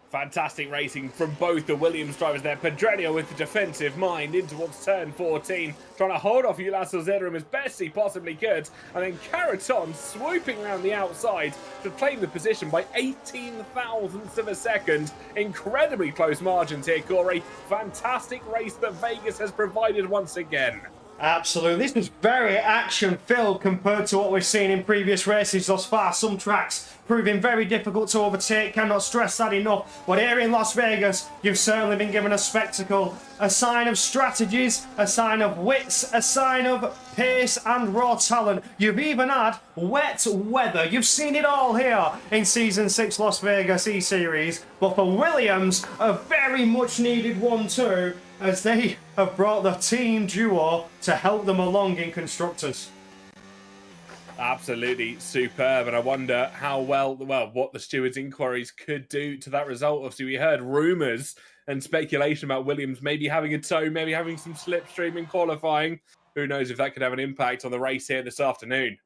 Fantastic racing from both the Williams drivers there. Pedreño with the defensive mind in towards turn 14, trying to hold off Ulasel Zedrum as best he possibly could. And then Carreton swooping around the outside to claim the position by 18 thousandths of a second. Incredibly close margins here, Corey. Fantastic race that Vegas has provided once again. Absolutely. This was very action-filled compared to what we've seen in previous races thus far. Some tracks proving very difficult to overtake. Cannot stress that enough. But here in Las Vegas, you've certainly been given a spectacle. A sign of strategies, a sign of wits, a sign of pace and raw talent. You've even had wet weather. You've seen it all here in Season 6 Las Vegas E-Series. But for Williams, a very much needed 1-2 as they have brought the team duo to help them along in Constructors. Absolutely superb, and I wonder how well what the stewards' inquiries could do to that result. Obviously, we heard rumours and speculation about Williams maybe having a tow, maybe having some slipstream in qualifying. Who knows if that could have an impact on the race here this afternoon.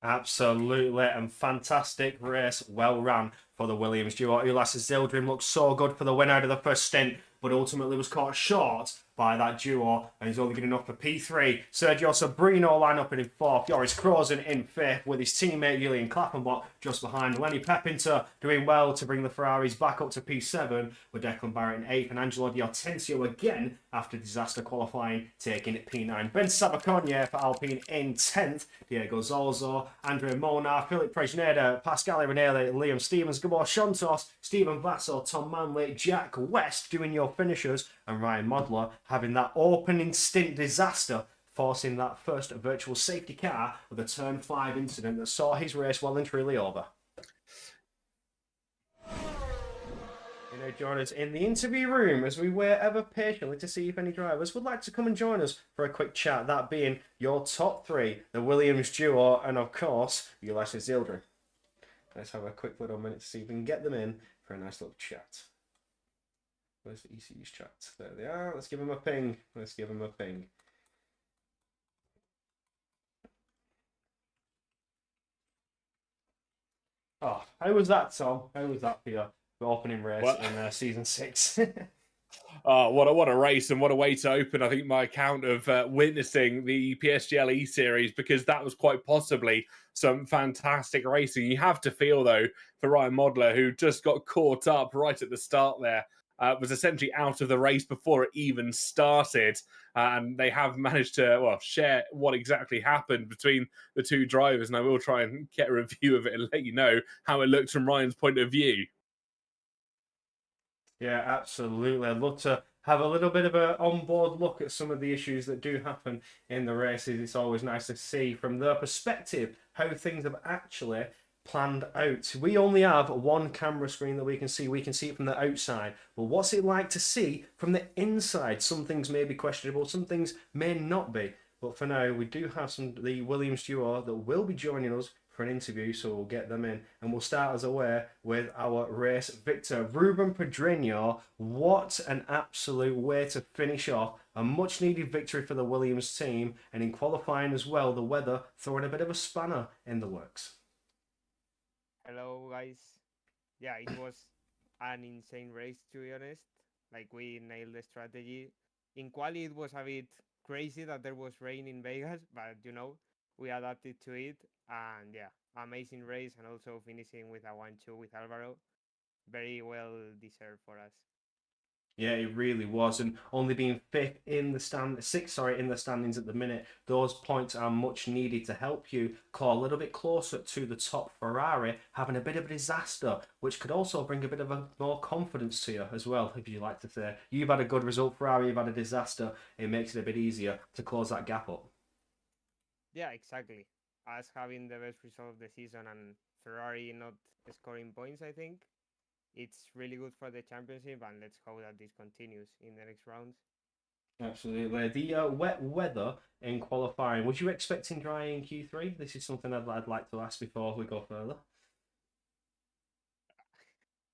Absolutely, and fantastic race, well ran for the Williams duo. Ulasses Zildrim looked so good for the win out of the first stint, but ultimately was caught short by that duo, and he's only good enough for P3. Sergio Sobrino line up in 4th, Joris Krozen in 5th, with his teammate Julian Klappenbach just behind. Lenny Pepinter doing well to bring the Ferraris back up to P7, with Declan Barrett in 8th, and Angelo Di Hortensio again after disaster qualifying, taking it P9. Ben Sabaconnier for Alpine in 10th, Diego Zolzo, Andre Mona, Philip Prejneda, Pascal Irenele, Liam Stevens, Gabor Shontos, Stephen Vassell, Tom Manley, Jack West doing your finishers, and Ryan Modler having that opening stint disaster, forcing that first virtual safety car with a turn 5 incident that saw his race well and truly over. You know, join us in the interview room as we wait ever patiently to see if any drivers would like to come and join us for a quick chat, that being your top 3, the Williams duo, and of course, Ulasses Zildrim. Let's have a quick little minute to see if we can get them in for a nice little chat. Where's the ECU's chat? There they are. Let's give them a ping. Let's give them a ping. Oh, how was that, Tom? How was that for your opening race in Season 6? Oh, what a race, and what a way to open, I think, my account of witnessing the PSGL E-Series, because that was quite possibly some fantastic racing. You have to feel, though, for Ryan Modler, who just got caught up right at the start there, was essentially out of the race before it even started. And they have managed to share what exactly happened between the two drivers. And I will try and get a review of it and let you know how it looked from Ryan's point of view. Yeah, absolutely. I'd love to have a little bit of an on-board look at some of the issues that do happen in the races. It's always nice to see from their perspective how things have actually planned out. We only have one camera screen that we can see. We can see it from the outside. But what's it like to see from the inside? Some things may be questionable, some things may not be. But for now, we do have the Williams duo that will be joining us for an interview, so we'll get them in. And we'll start, as aware, with our race victor, Ruben Pedreño. What an absolute way to finish off. A much-needed victory for the Williams team. And in qualifying as well, the weather throwing a bit of a spanner in the works. Hello guys. Yeah, it was an insane race, to be honest. Like, we nailed the strategy. In quali it was a bit crazy that there was rain in Vegas, but you know, we adapted to it, and yeah, amazing race, and also finishing with a 1-2 with Alvaro. Very well deserved for us. Yeah, it really was, and only being sixth in the standings at the minute, those points are much needed to help you claw a little bit closer to the top Ferrari, having a bit of a disaster, which could also bring a bit of more confidence to you as well, if you like to say. You've had a good result, Ferrari, you've had a disaster, it makes it a bit easier to close that gap up. Yeah, exactly. Us having the best result of the season and Ferrari not scoring points, I think it's really good for the championship, and let's hope that this continues in the next rounds. Absolutely. The wet weather in qualifying, was you expecting dry in Q3? This is something I'd like to ask before we go further.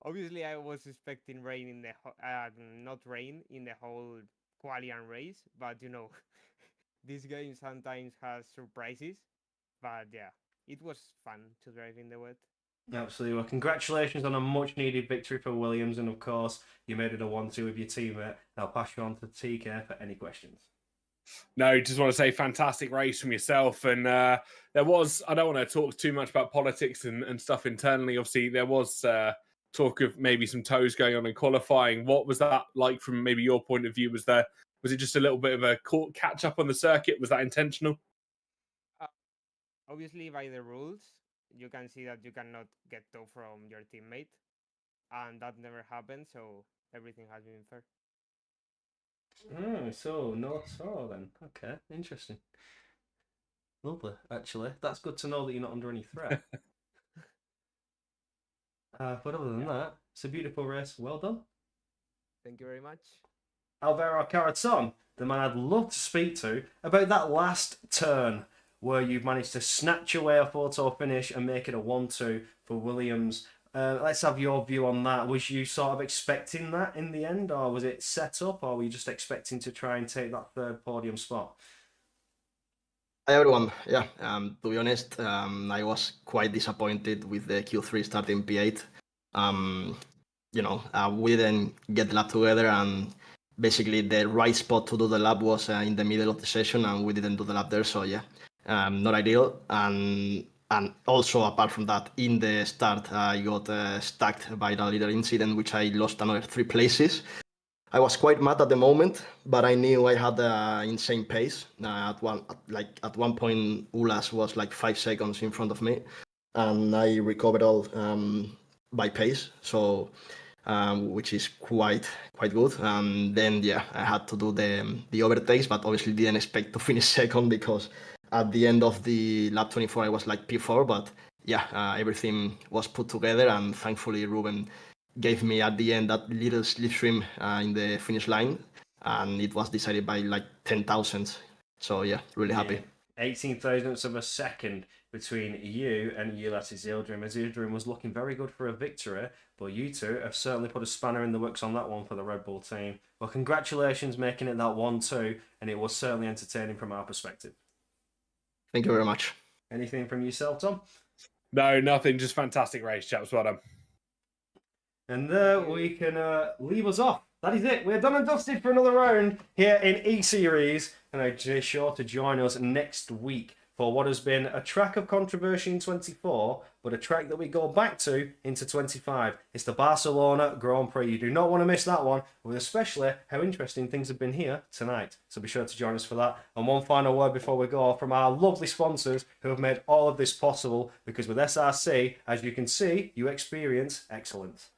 Obviously, I was expecting rain in the not rain in the whole quali and race, but this game sometimes has surprises. But yeah, it was fun to drive in the wet. Absolutely. Well, congratulations on a much needed victory for Williams, and of course, you made it a 1-2 with your teammate. I'll pass you on to TK for any questions. No, just want to say fantastic race from yourself. And there was, I don't want to talk too much about politics and stuff internally. Obviously, there was talk of maybe some toes going on in qualifying. What was that like from maybe your point of view? Was it just a little bit of a catch up on the circuit? Was that intentional? Obviously, by the rules, you can see that you cannot get tow from your teammate, and that never happened. So everything has been fair. Oh, so no tow then. Okay, interesting. Lovely, actually. That's good to know that you're not under any threat. But other than that, it's a beautiful race. Well done. Thank you very much. Alvaro Caraton, the man I'd love to speak to about that last turn where you've managed to snatch away a photo finish and make it a 1-2 for Williams. Let's have your view on that. Was you sort of expecting that in the end, or was it set up, or were you just expecting to try and take that third podium spot? Hi everyone. Yeah, to be honest, I was quite disappointed with the Q3 starting P8. We didn't get the lap together, and basically the right spot to do the lap was in the middle of the session, and we didn't do the lap there. So yeah, not ideal. And also apart from that, in the start, I got stuck by a little incident, which I lost another 3 places. I was quite mad at the moment, but I knew I had an insane pace. At one point, Ulas was like 5 seconds in front of me, and I recovered all by pace. So, which is quite good. And then yeah, I had to do the overtakes, but obviously didn't expect to finish second because at the end of the lap 24 I was like P4. But yeah, everything was put together, and thankfully Ruben gave me at the end that little slipstream in the finish line, and it was decided by like 10,000. So yeah, really happy. 18 thousandths of a second between you and Ulysses Yildirim, as Yildirim was looking very good for a victory, but you two have certainly put a spanner in the works on that one for the Red Bull team. Well, congratulations making it that 1-2, and it was certainly entertaining from our perspective. Thank you very much. Anything from yourself, Tom? No, nothing. Just fantastic race, chaps. Well done. And there we can leave us off. That is it. We're done and dusted for another round here in E-Series. And be sure to join us next week for what has been a track of controversy in 24, but a track that we go back to into 25. It's the Barcelona Grand Prix. You do not want to miss that one, with especially how interesting things have been here tonight. So be sure to join us for that. And one final word before we go from our lovely sponsors who have made all of this possible, because with SRC, as you can see, you experience excellence.